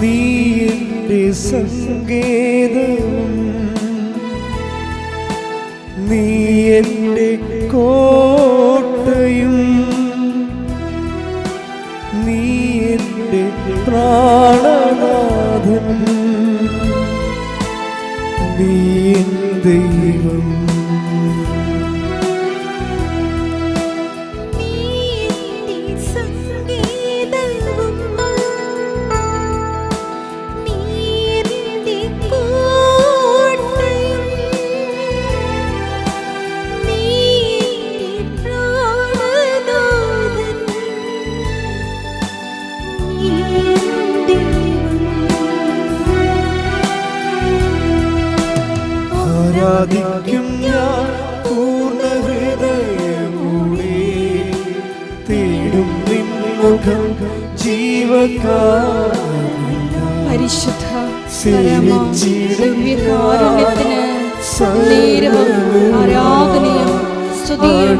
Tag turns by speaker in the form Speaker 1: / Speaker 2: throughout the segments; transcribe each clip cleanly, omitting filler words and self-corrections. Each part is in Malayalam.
Speaker 1: നീ എൻ്റെ സങ്കേതവും നീ എൻ്റെ കോട്ടയും നീ എൻ്റെ പ്രാണനാഥൻ നീ എൻ ദൈവം. ആരാധിക്കും ഞാൻ പൂർണ്ണ ഹൃദയമോടെ, തേടും നിൻ മുഖം ജീവകാലമെല്ലാം.
Speaker 2: പരിശുദ്ധ ദിവ്യകാരുണ്യത്തിന് നേരവും ആരാധനയും സ്തുതിയും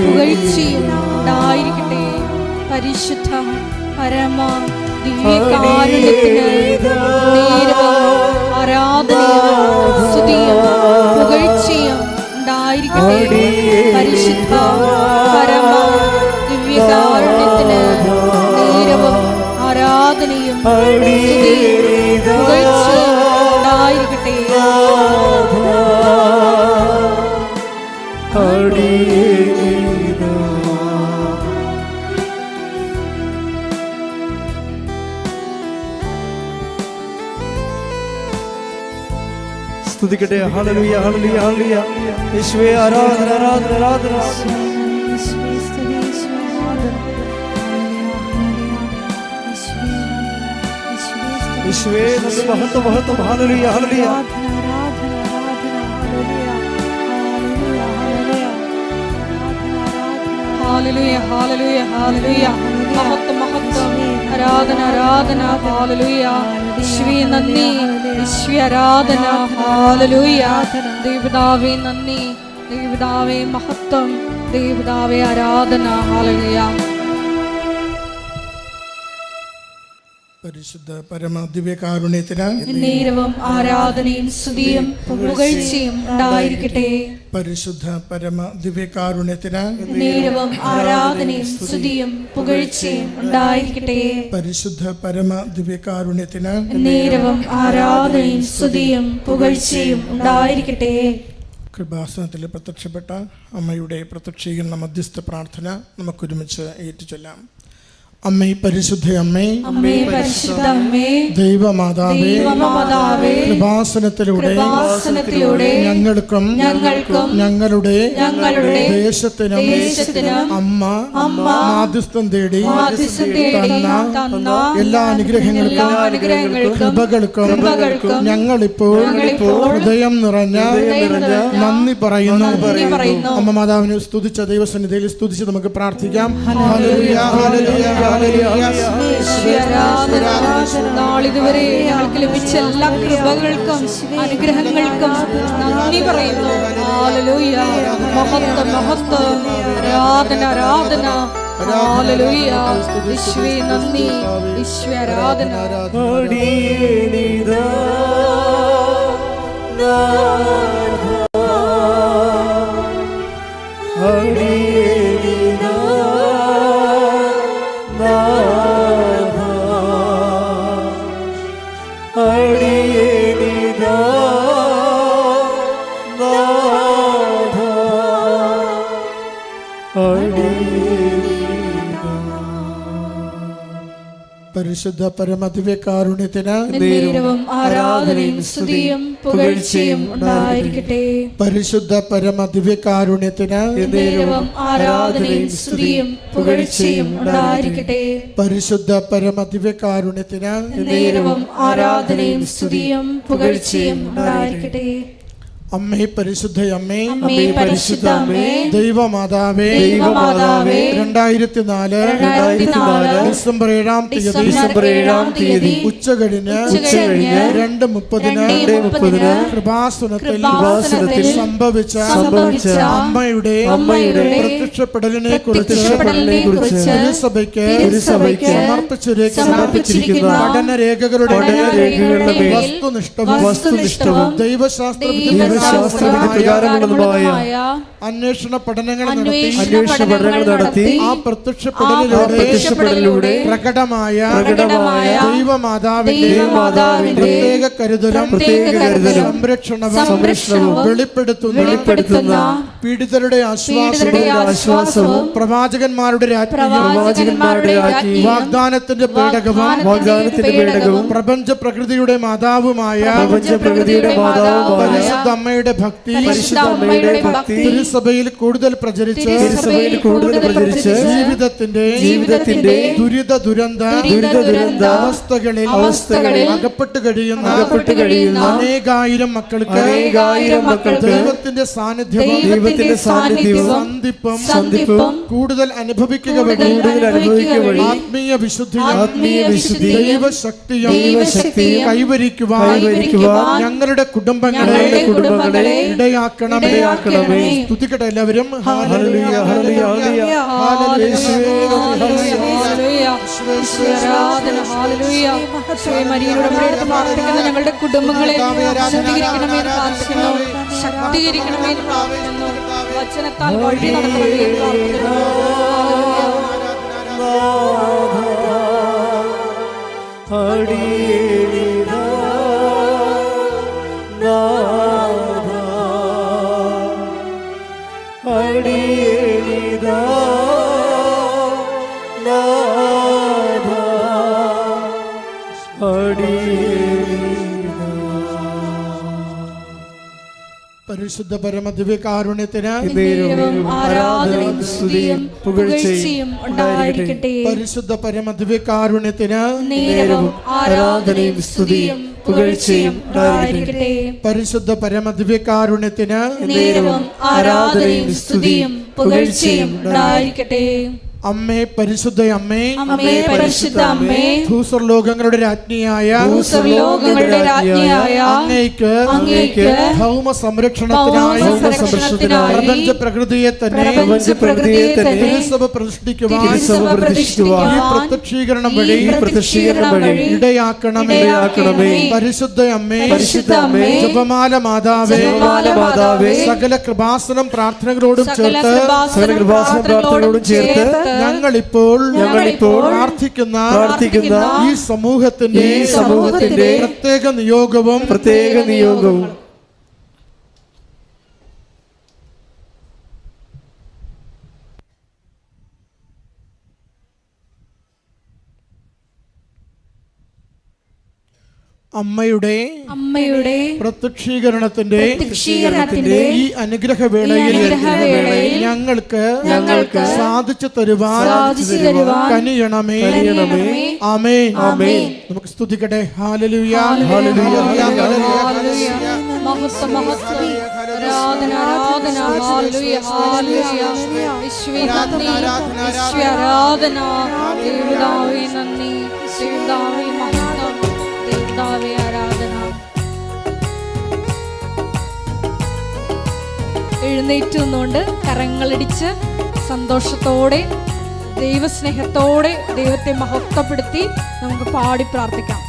Speaker 2: പുകഴ്ചയും ഉണ്ടായിരിക്കട്ടെ. പരിശുദ്ധ പരമ ദിവ്യകാരുണ്യത്തിന് നേരവും ആരാധനയും സ്തുതിയും പുകഴ്ചയും ഉണ്ടായിരിക്കട്ടെ. പരിശുദ്ധ പരമ ദിവ്യകാരുണ്യത്തിന് നേരവും ആരാധനയും സ്തുതിയും പുകഴ്ചയും ഉണ്ടായിരിക്കട്ടെ.
Speaker 1: സ്തുതിക്കട്ടെ. ഹല്ലേലൂയ ഹല്ലേലൂയ ഹല്ലേലൂയ. യേശുവേ ആരാധന ആരാധന ആരാധന. യേശുവേ നന്ദി മഹത്വം മഹത്വം. ഹല്ലേലൂയ ഹല്ലേലൂയ.
Speaker 2: ഹല്ലേലൂയ ഹല്ലേലൂയ ഹല്ലേലൂയ. മഹത്വം മഹത്വം. ആരാധന ആരാധന. ഹല്ലേലൂയ. യേശുവേ നന്ദി. യേശുവേ ആരാധന. ഹല്ലേലൂയ. ദൈവപിതാവേ നന്ദി. ദൈവപിതാവേ മഹത്വം. ദൈവപിതാവേ ആരാധന. ഹല്ലേലൂയ.
Speaker 3: പരിശുദ്ധ പരമ ദിവ്യകാരുണ്യത്തിന്
Speaker 2: നേരവും ആരാധനയും സ്തുതിയും പുകഴ്ചയും ഉണ്ടായിരിക്കട്ടെ.
Speaker 3: പരിശുദ്ധ പരമ ദിവ്യകാരുണ്യത്തിന്
Speaker 2: നേരവും ആരാധനയും സ്തുതിയും പുകഴ്ചയും ഉണ്ടായിരിക്കട്ടെ.
Speaker 3: പരിശുദ്ധ പരമ ദിവ്യകാരുണ്യത്തിന്
Speaker 2: നേരവും ആരാധനയും സ്തുതിയും പുകഴ്ചയും ഉണ്ടായിരിക്കട്ടെ.
Speaker 3: കൃപാസനത്തിൽ പ്രത്യക്ഷപ്പെട്ട അമ്മയുടെ പ്രത്യക്ഷീകരണ മധ്യസ്ഥ പ്രാർത്ഥന നമുക്കൊരുമിച്ച് ഏറ്റുചൊല്ലാം. അമ്മേ പരിശുദ്ധ അമ്മേ,
Speaker 2: അമ്മേ പരിശുദ്ധ അമ്മേ,
Speaker 3: ദൈവമാതാവേ,
Speaker 2: ദൈവമാതാവേ,
Speaker 3: കൃപാസനത്തിലൂടെ ഞങ്ങൾക്കും ഞങ്ങളുടെ ദേശത്തിനും അമ്മ മാധ്യസ്ഥം തേടി തന്ന എല്ലാ അനുഗ്രഹങ്ങൾക്കും കൃപകൾക്കും ഞങ്ങളിപ്പോൾ ഹൃദയം നിറഞ്ഞ നന്ദി പറയുന്നു. അമ്മ മാതാവിനെ സ്തുതിച്ച ദൈവസന്നിധിയിൽ സ്തുതിച്ച് നമുക്ക് പ്രാർത്ഥിക്കാം. Hallelujah hallelujah.
Speaker 2: നാളിതുവരെ ഞങ്ങൾക്ക് ലഭിച്ച എല്ലാ കൃപകൾക്കും അനുഗ്രഹങ്ങൾക്കും നന്ദി പറയുന്നു. ഹല്ലേലൂയ. മഹത്വം മഹത്വം. ആരാധന ആരാധന. ഹല്ലേലൂയ. യേശുവേ നന്ദി. യേശുവേ ആരാധന.
Speaker 3: പരിശുദ്ധ പരമ ദിവ്യകാരുണ്യത്തിന്
Speaker 2: നേരവും ആരാധനയും സ്തുതിയും പുകഴ്ചയും ഉണ്ടായിരിക്കട്ടെ.
Speaker 3: പരിശുദ്ധ പരമ ദിവ്യകാരുണ്യത്തിന്
Speaker 2: നേരവും ആരാധനയും സ്തുതിയും പുകഴ്ചയും ഉണ്ടായിരിക്കട്ടെ.
Speaker 3: പരിശുദ്ധ പരമ ദിവ്യകാരുണ്യത്തിന്
Speaker 2: നേരവും ആരാധനയും സ്തുതിയും പുകഴ്ചയും ഉണ്ടായിരിക്കട്ടെ.
Speaker 3: അമ്മേ പരിശുദ്ധയമ്മേ,
Speaker 2: അമ്മേ പരിശുദ്ധ അമ്മേ,
Speaker 3: ദൈവമാതാവേ, 2004 ഡിസംബർ 7-ാം തീയതി ഉച്ചകഴിഞ്ഞ് 2:30 കൃപാസനത്തിൽ സംഭവിച്ച അമ്മയുടെ പ്രത്യക്ഷപ്പെടലിനെ കുറിച്ച് തിരുസഭയ്ക്ക് സമർപ്പിച്ചിരിക്കുന്ന പഠനരേഖകളുടെ വസ്തുനിഷ്ഠവും ദൈവശാസ്ത്രപ്രകാരമുള്ളതുമായ അന്വേഷണ പഠനങ്ങൾ നടത്തി ആ പ്രത്യക്ഷപ്പെടലിലൂടെ പ്രകടമായ ദൈവമാതാവിന്റെ പ്രത്യേക കരുതലും സംരക്ഷണവും വെളിപ്പെടുത്തുന്ന പീഡിതരുടെ ആശ്വാസവും പ്രവാചകന്മാരുടെ രാജ്ഞിയും വാഗ്ദാനത്തിന്റെ പേടകവും പ്രപഞ്ച പ്രകൃതിയുടെ മാതാവുമായ പരിശുദ്ധ അമ്മയുടെ ഭക്തി തിരുസഭയിൽ കൂടുതൽ പ്രചരിച്ച് ജീവിതത്തിന്റെ ദുരിത ദുരന്ത അവസ്ഥകളിൽ അകപ്പെട്ട് കഴിയുന്ന അനേകായിരം മക്കൾക്ക് ദൈവത്തിന്റെ സാന്നിധ്യവും സന്ധിപ്പും കൂടുതൽ അനുഭവിക്കുക വഴി ആത്മീയ വിശുദ്ധി ദൈവശക്തിയും കൈവരിക്കുവാൻ ഞങ്ങളുടെ കുടുംബങ്ങളെ ഇടയാക്കണമേ. സ്തുതിക്കട്ടെ എല്ലാവരും. ഹല്ലേലൂയ ഹല്ലേലൂയ
Speaker 2: ഞങ്ങളുടെ കുടുംബങ്ങളെ ശുദ്ധീകരിക്കണമേ പ്രാർത്ഥിക്കുന്നു, ശക്തീകരിക്കണമേ പ്രാർത്ഥിക്കുന്നു, വചനത്താൽ വഴി നടത്തണമേ പ്രാർത്ഥിക്കുന്നു.
Speaker 3: പരിശുദ്ധ പരമദിവ്യകാരുണ്യത്തിന്
Speaker 2: ആരാധനയും സ്തുതിയും പുകഴ്ചയും ഉണ്ടായിരിക്കട്ടെ.
Speaker 3: പരിശുദ്ധ പരമദിവ്യകാരുണ്യത്തിന്
Speaker 2: ആരാധനയും സ്തുതിയും പുകഴ്ചയും ഉണ്ടായിരിക്കട്ടെ.
Speaker 3: പരിശുദ്ധ പരമദിവ്യകാരുണ്യത്തിന്
Speaker 2: ആരാധനയും സ്തുതിയും പുകഴ്ചയും ഉണ്ടായിരിക്കട്ടെ.
Speaker 3: അമ്മേ പരിശുദ്ധ അമ്മേ,
Speaker 2: അമ്മേ പരിശുദ്ധ അമ്മേ,
Speaker 3: ഭൂസ്വർലോകങ്ങളുടെ രാജ്ഞിയായ അങ്ങേക്ക് ഭൗമ സംരക്ഷണത്തിനായി പ്രപഞ്ച പ്രകൃതിയെ തന്നെ തിരുസഭ പ്രതിഷ്ഠിക്കുവാൻ ഈ പ്രത്യക്ഷീകരണം വഴി ഇടയാക്കണമേ. പരിശുദ്ധ അമ്മേ, ജപമാല മാതാവേ, സകല കൃപാസനം പ്രാർത്ഥനകളോടും ചേർത്ത് ഞങ്ങളിപ്പോൾ പ്രാർത്ഥിക്കുന്ന ഈ സമൂഹത്തിന്റെ പ്രത്യേക നിയോഗവും അമ്മയുടെ പ്രത്യക്ഷീകരണത്തിന്റെ ഈ അനുഗ്രഹവേളയിൽ ഞങ്ങൾക്ക് സാധിച്ചു തരുവാൻ കനിയണമേ. ആമേൻ. നമുക്ക് സ്തുതിക്കട്ടെ. ഹല്ലേലൂയ ഹല്ലേലൂയ
Speaker 2: എഴുന്നേറ്റ് നിന്നുകൊണ്ട് കരങ്ങളടിച്ച് സന്തോഷത്തോടെ ദൈവസ്നേഹത്തോടെ ദൈവത്തെ മഹത്വപ്പെടുത്തി നമുക്ക് പാടി പ്രാർത്ഥിക്കാം.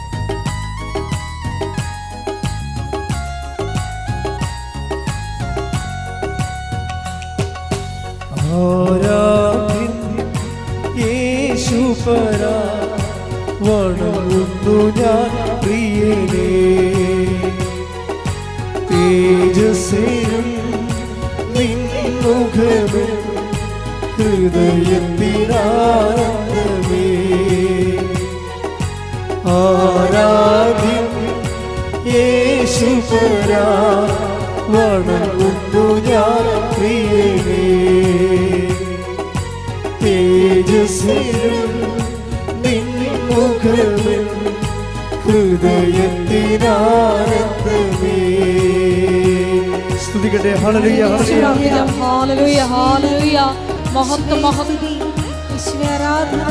Speaker 1: യേശുപരാ വണങ്ങുന്നു ഞാൻ പ്രിയനേ, തേജസ്സേനും നിൻമുഖമേ ഹൃദയത്തിനാനന്ദമേ. ആരാധ്യം യേശുപരാ വണങ്ങുന്നു ഞാൻ പ്രിയനേ, തേജസ്സേനും നിൻമുഖമേ ഹൃദയത്തിനാനന്ദമേ. സ്തുതിക്കട്ടെ. ഹല്ലേലൂയ, ഹല്ലേലൂയ.
Speaker 2: ഹല്ലേലൂയ, ഹല്ലേലൂയ. മഹത്വം, മഹത്വം.
Speaker 4: യേശുവേ ആരാധന,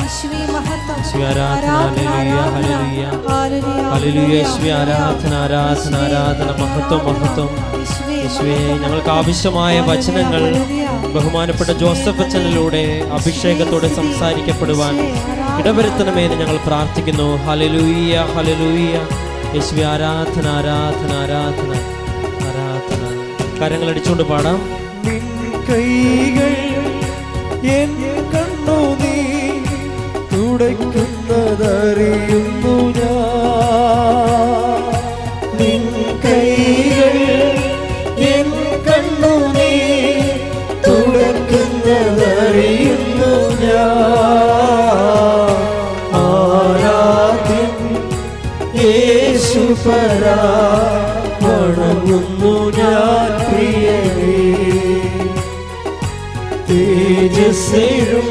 Speaker 4: യേശുവേ മഹത്വം,
Speaker 5: യേശുവേ ആരാധന, ഹല്ലേലൂയ, ഹല്ലേലൂയ. ഹല്ലേലൂയ, യേശുവേ ആരാധന, ആരാധന, ആരാധന, മഹത്വം, മഹത്വം. യേശുവേ, ഞങ്ങൾക്ക് ആവശ്യമായ വചനങ്ങൾ ബഹുമാനപ്പെട്ട ജോസഫ് അച്ഛനിലൂടെ അഭിഷേകത്തോടെ സംസാരിക്കപ്പെടുവാൻ ഇടവരുത്തണമെന്ന് ഞങ്ങൾ പ്രാർത്ഥിക്കുന്നു. ഹല്ലേലൂയ, ഹല്ലേലൂയ. യേശുവേ ആരാധന, ആരാധന, ആരാധന, ആരാധന. കരങ്ങളടിച്ചുകൊണ്ട് പാടാം.
Speaker 1: നിൻ കൈകൾ എൻ കണ്ണുനീർ തുടയ്ക്കുന്നതറിയുന്നു ഞാൻ. നിൻ കൈകൾ എൻ കണ്ണുനീർ തുടയ്ക്കുന്നതറിയുന്നു ഞാൻ. ആരാധ്യൻ യേശുപരാ, വണങ്ങുന്നു ഞാൻ പ്രിയനേ. തേജസ്സേഴും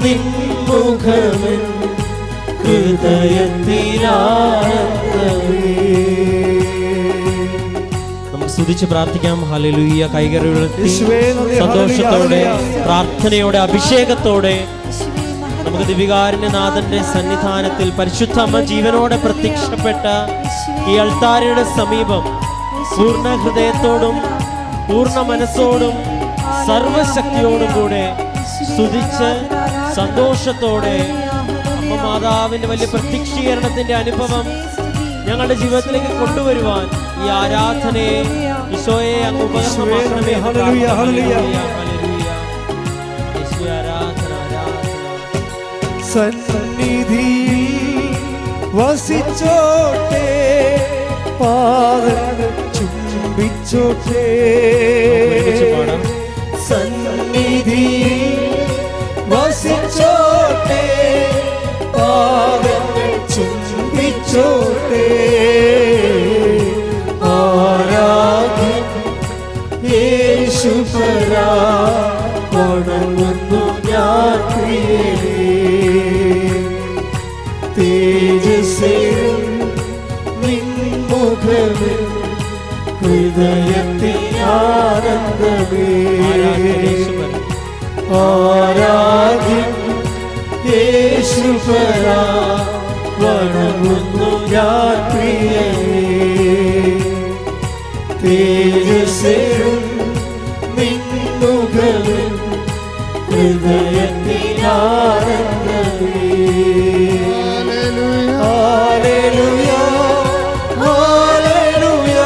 Speaker 1: നിൻമുഖമെൻ ഹൃദയത്തിലാനന്ദമേ.
Speaker 5: നമുക്ക് സ്തുതിച്ച് പ്രാർത്ഥിക്കാം. ഹല്ലേലൂയ. കൈകൾ ഉയർത്തി
Speaker 1: യേശുവേ നന്ദി.
Speaker 5: സന്തോഷത്തോടെ,
Speaker 1: ഹല്ലേലൂയ.
Speaker 5: പ്രാർത്ഥനയോടെ, അഭിഷേകത്തോടെ നമുക്ക് ദിവികാരുണ്യനാഥന്റെ സന്നിധാനത്തിൽ പരിശുദ്ധ അമ്മ ജീവനോടെ പ്രത്യക്ഷപ്പെട്ട ഈ അൾത്താരയുടെ സമീപം പൂർണ്ണ ഹൃദയത്തോടും പൂർണ്ണ മനസ്സോടും സർവശക്തിയോടും കൂടെ സ്തുതിച്ച് സന്തോഷത്തോടെ അമ്മ മാതാവിന്റെ വലിയ പ്രത്യക്ഷീകരണത്തിന്റെ അനുഭവം ഞങ്ങളുടെ ജീവിതത്തിലേക്ക് കൊണ്ടുവരുവാൻ ഈ ആരാധനയെ ഈശോയെ അങ്ങ് ഉപകരണമാക്കണമേ.
Speaker 1: ഹല്ലേലൂയ, ഹല്ലേലൂയ.
Speaker 5: ഹല്ലേലൂയ. യേശുവേ ആരാധന, ആരാധന.
Speaker 1: സന്നിധിയിൽ വസിച്ചോട്ടെ, പാദങ്ങൾ ചുംബിച്ചോട്ടെ.
Speaker 5: ഒരുമിച്ച് പാടാം.
Speaker 1: സന്നിധിയിൽ വസിച്ചോട്ടെ, പാദങ്ങൾ ചുംബിച്ചോട്ടെ. ആരാധ്യൻ യേശുപരാ, വണങ്ങുന്നു ഞാൻ പ്രിയനേ. തേജസ്സേഴും നിൻമുഖമെൻ ഹൃദയത്തിലാനന്ദമേ. ആരാധ്യൻ യേശുപരാ, വണങ്ങുന്നു ഞാൻ പ്രിയനേ. തേജസ്സേഴും നിൻമുഖമെൻ ഹൃദയത്തിലാനന്ദമേ. ഹല്ലേലൂയ, ഹല്ലേലൂയ,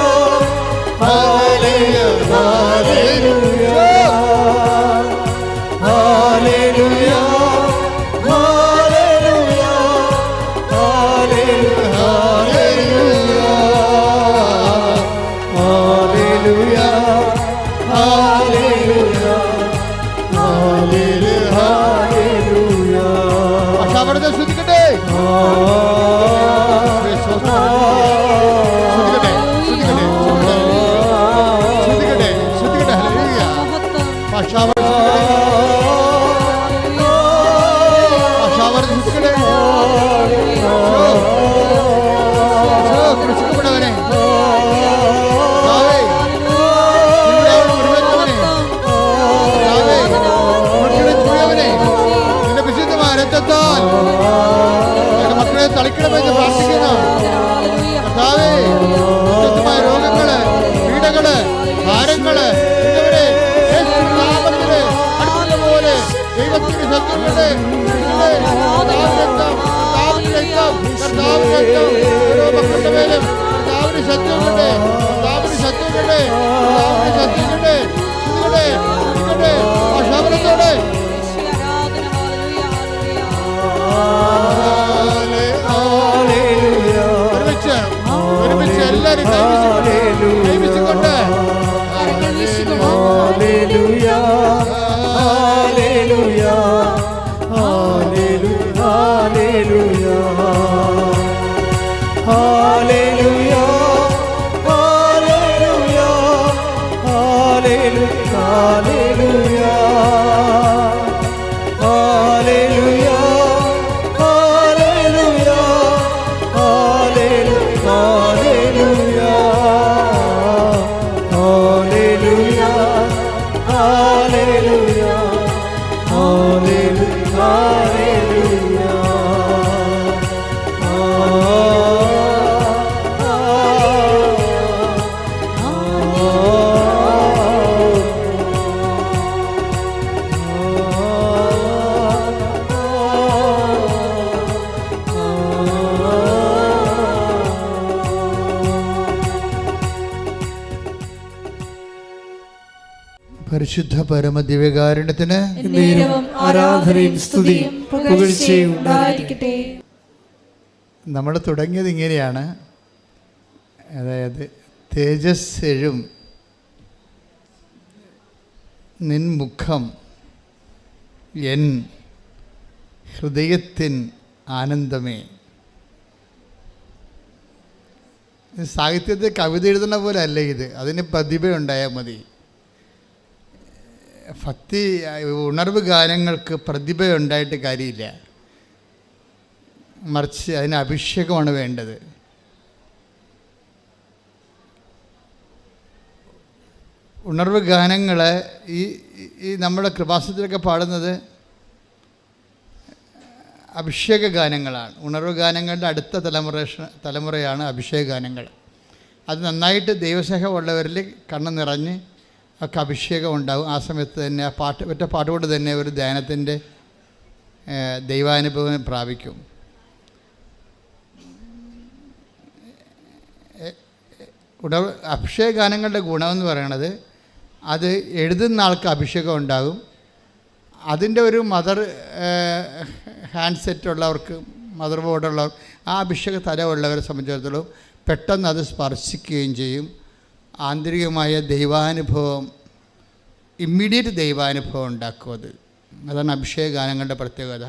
Speaker 1: ഹല്ലേലൂയ, ഹല്ലേലൂയ, ഹല്ലേലൂയ, ഹല്ലേലൂയ, ഹല്ലേലൂയ, ഹല്ലേലൂയ, ഹല്ലേലൂയ, ഹല്ലേലൂയ.
Speaker 6: അവിടുത്തെ ശ്രദ്ധിക്കട്ടെ, ശ്രദ്ധിക്കട്ടെ, ശ്രദ്ധിക്കട്ടെ. ഹല്ലേലൂയ. കൃഷിക്കപ്പെട്ടവനെ നിന്റെ വിശുദ്ധമായ രക്തത്താൽ മക്കളെ തളിക്കണമെന്ന് പ്രാർത്ഥിക്കുന്നു. കർത്താവേ, വിശുദ്ധമായ രോഗങ്ങള്, പീഡകള്, ഭാരങ്ങള് എന്നിവരെ യേശുനാമത്തില് അടുത്തുള്ള പോലെ ദൈവത്തിന്റെ ശത്രുക്കളുടെ ഓരോ മക്കളുടെ മേലും കർത്താവിന് ശത്രുക്കളുടെ ശബരത്തോടെ ഒരുമിച്ച് എല്ലാവരും കൈവച്ചുകൊണ്ട്
Speaker 1: ഹല്ലേലൂയ, ഹല്ലേലൂയ, ഹല്ലേലൂയ, ഹല്ലേലൂയ, ഹല്ലേലൂയ, ഹല്ലേലൂയ, ഹല്ലേലൂയ, ഹല്ലേലൂയ, ഹല്ലേലൂയ, ഹല്ലേലൂയ, ഹല്ലേലൂയ,
Speaker 6: പരിശുദ്ധ പരമദിവ്യകാരുണ്യത്തിന്
Speaker 2: എന്നേരവും ആരാധനയും സ്തുതിയും പുകഴ്ചയും ഉണ്ടായിരിക്കട്ടെ.
Speaker 6: നമ്മൾ തുടങ്ങിയത് ഇങ്ങനെയാണ്, അതായത് തേജസ് എഴും നിൻ മുഖം എൻ ഹൃദയത്തിൻ ആനന്ദമേ. സാഹിത്യത്തിൽ കവിത എഴുതുന്ന പോലെ അല്ല ഇത്, അതിന് പ്രതിഭ ഉണ്ടായാൽ മതി. ഭക്തി ഉണർവ് ഗാനങ്ങൾക്ക് പ്രതിഭ ഉണ്ടായിട്ട് കാര്യമില്ല, മറിച്ച് അതിന് അഭിഷേകമാണ് വേണ്ടത്. ഉണർവ് ഗാനങ്ങൾ ഈ നമ്മുടെ കൃപാസനത്തിലൊക്കെ പാടുന്നത് അഭിഷേക ഗാനങ്ങളാണ്. ഉണർവ് ഗാനങ്ങളുടെ അടുത്ത തലമുറയാണ് അഭിഷേക ഗാനങ്ങൾ. അത് നന്നായിട്ട് ദൈവസ്നേഹമുള്ളവരിൽ കണ്ണ് നിറഞ്ഞ് ഒക്കെ അഭിഷേകം ഉണ്ടാകും. ആ സമയത്ത് തന്നെ ആ ഒറ്റ പാട്ടുകൊണ്ട് തന്നെ ഒരു ധ്യാനത്തിൻ്റെ ദൈവാനുഭവം പ്രാപിക്കും. അഭിഷേക ഗാനങ്ങളുടെ ഗുണമെന്ന് പറയണത് അത് എഴുതുന്ന ആൾക്ക് അഭിഷേകം ഉണ്ടാകും. അതിൻ്റെ ഒരു ഹാൻഡ്സെറ്റ് ഉള്ളവർക്ക്, മദർ ബോർഡുള്ളവർ, ആ അഭിഷേക തലമുള്ളവരെ സംബന്ധിച്ചിടത്തോളം പെട്ടെന്ന് അത് സ്പർശിക്കുകയും ചെയ്യും. ആന്തരികമായ ദൈവാനുഭവം, ഇമ്മീഡിയറ്റ് ദൈവാനുഭവം ഉണ്ടാക്കും. അതാണ് അഭിഷേക ഗാനങ്ങളുടെ പ്രത്യേകത.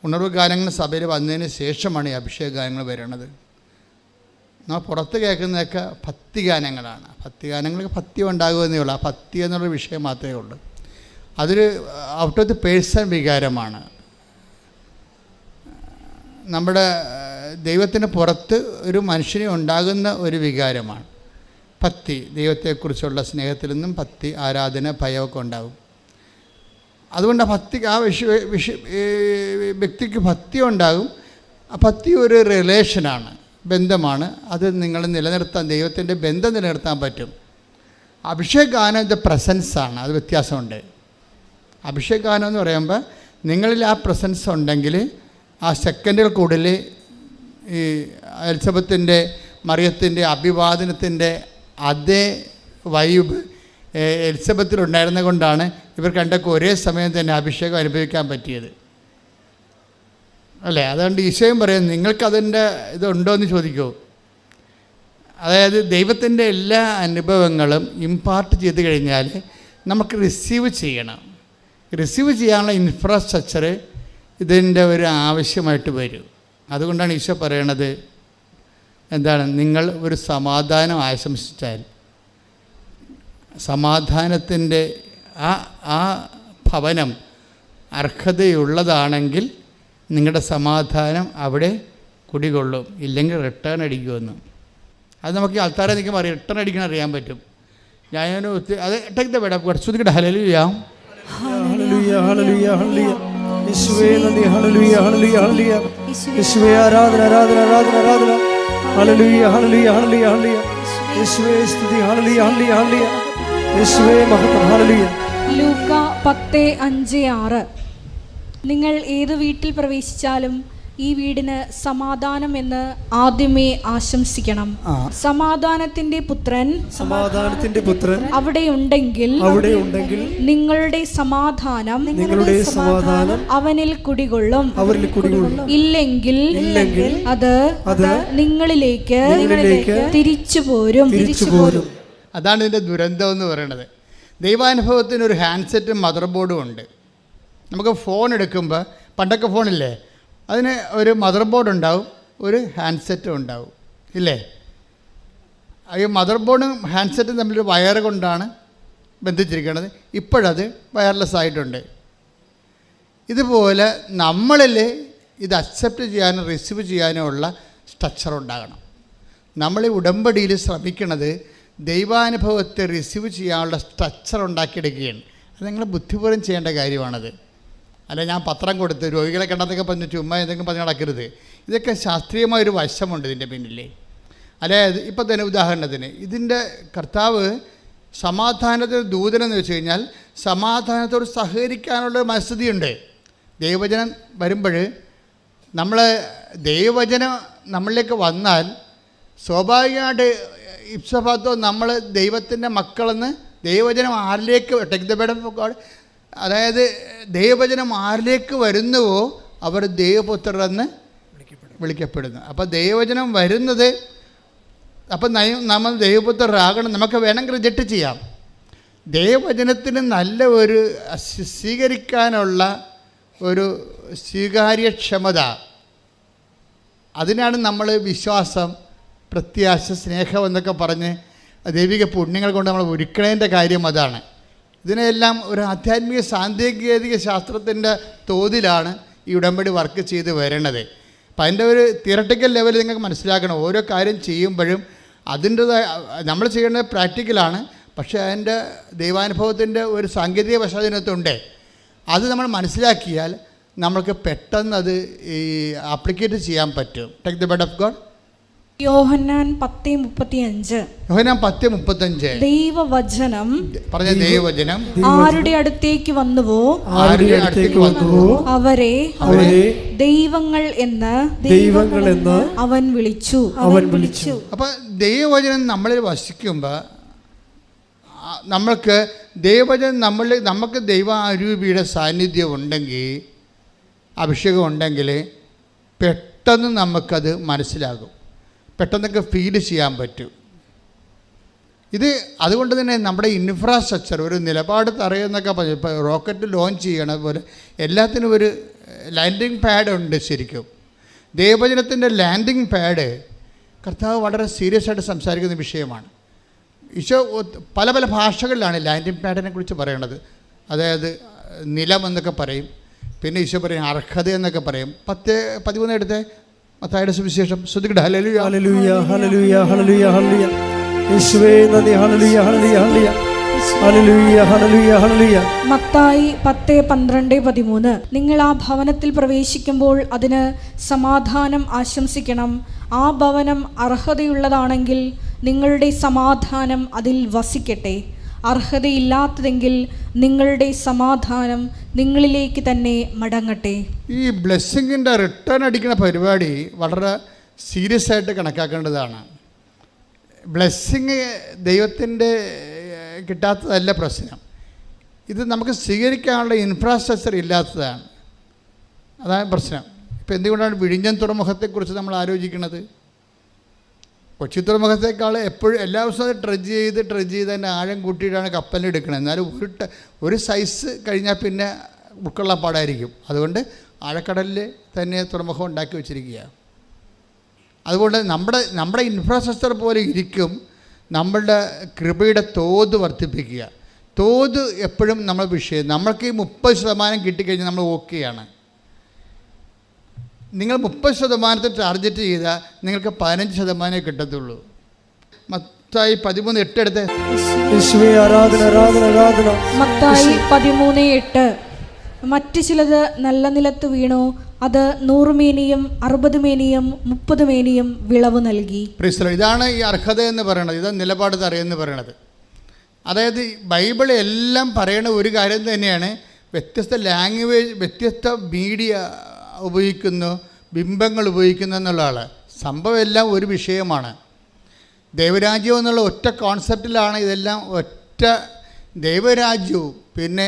Speaker 6: ഉണർവ് ഗാനങ്ങൾ സഭയിൽ വന്നതിന് ശേഷമാണ് ഈ അഭിഷേക ഗാനങ്ങൾ വരുന്നത്. നമ്മൾ പുറത്ത് കേൾക്കുന്നതൊക്കെ ഭക്തി ഗാനങ്ങളാണ്. ഭക്തി ഗാനങ്ങൾക്ക് ഭക്തി ഉണ്ടാകുമെന്നേ ഉള്ളൂ. ആ ഭക്തി എന്നുള്ള വിഷയം മാത്രമേ ഉള്ളൂ. അതൊരു ഔട്ട് ഓഫ് ദി പേഴ്സൺ വികാരമാണ്. നമ്മുടെ ദൈവത്തിന് പുറത്ത് ഒരു മനുഷ്യനെ ഉണ്ടാകുന്ന ഒരു വികാരമാണ് ഭക്തി. ദൈവത്തെക്കുറിച്ചുള്ള സ്നേഹത്തിൽ നിന്നും ഭക്തി, ആരാധന, ഭയമൊക്കെ ഉണ്ടാകും. അതുകൊണ്ട് ഭക്തി ആ വ്യക്തിക്ക് ഭക്തി ഉണ്ടാകും. ആ ഭക്തി ഒരു റിലേഷനാണ്, ബന്ധമാണ്. അത് നിങ്ങൾ നിലനിർത്താൻ, ദൈവത്തിൻ്റെ ബന്ധം നിലനിർത്താൻ പറ്റും. അഭിഷേക ഗാനം ഇത് പ്രസൻസാണ്, അത് വ്യത്യാസമുണ്ട്. അഭിഷേക ഗാനം എന്ന് പറയുമ്പോൾ നിങ്ങളിൽ ആ പ്രസൻസ് ഉണ്ടെങ്കിൽ ആ സെക്കൻഡുകൾക്കുള്ളിൽ ഈ എലിസബത്തിൻ്റെ മറിയത്തിൻ്റെ അഭിവാദനത്തിൻ്റെ അതേ വൈബ് എലിസബത്തിലുണ്ടായിരുന്ന കൊണ്ടാണ് ഇവർ രണ്ടൊക്കെ ഒരേ സമയം തന്നെ അഭിഷേകം അനുഭവിക്കാൻ പറ്റിയത്, അല്ലേ? അതുകൊണ്ട് ഈശോയും പറയും, നിങ്ങൾക്കതിൻ്റെ ഇതുണ്ടോ എന്ന് ചോദിക്കൂ. അതായത് ദൈവത്തിൻ്റെ എല്ലാ അനുഭവങ്ങളും ഇമ്പാർട്ട് ചെയ്ത് കഴിഞ്ഞാൽ നമുക്ക് റിസീവ് ചെയ്യണം. റിസീവ് ചെയ്യാനുള്ള ഇൻഫ്രാസ്ട്രക്ചർ ഇതിൻ്റെ ഒരു ആവശ്യമായിട്ട് വരും. അതുകൊണ്ടാണ് ഈശോ പറയണത്, എന്താണ്, നിങ്ങൾ ഒരു സമാധാനം ആശംസിച്ചാൽ സമാധാനത്തിൻ്റെ ആ ഭവനം അർഹതയുള്ളതാണെങ്കിൽ നിങ്ങളുടെ സമാധാനം അവിടെ കുടികൊള്ളും, ഇല്ലെങ്കിൽ റിട്ടേൺ അടിക്കുമെന്ന്. അത് നമുക്ക് ആൾക്കാരെ നിൽക്കുമ്പോൾ റിട്ടേൺ അടിക്കണം അറിയാൻ പറ്റും. ഞാൻ അത് ടേക്ക് ദ വേർഡ് കുറച്ചുകൂടി ഹല്ലേലൂയ
Speaker 1: ഹല്ലേലൂയ ഹല്ലേലൂയ ഹല്ലേലൂയ. യേശുവേ നന്ദി. ഹല്ലേലൂയ ഹല്ലേലൂയ ഹല്ലേലൂയ. യേശുവേ ആരാധന ആരാധന ആരാധന ആരാധന. ഹല്ലേലൂയ ഹല്ലേലൂയ ഹല്ലേലൂയ ഹല്ലേലൂയ. യേശുവേ സ്തുതി. ഹല്ലേലൂയ ഹല്ലേലൂയ ഹല്ലേലൂയ. യേശുവേ മഹത്വം. ഹല്ലേലൂയ.
Speaker 2: ലൂക്ക 10:5-6. നിങ്ങൾ ഏത് വീട്ടിൽ പ്രവേശിച്ചാലും ഈ വീടിന് സമാധാനം എന്ന് ആദ്യമേ ആശംസിക്കണം. സമാധാനത്തിന്റെ പുത്രൻ അവിടെ ഉണ്ടെങ്കിൽ നിങ്ങളുടെ സമാധാനം അവനിൽ കുടികൊള്ളും. ഇല്ലെങ്കിൽ അത് നിങ്ങളിലേക്ക് തിരിച്ചു പോരും.
Speaker 6: അതാണ് ഇതിൻ്റെ ദുരന്തം എന്ന് പറയുന്നത്. ദൈവാനുഭവത്തിന് ഒരു ഹാൻഡ്സെറ്റും മദർ ബോർഡും ഉണ്ട്. നമുക്ക് ഫോൺ എടുക്കുമ്പോൾ, പണ്ടൊക്കെ ഫോണില്ലേ, അതിന് ഒരു മദർ ബോർഡ് ഉണ്ടാവും, ഒരു ഹാൻഡ്സെറ്റും ഉണ്ടാവും, ഇല്ലേ? ഈ മദർ ബോർഡും ഹാൻഡ്സെറ്റും തമ്മിലൊരു വയർ കൊണ്ടാണ് ബന്ധിച്ചിരിക്കുന്നത്. ഇപ്പോഴത് വയർലെസ് ആയിട്ടുണ്ട്. ഇതുപോലെ നമ്മളിൽ ഇത് അക്സെപ്റ്റ് ചെയ്യാനും റിസീവ് ചെയ്യാനും ഉള്ള സ്ട്രക്ചർ ഉണ്ടാകണം. നമ്മൾ ഈ ഉടമ്പടിയിൽ ശ്രമിക്കുന്നത് ദൈവാനുഭവത്തെ റിസീവ് ചെയ്യാനുള്ള സ്ട്രക്ചർ ഉണ്ടാക്കിയെടുക്കുകയാണ്. അത് നിങ്ങൾ ബുദ്ധിപൂർവ്വം ചെയ്യേണ്ട കാര്യമാണത്. അല്ല ഞാൻ പത്രം കൊടുത്ത് രോഗികളെ കണ്ടെന്നൊക്കെ പറഞ്ഞ് ചുമ്മാ എന്തെങ്കിലും പറഞ്ഞ് നടക്കരുത്. ഇതൊക്കെ ശാസ്ത്രീയമായൊരു വശമുണ്ട് ഇതിൻ്റെ പിന്നിൽ. അതായത് ഇപ്പം തന്നെ ഉദാഹരണത്തിന് ഇതിൻ്റെ കർത്താവ് സമാധാനത്തിന് ദൂതനെന്ന് വെച്ച് കഴിഞ്ഞാൽ സമാധാനത്തോട് സഹകരിക്കാനുള്ള മനസ്ഥിതിയുണ്ട്. ദൈവവചനം വരുമ്പോൾ ദൈവവചനം നമ്മളിലേക്ക് വന്നാൽ സ്വാഭാവികമായിട്ട് ഇപ്സഭാത്തോ നമ്മൾ ദൈവത്തിൻ്റെ മക്കളെന്ന് ദൈവവചനം ആരിലേക്ക് take the bed of God, അതായത് ദൈവവചനം ആരിലേക്ക് വരുന്നുവോ അവർ ദൈവപുത്രരെന്ന് വിളിക്കപ്പെടുന്നു. അപ്പോൾ ദൈവവചനം വരുന്നത്, അപ്പം നമ്മൾ ദൈവപുത്രരാകണം. നമുക്ക് വേണമെങ്കിൽ റിജക്റ്റ് ചെയ്യാം. ദൈവവചനത്തിന് നല്ല ഒരു സ്വീകരിക്കാനുള്ള ഒരു സ്വീകാര്യക്ഷമത, അതിനാണ് നമ്മൾ വിശ്വാസം, പ്രത്യാശ, സ്നേഹം എന്നൊക്കെ പറഞ്ഞ് ദൈവിക പുണ്യങ്ങൾ കൊണ്ട് നമ്മൾ ഒരുക്കണേൻ്റെ കാര്യം അതാണ്. ഇതിനെല്ലാം ഒരു ആധ്യാത്മിക സാങ്കേതിക ശാസ്ത്രത്തിൻ്റെ തോതിലാണ് ഈ ഉടമ്പടി വർക്ക് ചെയ്ത് വരണത്. അപ്പം അതിൻ്റെ ഒരു തിയറട്ടിക്കൽ ലെവൽ നിങ്ങൾക്ക് മനസ്സിലാക്കണം. ഓരോ കാര്യം ചെയ്യുമ്പോഴും അതിൻ്റെതായ നമ്മൾ ചെയ്യേണ്ടത് പ്രാക്ടിക്കലാണ്, പക്ഷേ അതിൻ്റെ ദൈവാനുഭവത്തിൻ്റെ ഒരു സാങ്കേതിക പശ്ചാത്തലത്തുണ്ട്. അത് നമ്മൾ മനസ്സിലാക്കിയാൽ നമ്മൾക്ക് പെട്ടെന്ന് അത് ഈ ആപ്ലിക്കേറ്റ് ചെയ്യാൻ പറ്റും. Take the bed of God.
Speaker 2: യോഹന്നാൻ 10:35.
Speaker 6: യോഹന്നാൻ 10:35.
Speaker 2: ദൈവവചനം
Speaker 6: പറഞ്ഞ ദൈവവചനം
Speaker 2: ആരുടെ അടുത്തേക്ക് വന്നുവോ അവരെ ദൈവങ്ങൾ എന്ന് അവൻ വിളിച്ചു.
Speaker 6: അപ്പം ദൈവവചനം നമ്മളിൽ വസിക്കുമ്പോൾ നമ്മൾക്ക് ദൈവവചനം നമുക്ക് ദൈവാരൂപിയുടെ സാന്നിധ്യം ഉണ്ടെങ്കിൽ, അഭിഷേകം ഉണ്ടെങ്കിൽ പെട്ടെന്ന് നമുക്കത് മനസ്സിലാകും, പെട്ടെന്നൊക്കെ ഫീൽ ചെയ്യാൻ പറ്റും. ഇത് അതുകൊണ്ട് തന്നെ നമ്മുടെ ഇൻഫ്രാസ്ട്രക്ചർ ഒരു നിലപാട് തറയെന്നൊക്കെ പറഞ്ഞു. ഇപ്പോൾ റോക്കറ്റ് ലോഞ്ച് ചെയ്യണ പോലെ എല്ലാത്തിനും ഒരു ലാൻഡിങ് പാഡ് ഉണ്ട്. ശരിക്കും ദൈവവചനത്തിൻ്റെ ലാൻഡിങ് പാഡ് കർത്താവ് വളരെ സീരിയസ് ആയിട്ട് സംസാരിക്കുന്ന വിഷയമാണ്. ഈശോ പല പല ഭാഷകളിലാണ് ലാൻഡിങ് പാഡിനെ കുറിച്ച് പറയണത്. അതായത് നിലം എന്നൊക്കെ പറയും, പിന്നെ ഈശോ പറയും അർഹത എന്നൊക്കെ പറയും. 10:13 എടുത്തേ, മത്തായിയുടെ സുവിശേഷം. ശ്രദ്ധിക്കട്ടെ. ഹല്ലേലൂയ
Speaker 1: ഹല്ലേലൂയ ഹല്ലേലൂയ ഹല്ലേലൂയ ഹല്ലേലൂയ. യേശുവേ നന്ദി. ഹല്ലേലൂയ ഹല്ലേലൂയ ഹല്ലേലൂയ ഹല്ലേലൂയ ഹല്ലേലൂയ ഹല്ലേലൂയ.
Speaker 2: മത്തായി 10:12-13. നിങ്ങൾ ആ ഭവനത്തിൽ പ്രവേശിക്കുമ്പോൾ അതിന് സമാധാനം ആശംസിക്കണം. ആ ഭവനം അർഹതയുള്ളതാണെങ്കിൽ നിങ്ങളുടെ സമാധാനം അതിൽ വസിക്കട്ടെ. അർഹതയില്ലാത്തതെങ്കിൽ നിങ്ങളുടെ സമാധാനം നിങ്ങളിലേക്ക് തന്നെ മടങ്ങട്ടെ.
Speaker 6: ഈ ബ്ലെസ്സിങ്ങിൻ്റെ റിട്ടേൺ അടിക്കുന്ന പരിപാടി വളരെ സീരിയസ് ആയിട്ട് കണക്കാക്കേണ്ടതാണ്. ബ്ലെസ്സിങ് ദൈവത്തിൻ്റെ കിട്ടാത്തതല്ല പ്രശ്നം, ഇത് നമുക്ക് സ്വീകരിക്കാനുള്ള ഇൻഫ്രാസ്ട്രക്ചർ ഇല്ലാത്തതാണ്. അതാണ് പ്രശ്നം. ഇപ്പോൾ എന്തുകൊണ്ടാണ് വിഴിഞ്ഞം തുറമുഖത്തെക്കുറിച്ച് നമ്മൾ ആലോചിക്കുന്നത്? കൊച്ചി തുറമുഖത്തേക്കാൾ എപ്പോഴും എല്ലാ ദിവസവും ട്രഡ്ജ് ചെയ്ത് അതിൻ്റെ ആഴം കൂട്ടിയിട്ടാണ് കപ്പലിനെടുക്കുന്നത്. എന്നാലും ഒരു സൈസ് കഴിഞ്ഞാൽ പിന്നെ ഉൾക്കൊള്ളാൻ പാടായിരിക്കും. അതുകൊണ്ട് ആഴക്കടലിൽ തന്നെ തുറമുഖം ഉണ്ടാക്കി വെച്ചിരിക്കുക. അതുകൊണ്ട് നമ്മുടെ ഇൻഫ്രാസ്ട്രക്ചർ പോലെ ഇരിക്കും നമ്മളുടെ കൃപയുടെ തോത് വർദ്ധിപ്പിക്കുക. തോത് എപ്പോഴും നമ്മൾ വിഷയം. നമ്മൾക്ക് ഈ 30% കിട്ടിക്കഴിഞ്ഞാൽ നമ്മൾ ഓക്കെയാണ്. നിങ്ങൾ 30% ടാർഗറ്റ് ചെയ്താൽ നിങ്ങൾക്ക് 15% കിട്ടത്തുള്ളൂ. മത്തായി 13:8 എടുത്ത്.
Speaker 2: മത്തായി 13:8. മറ്റു ചിലത് നല്ല നിലത്ത് വീണു, അത് 100 മേനിയും 60 മേനിയും 30 മേനിയും വിളവ് നൽകി.
Speaker 6: ഇതാണ് ഈ അർഹത എന്ന് പറയുന്നത്. ഇത് നിലപാട് തറയെന്ന് പറയുന്നത്. അതായത് ബൈബിൾ എല്ലാം പറയണ ഒരു കാര്യം തന്നെയാണ്. വ്യത്യസ്ത ലാംഗ്വേജ്, വ്യത്യസ്ത മീഡിയ ഉപയോഗിക്കുന്നു, ബിംബങ്ങൾ ഉപയോഗിക്കുന്നു എന്നുള്ള സംഭവം എല്ലാം ഒരു വിഷയമാണ്. ദൈവരാജ്യം എന്നുള്ള ഒറ്റ കോൺസെപ്റ്റിലാണ് ഇതെല്ലാം. ഒറ്റ ദൈവരാജ്യവും പിന്നെ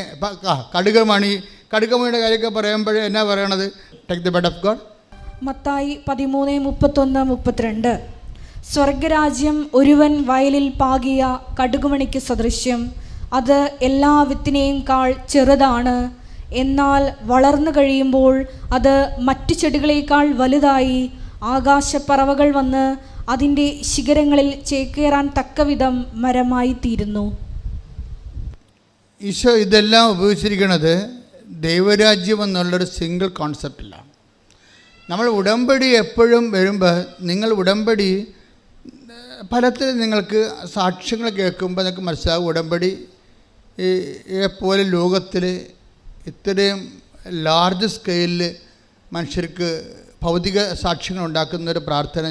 Speaker 6: കടുകമണിയുടെ കാര്യമൊക്കെ പറയുമ്പോൾ എന്നാ പറയണത്? Take the bed of God.
Speaker 2: Mathai 13:31-32. സ്വർഗരാജ്യം ഒരുവൻ വയലിൽ പാകിയ കടുകുമണിക്ക് സദൃശ്യം. അത് എല്ലാ വിത്തിനെയും കാൾ ചെറുതാണ്, എന്നാൽ വളർന്നു കഴിയുമ്പോൾ അത് മറ്റു ചെടികളേക്കാൾ വലുതായി ആകാശപ്പറവകൾ വന്ന് അതിൻ്റെ ശിഖരങ്ങളിൽ ചേക്കേറാൻ തക്കവിധം മരമായി തീരുന്നു.
Speaker 6: ഈശോ ഇതെല്ലാം ഉപയോഗിച്ചിരിക്കുന്നത് ദൈവരാജ്യം എന്നുള്ളൊരു സിംഗിൾ കോൺസെപ്റ്റിലാണ്. നമ്മൾ ഉടമ്പടി എപ്പോഴും വരുമ്പോൾ നിങ്ങൾ ഉടമ്പടി ഫലത്തിൽ നിങ്ങൾക്ക് സാക്ഷ്യങ്ങൾ കേൾക്കുമ്പോൾ നിങ്ങൾക്ക് മനസ്സിലാവും ഉടമ്പടി പോലെ ലോകത്തിൽ ഇത്രയും ലാർജ് സ്കെയിലിൽ മനുഷ്യർക്ക് ഭൗതിക സാക്ഷ്യങ്ങൾ ഉണ്ടാക്കുന്നൊരു പ്രാർത്ഥന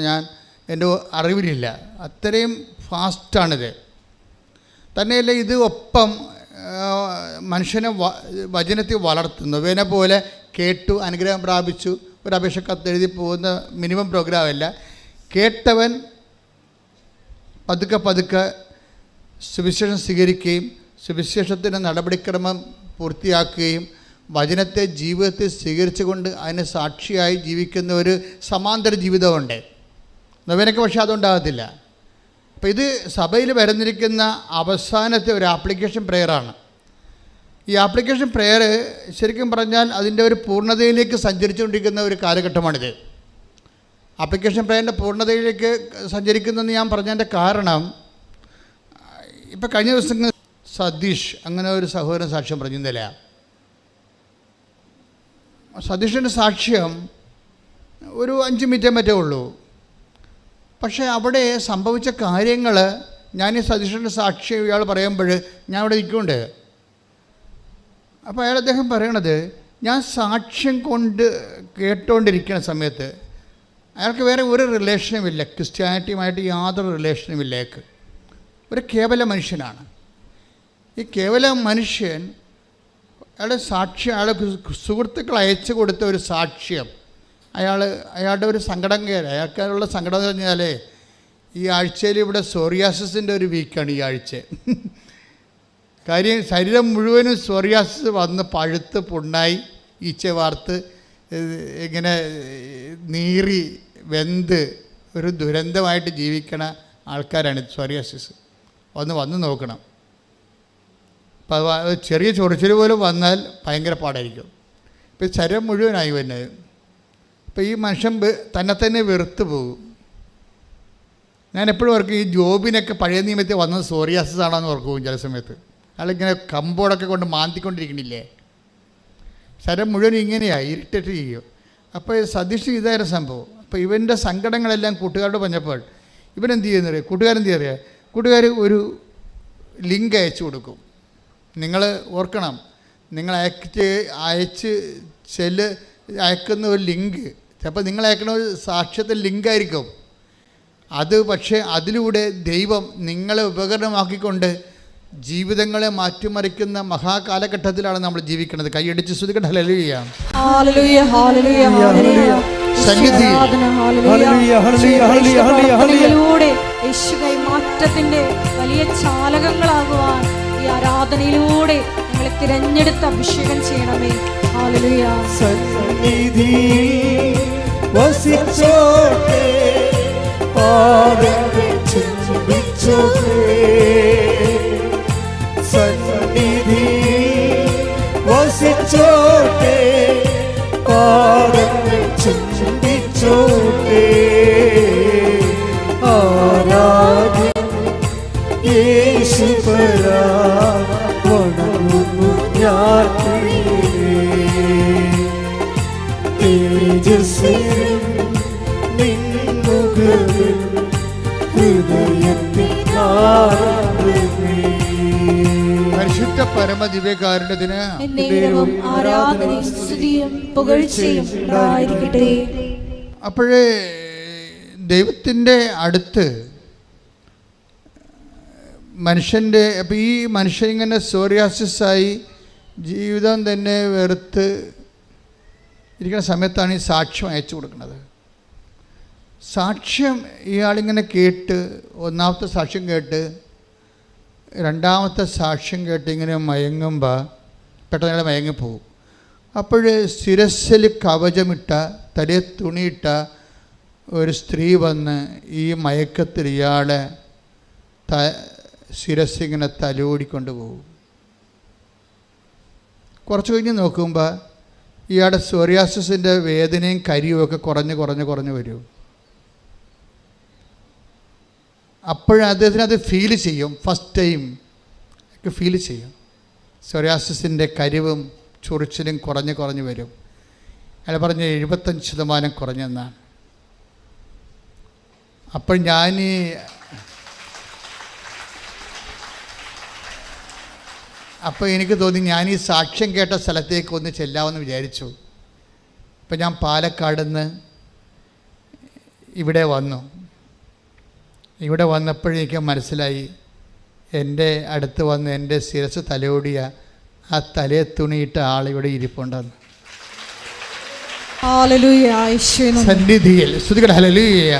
Speaker 6: എൻ്റെ അറിവിലില്ല. അത്രയും ഫാസ്റ്റാണിത്. തന്നെയല്ല ഇത് ഒപ്പം മനുഷ്യനെ വചനത്തിൽ വളർത്തുന്നു. വേന പോലെ കേട്ടു അനുഗ്രഹം പ്രാപിച്ചു ഒരു അപേക്ഷ കത്തെഴുതി പോകുന്ന മിനിമം പ്രോഗ്രാമല്ല. കേട്ടവൻ പതുക്കെ സുവിശേഷം സ്വീകരിക്കുകയും സുവിശേഷത്തിൻ്റെ നടപടിക്രമം പൂർത്തിയാക്കുകയും വചനത്തെ ജീവിതത്തിൽ സ്വീകരിച്ചുകൊണ്ട് അതിന് സാക്ഷിയായി ജീവിക്കുന്ന ഒരു സമാന്തര ജീവിതമുണ്ട്. നവീനക്ക് പക്ഷേ അതുണ്ടാകത്തില്ല. അപ്പോൾ ഇത് സഭയിൽ വരുന്നിരിക്കുന്ന അവസാനത്തെ ഒരു ആപ്ലിക്കേഷൻ പ്രെയറാണ്. ഈ ആപ്ലിക്കേഷൻ പ്രെയർ ശരിക്കും പറഞ്ഞാൽ അതിൻ്റെ ഒരു പൂർണ്ണതയിലേക്ക് സഞ്ചരിച്ചുകൊണ്ടിരിക്കുന്ന ഒരു കാലഘട്ടമാണിത്. ആപ്ലിക്കേഷൻ പ്രെയറിൻ്റെ പൂർണ്ണതയിലേക്ക് സഞ്ചരിക്കുന്നതെന്ന് ഞാൻ പറഞ്ഞതിൻ്റെ കാരണം, ഇപ്പോൾ കഴിഞ്ഞ ദിവസം സതീഷ് അങ്ങനെ ഒരു സഹോദരൻ സാക്ഷ്യം പറഞ്ഞില്ല. സതീഷിൻ്റെ സാക്ഷ്യം ഒരു 5 മിനിറ്റേ മറ്റേ ഉള്ളൂ. പക്ഷേ അവിടെ സംഭവിച്ച കാര്യങ്ങൾ ഞാൻ ഈ സതീഷിൻ്റെ സാക്ഷ്യം ഇയാൾ പറയുമ്പോൾ ഞാൻ അവിടെ നിൽക്കുന്നുണ്ട്. അപ്പോൾ അദ്ദേഹം പറയണത്, ഞാൻ സാക്ഷ്യം കൊണ്ട് കേട്ടുകൊണ്ടിരിക്കുന്ന സമയത്ത് അയാൾക്ക് വേറെ ഒരു റിലേഷനുമില്ല, ക്രിസ്ത്യാനിറ്റിയുമായിട്ട് യാതൊരു റിലേഷനുമില്ല. അയാൾക്ക് ഒരു കേവല മനുഷ്യനാണ്. ഈ കേവല മനുഷ്യൻ അയാളുടെ സാക്ഷ്യം, അയാളുടെ സുഹൃത്തുക്കൾ അയച്ചു കൊടുത്ത ഒരു സാക്ഷ്യം, അയാളുടെ ഒരു സങ്കടം അയാൾക്കുള്ള സങ്കടം എന്ന് പറഞ്ഞാൽ ഈ ആഴ്ചയിൽ ഇവിടെ സോറിയാസിൻ്റെ ഒരു വീക്കാണ് ഈ ആഴ്ച. കാര്യം ശരീരം മുഴുവനും സോറിയാസിസ് വന്ന് പഴുത്ത് പുണ്ണായി ഈച്ച വാർത്ത് ഇങ്ങനെ നീറി വെന്ത് ഒരു ദുരന്തമായിട്ട് ജീവിക്കണ ആൾക്കാരാണ് സോറിയാസിസ്. വന്ന് നോക്കണം. അപ്പോൾ അത് ചെറിയ ചൊറിച്ചിൽ പോലും വന്നാൽ ഭയങ്കര പാടായിരിക്കും. ഇപ്പോൾ ശരീരം മുഴുവനായി വരുന്നത്. അപ്പോൾ ഈ മനുഷ്യൻ തന്നെ വെറുത്ത് പോകും. ഞാൻ എപ്പോഴും ഓർക്കും, ഈ ജോബിനൊക്കെ പഴയ നിയമത്തിൽ വന്നത് സോറിയാസിസ് ആണെന്ന് ഓർക്കും ചില സമയത്ത്. അയാളിങ്ങനെ കമ്പോടൊക്കെ കൊണ്ട് മാന്തിക്കൊണ്ടിരിക്കണില്ലേ, ശരീരം മുഴുവൻ ഇങ്ങനെയായി ഇറിറ്റേറ്റ് ചെയ്യും. അപ്പോൾ സതീഷ് ഇതായിരുന്നു സംഭവം. അപ്പോൾ ഇവൻ്റെ സങ്കടങ്ങളെല്ലാം കൂട്ടുകാരോട് പറഞ്ഞപ്പോൾ ഇവനെന്ത് ചെയ്യുന്നറിയാം, കൂട്ടുകാരെന്ത് ചെയ്യുക, കൂട്ടുകാർ ഒരു ലിങ്ക് അയച്ചു കൊടുക്കും. നിങ്ങൾ ഓർക്കണം, നിങ്ങൾ അയക്കുന്ന ഒരു ലിങ്ക് ചിലപ്പോൾ നിങ്ങൾ അയക്കുന്ന ഒരു സാക്ഷ്യത്തിൽ ലിങ്കായിരിക്കും അത്. പക്ഷേ അതിലൂടെ ദൈവം നിങ്ങളെ ഉപകരണമാക്കിക്കൊണ്ട് ജീവിതങ്ങളെ മാറ്റിമറിക്കുന്ന മഹാകാലഘട്ടത്തിലാണ് നമ്മൾ ജീവിക്കുന്നത്. കൈയടിച്ച് സ്തുതിക്കട്ടെ. ഹല്ലേലൂയ,
Speaker 2: ഹല്ലേലൂയ, ഹല്ലേലൂയ, ഹല്ലേലൂയ. യേശുവേ മാറ്റത്തിന്റെ വലിയ ചാലകങ്ങളാകുവാൻ ഈ ആരാധനയിലൂടെ ഞങ്ങളെ തിരഞ്ഞെടുത്ത് അഭിഷേകം ചെയ്യണമേ. ഹല്ലേലൂയ.
Speaker 1: സന്നിധിയിൽ വസിച്ചോട്ടെ, പാദങ്ങൾ ചുംബിച്ചോട്ടെ. സന്നിധിയിൽ വസിച്ചോട്ടെ, പാദങ്ങൾ ചുംബിച്ചോട്ടെ. ആരാധ്യം യേശുപരാ, വണങ്ങുന്നു ഞാൻ തേജസ്സിൽ നിൻമുഖവിൽ ഹൃദയത്തിൽ
Speaker 6: പരിശുദ്ധ പരമദിവ്യകാരുണ്യത്തിന്
Speaker 2: ആരാധനയും സ്തുതിയും പുകഴ്ചയും ഉണ്ടായിരിക്കട്ടെ.
Speaker 6: അപ്പോഴേ ദൈവത്തിൻ്റെ അടുത്ത് മനുഷ്യൻ്റെ, അപ്പോൾ ഈ മനുഷ്യൻ ഇങ്ങനെ സോറിയാസിസായി ജീവിതം തന്നെ വെറുത്ത് ഇരിക്കുന്ന സമയത്താണ് ഈ സാക്ഷ്യം അയച്ചു കൊടുക്കുന്നത്. സാക്ഷ്യം ഇയാളിങ്ങനെ കേട്ട്, ഒന്നാമത്തെ സാക്ഷ്യം കേട്ട് രണ്ടാമത്തെ സാക്ഷ്യം കേട്ട് ഇങ്ങനെ മയങ്ങുമ്പോൾ പെട്ടെന്ന് അയാൾ മയങ്ങിപ്പോകും. അപ്പോൾ ശിരസ്സിൽ കവചമിട്ട, തലേ തുണിയിട്ട ഒരു സ്ത്രീ വന്ന് ഈ മയക്കത്തിൽ ഇയാളെ ശിരസ്സിങ്ങനെ തലോടിക്കൊണ്ട് പോകും. കുറച്ച് കഴിഞ്ഞ് നോക്കുമ്പോൾ ഇയാളുടെ സോറിയാസിൻ്റെ വേദനയും കരിയും ഒക്കെ കുറഞ്ഞ് വരും. അപ്പോഴും അദ്ദേഹത്തിന് അത് ഫീൽ ചെയ്യും. ഫസ്റ്റ് ടൈം ഒക്കെ ഫീൽ ചെയ്യും. സോറിയാസിൻ്റെ കരിവും ചൊറിച്ചിലും കുറഞ്ഞ് വരും. അയാൾ പറഞ്ഞ് 75% കുറഞ്ഞെന്നാണ്. അപ്പോൾ അപ്പോൾ എനിക്ക് തോന്നി ഞാൻ ഈ സാക്ഷ്യം കേട്ട സ്ഥലത്തേക്ക് ഒന്ന് ചെല്ലാമെന്ന് വിചാരിച്ചു. അപ്പം ഞാൻ പാലക്കാട് നിന്ന് ഇവിടെ വന്നപ്പോഴേക്കും മനസ്സിലായി, എൻ്റെ അടുത്ത് വന്ന് എൻ്റെ ശിരസ് തലോടിയ ആ തലയെ തുണിയിട്ട ആളിവിടെ ഇരിപ്പുണ്ടെന്ന്. സന്നിധിയിൽ സ്തുതിക്കട്ടെ. ഹല്ലേലൂയ.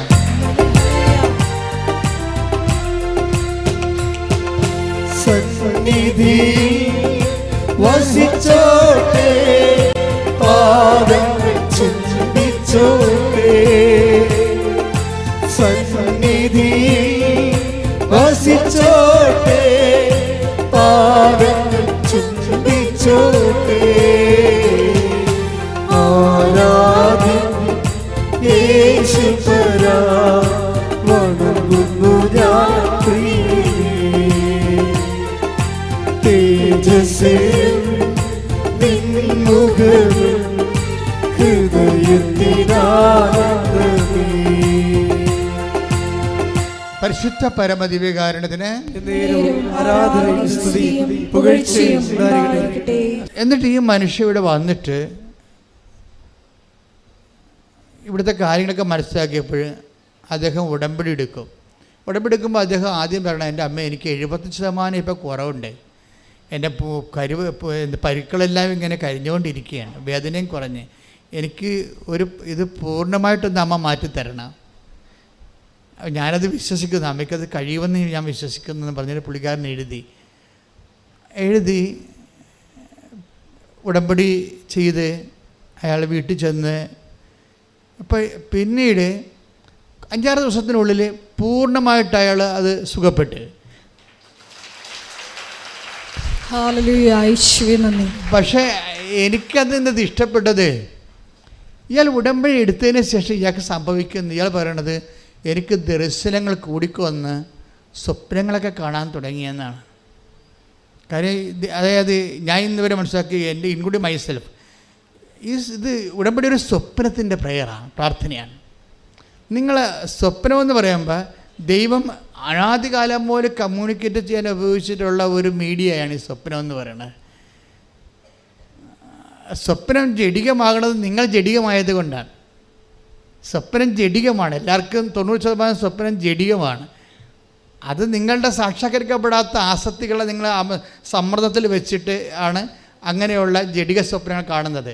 Speaker 1: സന്നിധി വസിച്ചോട്ടെ, പാദങ്ങൾ ചുംബിച്ചോട്ടെ, സന്നിധി വസിച്ചോട്ടെ, പാദങ്ങൾ ചുംബിച്ചോട്ടെ. ആരാധന യേശുപരാ, വണങ്ങുന്നു ഞാൻ പ്രിയനേ. തേജസ്സേ നിൻമുഖവും ഹൃദയത്തിനാനന്ദമേ.
Speaker 6: പരിശുദ്ധ പരമദിവ്യകാരുണ്യത്തിന്
Speaker 1: ആരാധനയും സ്തുതിയും പുകഴ്ചയും ഉണ്ടായിരിക്കട്ടെ.
Speaker 6: എന്നിട്ട് ഈ മനുഷ്യ ഇവിടെ വന്നിട്ട് ഇവിടുത്തെ കാര്യങ്ങളൊക്കെ മനസ്സിലാക്കിയപ്പോൾ അദ്ദേഹം ഉടമ്പടി എടുക്കും. ഉടമ്പടി എടുക്കുമ്പോൾ അദ്ദേഹം ആദ്യം പറയണം, എൻ്റെ അമ്മ എനിക്ക് 75% ഇപ്പോൾ കുറവുണ്ട്, എൻ്റെ പരുക്കളെല്ലാം ഇങ്ങനെ കരിഞ്ഞുകൊണ്ടിരിക്കുകയാണ്, വേദനയും കുറഞ്ഞ്, എനിക്ക് ഇത് പൂർണ്ണമായിട്ടൊന്ന് അമ്മ മാറ്റിത്തരണം. ഞാനത് വിശ്വസിക്കുന്നു, അമ്മയ്ക്കത് കഴിയുമെന്ന് ഞാൻ വിശ്വസിക്കുന്നു എന്ന് പറഞ്ഞിട്ട് പുള്ളിക്കാരൻ എഴുതി ഉടമ്പടി ചെയ്ത് അയാൾ വീട്ടിൽ ചെന്ന് അപ്പോൾ പിന്നീട് 5-6 ദിവസത്തിനുള്ളിൽ പൂർണ്ണമായിട്ട് അയാൾ അത് സുഖപ്പെട്ട്. പക്ഷേ എനിക്കത് ഇഷ്ടപ്പെട്ടത്, ഇയാൾ ഉടമ്പടി എടുത്തതിന് ശേഷം ഇയാൾക്ക് സംഭവിക്കുന്നു, ഇയാൾ പറയണത് എനിക്ക് ദർശനങ്ങൾ കൂടിക്കൊന്ന് സ്വപ്നങ്ങളൊക്കെ കാണാൻ തുടങ്ങിയെന്നാണ്. കാര്യം അതായത് ഞാൻ ഇന്നുവരെ മനസ്സിലാക്കി, എൻ്റെ ഇൻക്ലൂഡിങ് മൈസെൽഫ്, ഇത് ഉടമ്പടി ഒരു സ്വപ്നത്തിൻ്റെ പ്രയറാണ്, പ്രാർത്ഥനയാണ്. നിങ്ങൾ സ്വപ്നമെന്ന് പറയുമ്പോൾ ദൈവം അനാദികാലം പോലെ കമ്മ്യൂണിക്കേറ്റ് ചെയ്യാൻ ഉപയോഗിച്ചിട്ടുള്ള ഒരു മീഡിയയാണ് ഈ സ്വപ്നം എന്ന് പറയുന്നത്. സ്വപ്നം ജഡികമാകുന്നത് നിങ്ങൾ ജഡികമായത് കൊണ്ടാണ്. സ്വപ്നം ജഡികമാണ്, എല്ലാവർക്കും 90% സ്വപ്നം ജഡികമാണ്. അത് നിങ്ങളുടെ സാക്ഷാത്കരിക്കപ്പെടാത്ത ആസക്തികളെ നിങ്ങൾ സമ്മർദ്ദത്തിൽ വെച്ചിട്ട് ആണ് അങ്ങനെയുള്ള ജഡിക സ്വപ്നങ്ങൾ കാണുന്നത്.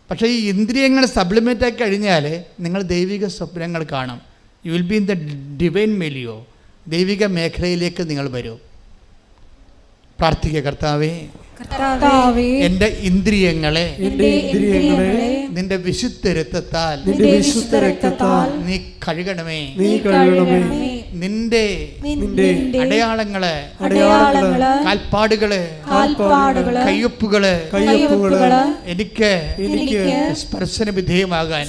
Speaker 6: പക്ഷേ ഈ ഇന്ദ്രിയങ്ങൾ സപ്ലിമെൻ്റായി കഴിഞ്ഞാൽ നിങ്ങൾ ദൈവിക സ്വപ്നങ്ങൾ കാണും. You will be in the divine milieu, ദൈവിക മേഖലയിലേക്ക് നിങ്ങൾ വരും. പ്രാർത്ഥിക്കുക, കർത്താവേ എൻ്റെ ഇന്ദ്രിയങ്ങളെ നിന്റെ വിശുദ്ധ രക്തത്താൽ നീ കഴുകണമേ. നിന്റെ അടയാളങ്ങള്, കാൽപ്പാടുകള്, കയ്യൊപ്പുകള് എനിക്ക് സ്പർശന വിധേയമാകാൻ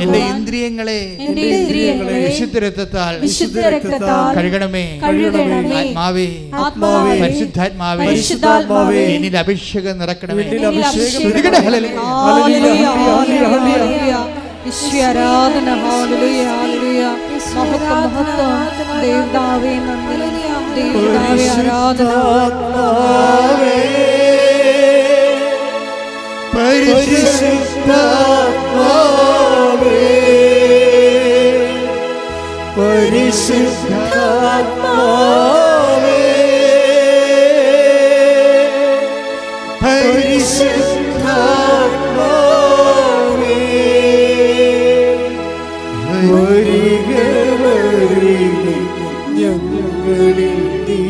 Speaker 6: എന്റെ ഇന്ദ്രിയങ്ങളെ വിശുദ്ധ രക്തത്താൽ കഴുകണമേ. ആത്മാവേ, പരിശുദ്ധാത്മാവേ, എന്നിൽ അഭിഷേകം നിറക്കണമേ.
Speaker 2: ആരാധന, ഹല്ലേലൂയ, ഹല്ലേലൂയ, മഹത്വം, മഹത്വം, ദേവതാവേ നന്ദി, ദേവതാവേ ആരാധന.
Speaker 1: പരിശുദ്ധാത്മാവേ, പരിശുദ്ധാത്മാവേ, പരിശുദ്ധാത്മാവേ, വരിക വരിക ഞങ്ങളിൽ നീ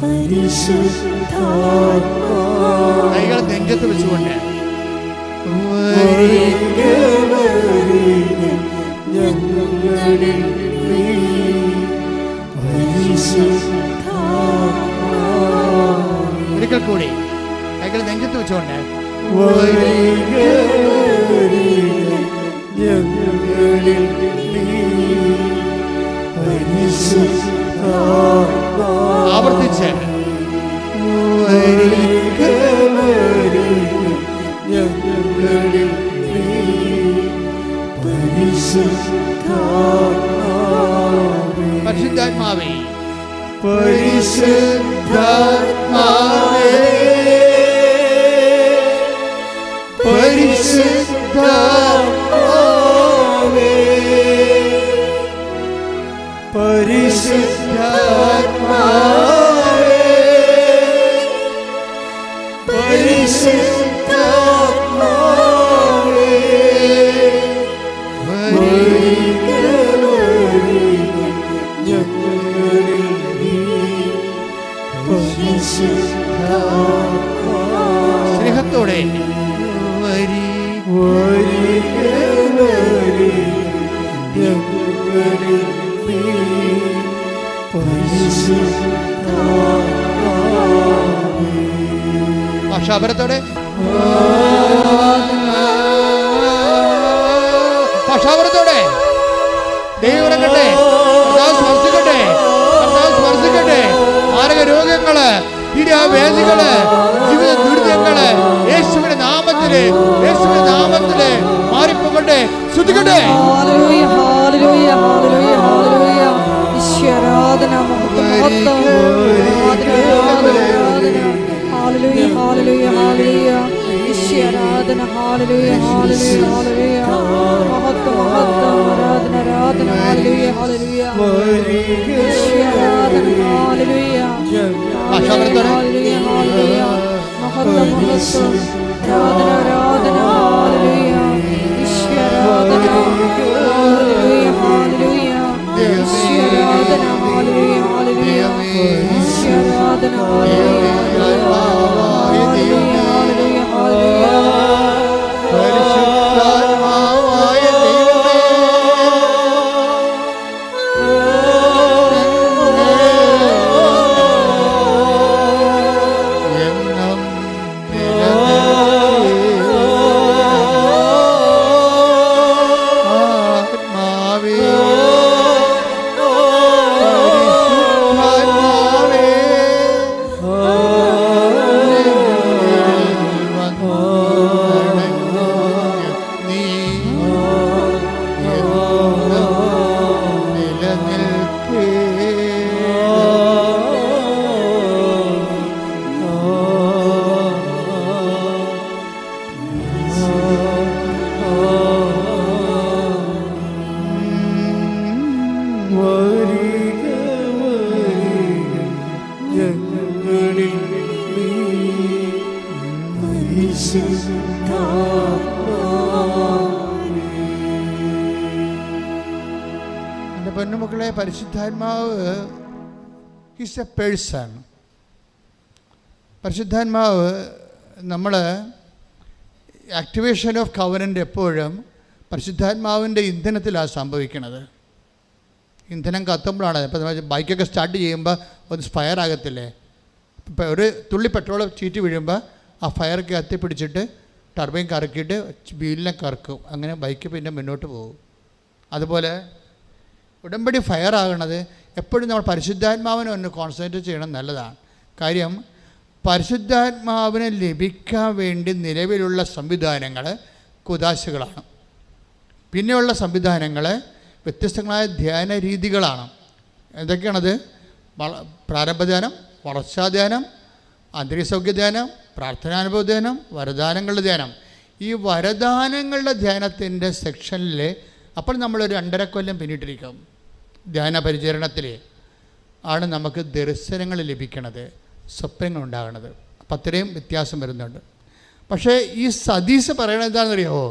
Speaker 1: പരിശുദ്ധാത്മാവേ.
Speaker 6: കൈകൾ നെഞ്ചത്ത് വെച്ചുകൊണ്ട്
Speaker 1: വരിക വരിക ഞങ്ങളിൽ നീ പരിശുദ്ധാത്മാവേ.
Speaker 6: ഒരിക്കൽ കൂടി കൈകൾ നെഞ്ചത്ത് വെച്ചുകൊണ്ട്
Speaker 1: വരിക വരിക ഞങ്ങളിൽ നീ പരിശുദ്ധാത്മാവേ.
Speaker 6: ആവർത്തിച്ച്
Speaker 1: വരിക വരിക ഞങ്ങളിൽ നീ പരിശുദ്ധാത്മാവേ.
Speaker 6: പരിശുദ്ധാത്മാവേ,
Speaker 1: പരിശുദ്ധാത്മാവേ, പരിശുദ്ധാത്മാവേ, പരിശുദ്ധാത്മാവേ, പരിശുദ്ധാത്മാവേ, വരിക വരിക ഞങ്ങളിൽ നീ
Speaker 6: സ്നേഹത്തോടെ വരി ഭാഷാപരത്തോടെ ഭാഷാപരത്തോടെ ദൈവരങ്ങട്ടെ, സ്പർശിക്കട്ടെ, സ്പർശിക്കട്ടെ. മാരക രോഗങ്ങള്, പീഡാവേദികള്, ജീവിത ദുരിതങ്ങള് യേശുവിന്റെ നാമത്തില്, യേശുവിന്റെ നാമത്തില് മാറിപ്പോകട്ടെ. ശ്രുതിക്കട്ടെ.
Speaker 2: ഹല്ലേലൂയ, ഹല്ലേലൂയ, ഹല്ലേലൂയ, ഹല്ലേലൂയ. ഈശ്വരാധന, മഹത്വം, മഹത്വം. ഹല്ലേലൂയ, ഹല്ലേലൂയ, ഹല്ലേലൂയ. ഈശ്വരാധന, ഹല്ലേലൂയ, ഹല്ലേലൂയ, ഹല്ലേലൂയ. മഹത്വം, മഹത്വം. ആരാധന, ആരാധന. ഹല്ലേലൂയ, ഹല്ലേലൂയ. ഈശ്വരാധന, ഹല്ലേലൂയ. ഹല്ലേലൂയ, ഹല്ലേലൂയ. മഹത്വം, മഹത്വം. ആരാധന, ആരാധന. ഹല്ലേലൂയ. ഈശ്വരാധന, ഹല്ലേലൂയ, ഹല്ലേലൂയ. ഈശ്വരാധന, ഹല്ലേലൂയ, ഹല്ലേലൂയ. ഈശ്വരാധന, ഹല്ലേലൂയ, ഹല്ലേലൂയ, ഹല്ലേലൂയ, ഹല്ലേലൂയ.
Speaker 6: പരിശുദ്ധാത്മാവായ ദൈവമേ, എന്നും ആത്മാവേ, പരിശുദ്ധാത്മാവേ, നീ നിലനിൽക്കേ. എൻ്റെ പൊന്നുമക്കളെ, പരിശുദ്ധാത്മാവ് ഈസ് എ പേഴ്സൺ. പരിശുദ്ധാത്മാവ് നമ്മൾ ആക്ടിവേഷൻ ഓഫ് കവനൻ്റ് എപ്പോഴും പരിശുദ്ധാത്മാവിൻ്റെ ഇന്ധനത്തിലാണ് സംഭവിക്കുന്നത്. ഇന്ധനം കത്തുമ്പോഴാണ്. ഇപ്പോൾ നമ്മൾ ബൈക്കൊക്കെ സ്റ്റാർട്ട് ചെയ്യുമ്പോൾ ഒന്ന് ഫയർ ആകത്തില്ലേ? ഇപ്പോൾ ഒരു തുള്ളി പെട്രോൾ ചീറ്റി വീഴുമ്പോൾ ആ ഫയറൊക്കെ കത്തിപ്പിടിച്ചിട്ട് ടർബൈൻ കറക്കിയിട്ട് വീലിനെ കറക്കും. അങ്ങനെ ബൈക്ക് പിന്നെ മുന്നോട്ട് പോകും. അതുപോലെ ഉടമ്പടി ഫയർ ആകണത് എപ്പോഴും നമ്മൾ പരിശുദ്ധാത്മാവിനെ ഒന്ന് കോൺസെൻട്രേറ്റ് ചെയ്യണം, നല്ലതാണ്. കാര്യം പരിശുദ്ധാത്മാവിനെ ലഭിക്കാൻ വേണ്ടി നിലവിലുള്ള സംവിധാനങ്ങൾ കുദാശകളാണ്. പിന്നെയുള്ള സംവിധാനങ്ങൾ വ്യത്യസ്തങ്ങളായ ധ്യാന രീതികളാണ്. എന്തൊക്കെയാണത്? പ്രാരംഭധ്യാനം, വളർച്ചാധ്യാനം, ആന്തരികസൗഖ്യ ധ്യാനം, പ്രാർത്ഥനാനുഭവ ധ്യാനം, വരദാനങ്ങളുടെ ധ്യാനം. ഈ വരദാനങ്ങളുടെ ധ്യാനത്തിൻ്റെ സെക്ഷനിൽ അപ്പോൾ നമ്മളൊരു 2.5 കൊല്ലം പിന്നിട്ടിരിക്കും. ധ്യാന പരിചരണത്തിൽ ആണ് നമുക്ക് ദർശനങ്ങൾ ലഭിക്കണത്, സ്വപ്നങ്ങൾ ഉണ്ടാകണത്. അപ്പം അത്രയും വ്യത്യാസം വരുന്നുണ്ട്. പക്ഷേ ഈ സതീശ് പറയണത് എന്താണെന്നറിയാമോ?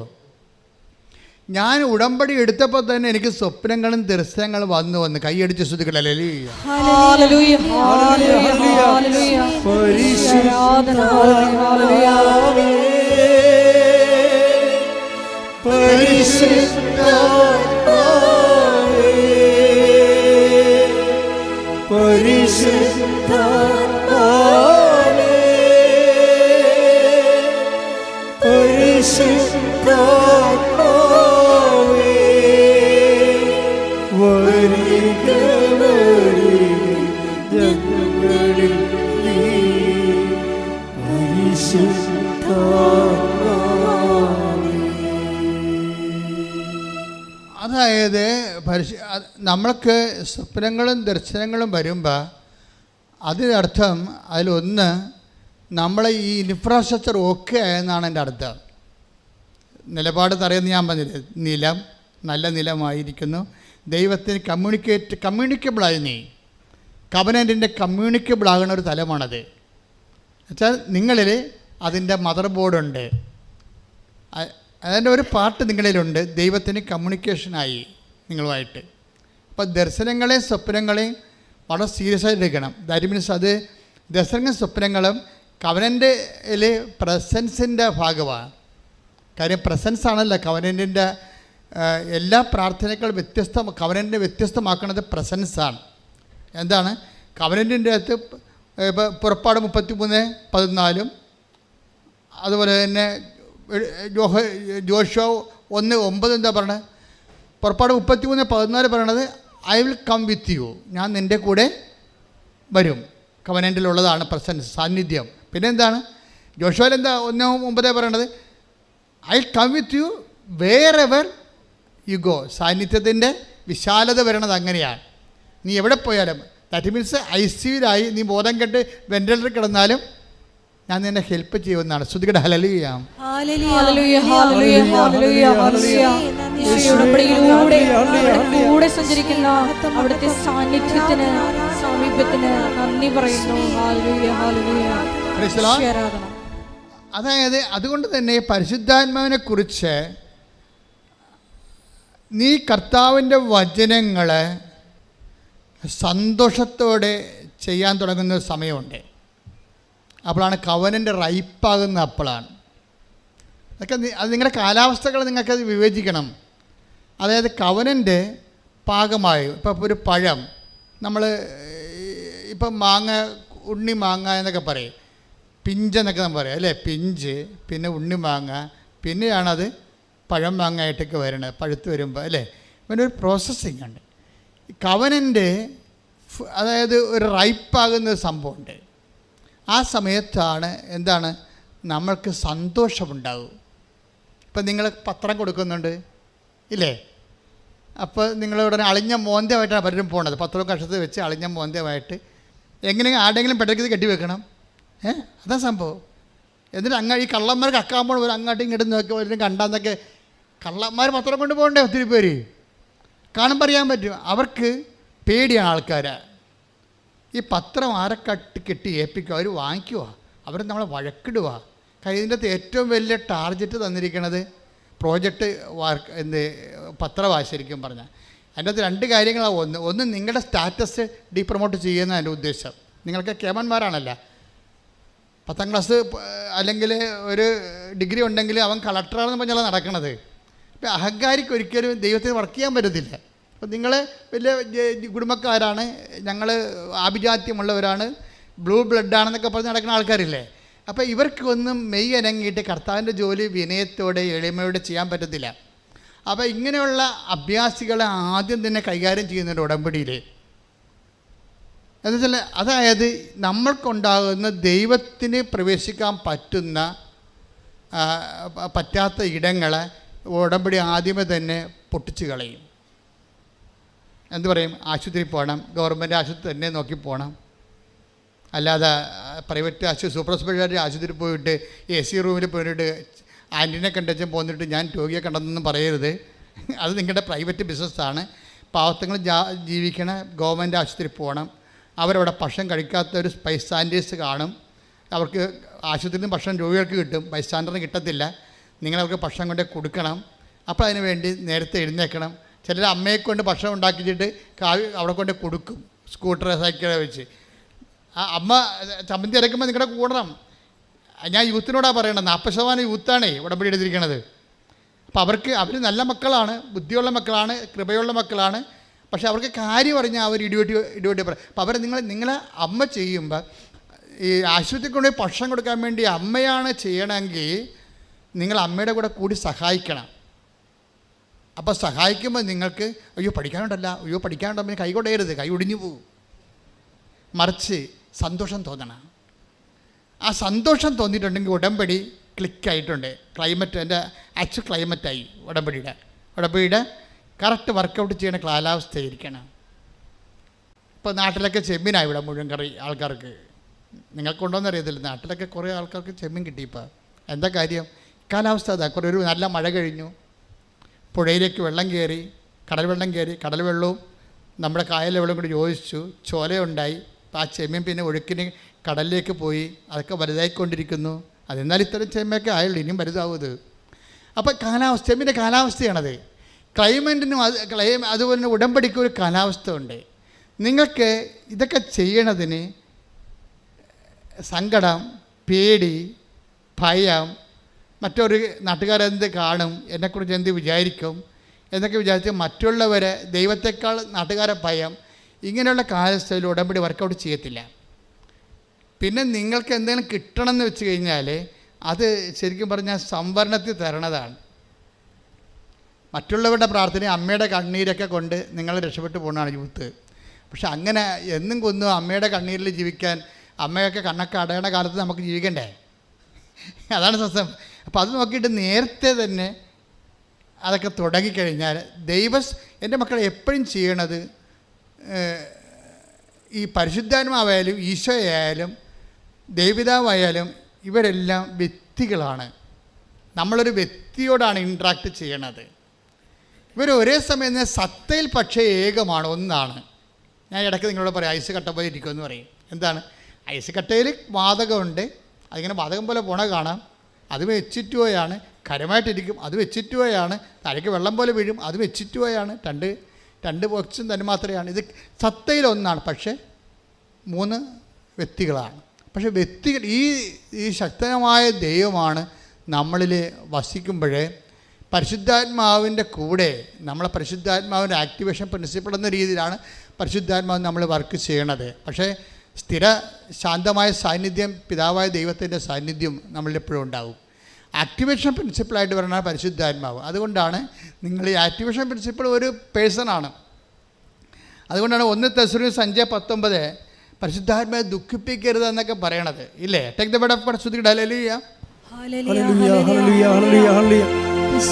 Speaker 6: ഞാൻ ഉടമ്പടി എടുത്തപ്പോൾ തന്നെ എനിക്ക് സ്വപ്നങ്ങളും ദർശനങ്ങളും വന്ന് കൈയടിച്ച് ശ്രുതികളല്ലേ.
Speaker 2: ഹല്ലേലൂയ, ഹല്ലേലൂയ, ഹല്ലേലൂയ. പരിശുദ്ധാത്മാവേ,
Speaker 1: പരിശുദ്ധാത്മാവേ, പരിശുദ്ധാത്മാവേ, പരിശുദ്ധാത്മാവേ, വരിക വരിക ഞങ്ങളിൽ നീ, പരിശുദ്ധാത്മാവേ.
Speaker 6: അതായത് നമ്മൾക്ക് സ്വപ്നങ്ങളും ദർശനങ്ങളും വരുമ്പോൾ അതിനർത്ഥം അതിലൊന്ന് നമ്മളെ ഈ ഇൻഫ്രാസ്ട്രക്ചർ ഓക്കെ ആയെന്നാണ് എൻ്റെ അർത്ഥം. നിലപാട് തറയെന്ന് ഞാൻ പറഞ്ഞില്ലേ, നിലം നല്ല നിലമായിരിക്കുന്നു, ദൈവത്തിന് കമ്മ്യൂണിക്കബിളായി. നീ കവനൻറ്റിൻ്റെ കമ്മ്യൂണിക്കബിൾ ആകുന്ന ഒരു തലമാണത്. എന്നുവെച്ചാൽ നിങ്ങളിൽ അതിൻ്റെ മദർ ബോർഡുണ്ട്, അതിൻ്റെ ഒരു പാർട്ട് നിങ്ങളിലുണ്ട്, ദൈവത്തിന് കമ്മ്യൂണിക്കേഷനായി നിങ്ങളുമായിട്ട്. അപ്പോൾ ദർശനങ്ങളെയും സ്വപ്നങ്ങളെയും വളരെ സീരിയസ് ആയിട്ട് എടുക്കണം. ദാറ്റ് മീൻസ് അത് ദർശനങ്ങളും സ്വപ്നങ്ങളും കവനൻ്റിൽ പ്രസൻസിൻ്റെ ഭാഗമാണ്. കാര്യം പ്രസൻസ് ആണല്ലോ കവനൻറ്റിൻ്റെ എല്ലാ പ്രാർത്ഥനകളും കവനൻറ്റിനെ വ്യത്യസ്തമാക്കുന്നത് പ്രസൻസാണ്. എന്താണ് കവനൻറ്റിൻ്റെ അകത്ത് ഇപ്പോൾ പുറപ്പാട് 33:14 അതുപോലെ തന്നെ ജോഷുവ 1:9 എന്താ പറയണത്? പുറപ്പാട് 33:14 പറയണത് I will come with you, ഞാൻ നിൻ്റെ കൂടെ വരും. കവനൻറ്റിലുള്ളതാണ് പ്രസൻസ്, സാന്നിധ്യം. പിന്നെ എന്താണ് ജോഷുവയിൽ എന്താ 1:9 പറയണത്? I come with you wherever you go. സാന്നിധ്യത്തിൻ്റെ വിശാലത വരണത് അങ്ങനെയാണ്. നീ എവിടെ പോയാലും, ദാറ്റ് മീൻസ് ICUലായി നീ ബോധം കെട്ട് വെന്റിലേറ്ററിൽ കിടന്നാലും ഞാൻ നിന്നെ ഹെൽപ്പ് ചെയ്യുമെന്നാണ്. ശ്രുതികയുടെ ഹല്ലേലൂയ.
Speaker 2: കൂടെ സഞ്ചരിക്കുന്ന അവിടുത്തെ സാന്നിധ്യത്തിന്, സാമീപ്യത്തിന് നന്ദി പറയുന്നു.
Speaker 6: അതായത് അതുകൊണ്ട് തന്നെ പരിശുദ്ധാത്മാവിനെ കുറിച്ച് നീ കർത്താവിൻ്റെ വചനങ്ങളെ സന്തോഷത്തോടെ ചെയ്യാൻ തുടങ്ങുന്ന ഒരു സമയമുണ്ട്. അപ്പോഴാണ് കവനൻ്റെ റൈപ്പാകുന്ന അപ്പോഴാണ്. അതൊക്കെ അത് നിങ്ങളുടെ കാലാവസ്ഥകൾ നിങ്ങൾക്കത് വിവേചിക്കണം. അതായത് കവനൻ്റെ പാകമായി ഇപ്പോൾ ഒരു പഴം നമ്മൾ ഇപ്പം മാങ്ങ, ഉണ്ണി മാങ്ങ എന്നൊക്കെ പറയും, പിഞ്ചെന്നൊക്കെ നമ്മൾ പറയും അല്ലേ? പിഞ്ച്, പിന്നെ ഉണ്ണി മാങ്ങ, പിന്നെയാണത് പഴം മാങ്ങയായിട്ടൊക്കെ വരണത്, പഴുത്ത് വരുമ്പോൾ അല്ലേ? പിന്നെ ഒരു പ്രോസസ്സിങ് ഉണ്ട്. കവനൻ്റെ അതായത് ഒരു റൈപ്പാകുന്ന സംഭവമുണ്ട്. ആ സമയത്താണ് എന്താണ് നമ്മൾക്ക് സന്തോഷമുണ്ടാകും. ഇപ്പം നിങ്ങൾ പത്രം കൊടുക്കുന്നുണ്ട് ഇല്ലേ? അപ്പോൾ നിങ്ങളുടനെ അളിഞ്ഞ മോന്തമായിട്ടാണ് പലരും പോണത്. പത്രവും കഷത്ത് വെച്ച് അളിഞ്ഞ മോന്തമായിട്ട് എങ്ങനെ ആരുടെങ്കിലും പെട്ടെന്ന് കെട്ടി വെക്കണം. അതാ സംഭവം. എന്നിട്ട് ഈ കള്ളന്മാർക്ക് അക്കാമ്പോൾ ഒരു അങ്ങോട്ടും ഇങ്ങോട്ടും നോക്കി വല്ലതും കണ്ടാന്നൊക്കെ കള്ളന്മാർ പത്രം കൊണ്ട് പോകണ്ടേ? ഒത്തിരി പേര് കാണുമ്പോൾ അറിയാൻ പറ്റും. അവർക്ക് പേടിയാണ് ആൾക്കാരെ. ഈ പത്രം കെട്ടി ഏൽപ്പിക്കുക, അവർ വാങ്ങിക്കുക, അവർ നമ്മളെ വഴക്കിടുക. ഇതിൻ്റെ അകത്ത് ഏറ്റവും വലിയ ടാർഗറ്റ് തന്നിരിക്കുന്നത് പ്രോജക്റ്റ് പത്രമാണ് ശരിക്കും പറഞ്ഞാൽ. അതിൻ്റെ അകത്ത് 2 കാര്യങ്ങളാണ്. ഒന്ന് നിങ്ങളുടെ സ്റ്റാറ്റസ് ഡീപ്രൊമോട്ട് ചെയ്യുന്ന എൻ്റെ ഉദ്ദേശം. നിങ്ങൾക്ക് കേമന്മാരാണല്ല, 10ാം ക്ലാസ് അല്ലെങ്കിൽ ഒരു ഡിഗ്രി ഉണ്ടെങ്കിൽ അവൻ കളക്ടറാണെന്ന് പറഞ്ഞാൽ നടക്കണത്. ഇപ്പം അഹങ്കാരിക്ക് ഒരിക്കലും ദൈവത്തിന് വർക്ക് ചെയ്യാൻ പറ്റത്തില്ല. അപ്പം നിങ്ങൾ വലിയ കുടുംബക്കാരാണ്, ഞങ്ങൾ ആഭിജാത്യമുള്ളവരാണ്, ബ്ലൂ ബ്ലഡാണെന്നൊക്കെ പറഞ്ഞ് നടക്കുന്ന ആൾക്കാരില്ലേ? അപ്പോൾ ഇവർക്കൊന്നും മെയ് അനങ്ങിയിട്ട് കർത്താവിൻ്റെ ജോലി വിനയത്തോടെ എളിമയോടെ ചെയ്യാൻ പറ്റത്തില്ല. അപ്പോൾ ഇങ്ങനെയുള്ള അഭ്യാസികളെ ആദ്യം തന്നെ കൈകാര്യം ചെയ്യുന്നുണ്ട് ഉടമ്പടിയിൽ. എന്നുവെച്ചാൽ അതായത് നമ്മൾക്കുണ്ടാകുന്ന ദൈവത്തിന് പ്രവേശിക്കാൻ പറ്റാത്ത ഇടങ്ങളെ ഉടമ്പടി ആദ്യമേ തന്നെ പൊട്ടിച്ച് കളയും. എന്ത് പറയും? ആശുപത്രി പോകണം, ഗവൺമെൻറ് ആശുപത്രി തന്നെ നോക്കി പോകണം, അല്ലാതെ പ്രൈവറ്റ് ആശുപത്രി സൂപ്പർ സ്പെഷ്യാലിറ്റി ആശുപത്രി പോയിട്ട് AC റൂമിൽ പോയിട്ട് ആൻറ്റിനെ കണ്ടുവച്ചും പോന്നിട്ട് ഞാൻ രോഗിയെ കണ്ടെന്നൊന്നും പറയരുത്. അത് നിങ്ങളുടെ പ്രൈവറ്റ് ബിസിനസ്സാണ്. പാവത്തങ്ങൾ ജീവിക്കണ ഗവൺമെൻറ് ആശുപത്രി പോകണം. അവരവിടെ ഭക്ഷണം കഴിക്കാത്ത ഒരു ബൈസ്റ്റാൻഡേഴ്സ് കാണും. അവർക്ക് ആശുപത്രിയിൽ നിന്ന് ഭക്ഷണം രോഗികൾക്ക് കിട്ടും, ബൈസ്റ്റാൻഡറിന് കിട്ടത്തില്ല. നിങ്ങളവർക്ക് ഭക്ഷണം കൊണ്ട് കൊടുക്കണം. അപ്പോൾ അതിന് വേണ്ടി നേരത്തെ എഴുന്നേൽക്കണം. ചിലർ അമ്മയെ കൊണ്ട് ഭക്ഷണം ഉണ്ടാക്കിച്ചിട്ട് അവിടെ കൊണ്ട് കൊടുക്കും, സ്കൂട്ടർ സൈക്കിളെ വെച്ച്. ആ അമ്മ ചമ്മന്തി അരക്കുമ്പോൾ നിങ്ങളുടെ കൂടണം. ഞാൻ യൂത്തിനോടാണ് പറയണത്, 40% യൂത്താണേ ഉടമ്പടി എടുത്തിരിക്കണത്. അപ്പോൾ അവർ നല്ല മക്കളാണ്, ബുദ്ധിയുള്ള മക്കളാണ്, കൃപയുള്ള മക്കളാണ്. പക്ഷെ അവർക്ക് കാര്യം പറഞ്ഞാൽ അവർ ഇടിവെട്ടി പറയും. അപ്പോൾ നിങ്ങളെ അമ്മ ചെയ്യുമ്പോൾ ഈ ആശുപത്രിക്ക് കൊണ്ടുപോയി ഭക്ഷണം കൊടുക്കാൻ വേണ്ടി അമ്മയാണ് ചെയ്യണമെങ്കിൽ നിങ്ങൾ അമ്മയുടെ കൂടെ കൂടി സഹായിക്കണം. അപ്പോൾ സഹായിക്കുമ്പോൾ നിങ്ങൾക്ക് പഠിക്കാനുണ്ടല്ലോ കൈ കൊടയരുത്, കൈ ഒടിഞ്ഞു പോകും. മറിച്ച് സന്തോഷം തോന്നണം. ആ സന്തോഷം തോന്നിയിട്ടുണ്ടെങ്കിൽ ഉടമ്പടി ക്ലിക്കായിട്ടുണ്ട്. ക്ലൈമറ്റ് എൻ്റെ ആക്ച്വൽ ക്ലൈമറ്റായി ഉടമ്പടിയുടെ കറക്റ്റ് വർക്കൗട്ട് ചെയ്യുന്ന കാലാവസ്ഥയായിരിക്കണം. ഇപ്പോൾ നാട്ടിലൊക്കെ ചെമ്മീനായി ഇവിടെ മുഴുവൻ കറി ആൾക്കാർക്ക്. നിങ്ങൾക്കുണ്ടോയെന്ന് അറിയത്തില്ല, നാട്ടിലൊക്കെ കുറേ ആൾക്കാർക്ക് ചെമ്മീൻ കിട്ടി. ഇപ്പോൾ എന്താ കാര്യം? കാലാവസ്ഥ അതാ. കുറേ ഒരു നല്ല മഴ കഴിഞ്ഞു, പുഴയിലേക്ക് വെള്ളം കയറി, കടൽ വെള്ളവും നമ്മുടെ കായലിലെ വെള്ളം കൂടി യോജിച്ചു, ചോലയുണ്ടായി. അപ്പോൾ ആ ചെമ്മീൻ പിന്നെ ഒഴുക്കിന് കടലിലേക്ക് പോയി, അതൊക്കെ വലുതായിക്കൊണ്ടിരിക്കുന്നു. അതെന്നാൽ ഇത്തരം ചെമ്മയൊക്കെ ആയുള്ളൂ, ഇനിയും വലുതാവുന്നത്. അപ്പോൾ ചെമ്മീൻ്റെ കാലാവസ്ഥയാണത്. ക്ലൈമറ്റിനും അതുപോലെ തന്നെ ഉടമ്പടിക്കും ഒരു കാലാവസ്ഥ ഉണ്ട്. നിങ്ങൾക്ക് ഇതൊക്കെ ചെയ്യണതിന് സങ്കടം, പേടി, ഭയം, മറ്റൊരു നാട്ടുകാരെന്ത് കാണും, എന്നെക്കുറിച്ച് എന്ത് വിചാരിക്കും എന്നൊക്കെ വിചാരിച്ച് മറ്റുള്ളവരെ, ദൈവത്തെക്കാൾ നാട്ടുകാരെ ഭയം, ഇങ്ങനെയുള്ള കാലാവസ്ഥയിൽ ഉടമ്പടി വർക്കൗട്ട് ചെയ്യത്തില്ല. പിന്നെ നിങ്ങൾക്ക് എന്തെങ്കിലും കിട്ടണമെന്ന് വെച്ച് കഴിഞ്ഞാൽ അത് ശരിക്കും പറഞ്ഞാൽ സംവരണത്തിൽ തരണതാണ്. മറ്റുള്ളവരുടെ പ്രാർത്ഥന, അമ്മയുടെ കണ്ണീരൊക്കെ കൊണ്ട് നിങ്ങൾ രക്ഷപ്പെട്ടു പോകുന്നതാണ് യൂത്ത്. പക്ഷെ അങ്ങനെ എന്നും കൊന്നും അമ്മയുടെ കണ്ണീരിൽ ജീവിക്കാൻ, അമ്മയൊക്കെ കണ്ണൊക്കെ അടയണ കാലത്ത് നമുക്ക് ജീവിക്കണ്ടേ? അതാണ് സത്യം. അപ്പോൾ അത് നോക്കിയിട്ട് നേരത്തെ തന്നെ അതൊക്കെ തുടങ്ങിക്കഴിഞ്ഞാൽ എൻ്റെ മക്കൾ എപ്പോഴും ചെയ്യണത്, ഈ പരിശുദ്ധാത്മാവായാലും ഈശോയായാലും ദൈവപിതാവായാലും ഇവരെല്ലാം വ്യക്തികളാണ്. നമ്മളൊരു വ്യക്തിയോടാണ് ഇൻട്രാക്ട് ചെയ്യണത്. ഇവർ ഒരേ സമയം സത്തയിൽ പക്ഷേ ഏകമാണ്, ഒന്നാണ്. ഞാൻ ഇടയ്ക്ക് നിങ്ങളോട് പറയും ഐസ് കട്ട പോലെ ഇരിക്കുമെന്ന് പറയും. എന്താണ് ഐസ് കട്ടയിൽ? വാതകമുണ്ട്, അതിങ്ങനെ വാതകം പോലെ പോണ കാണാം. അത് വെച്ചിട്ടുപോയാണ്. കരമായിട്ടിരിക്കും, അത് വെച്ചിട്ടുപോയാണ്. തലയ്ക്ക് വെള്ളം പോലെ വീഴും, അത് വെച്ചിട്ടുപോയാണ്. രണ്ട് ബോക്സും തന്നെ മാത്രമാണ്. ഇത് സത്തയിലൊന്നാണ്, പക്ഷേ 3 വ്യക്തികളാണ്. പക്ഷേ വ്യക്തികൾ, ഈ ശക്തമായ ദൈവമാണ് നമ്മളിൽ വസിക്കുമ്പോഴേ പരിശുദ്ധാത്മാവിൻ്റെ കൂടെ നമ്മളെ പരിശുദ്ധാത്മാവിൻ്റെ ആക്ടിവേഷൻ പ്രിൻസിപ്പിൾ എന്ന രീതിയിലാണ് പരിശുദ്ധാത്മാവ് നമ്മൾ വർക്ക് ചെയ്യണത്. പക്ഷേ സ്ഥിര ശാന്തമായ സാന്നിധ്യം, പിതാവായ ദൈവത്തിൻ്റെ സാന്നിധ്യം നമ്മളിലെപ്പോഴും ഉണ്ടാവും. ആക്ടിവേഷൻ പ്രിൻസിപ്പിളായിട്ട് പറയുന്നത് പരിശുദ്ധാത്മാവ്. അതുകൊണ്ടാണ് നിങ്ങൾ ഈ ആക്ടിവേഷൻ പ്രിൻസിപ്പിൾ ഒരു പേഴ്സണാണ്. അതുകൊണ്ടാണ് 1 തെസ്സലോനിക്കർ 5:19 പരിശുദ്ധാത്മാവെ ദുഃഖിപ്പിക്കരുത് എന്നൊക്കെ പറയണത് ഇല്ലേ? Take the word of God. ശ്രുതിക്കട്ടെ. ഹല്ലേലൂയ,
Speaker 1: ഹല്ലേലൂയ, ഹല്ലേലൂയ, ഹല്ലേലൂയ, ഹല്ലേലൂയ,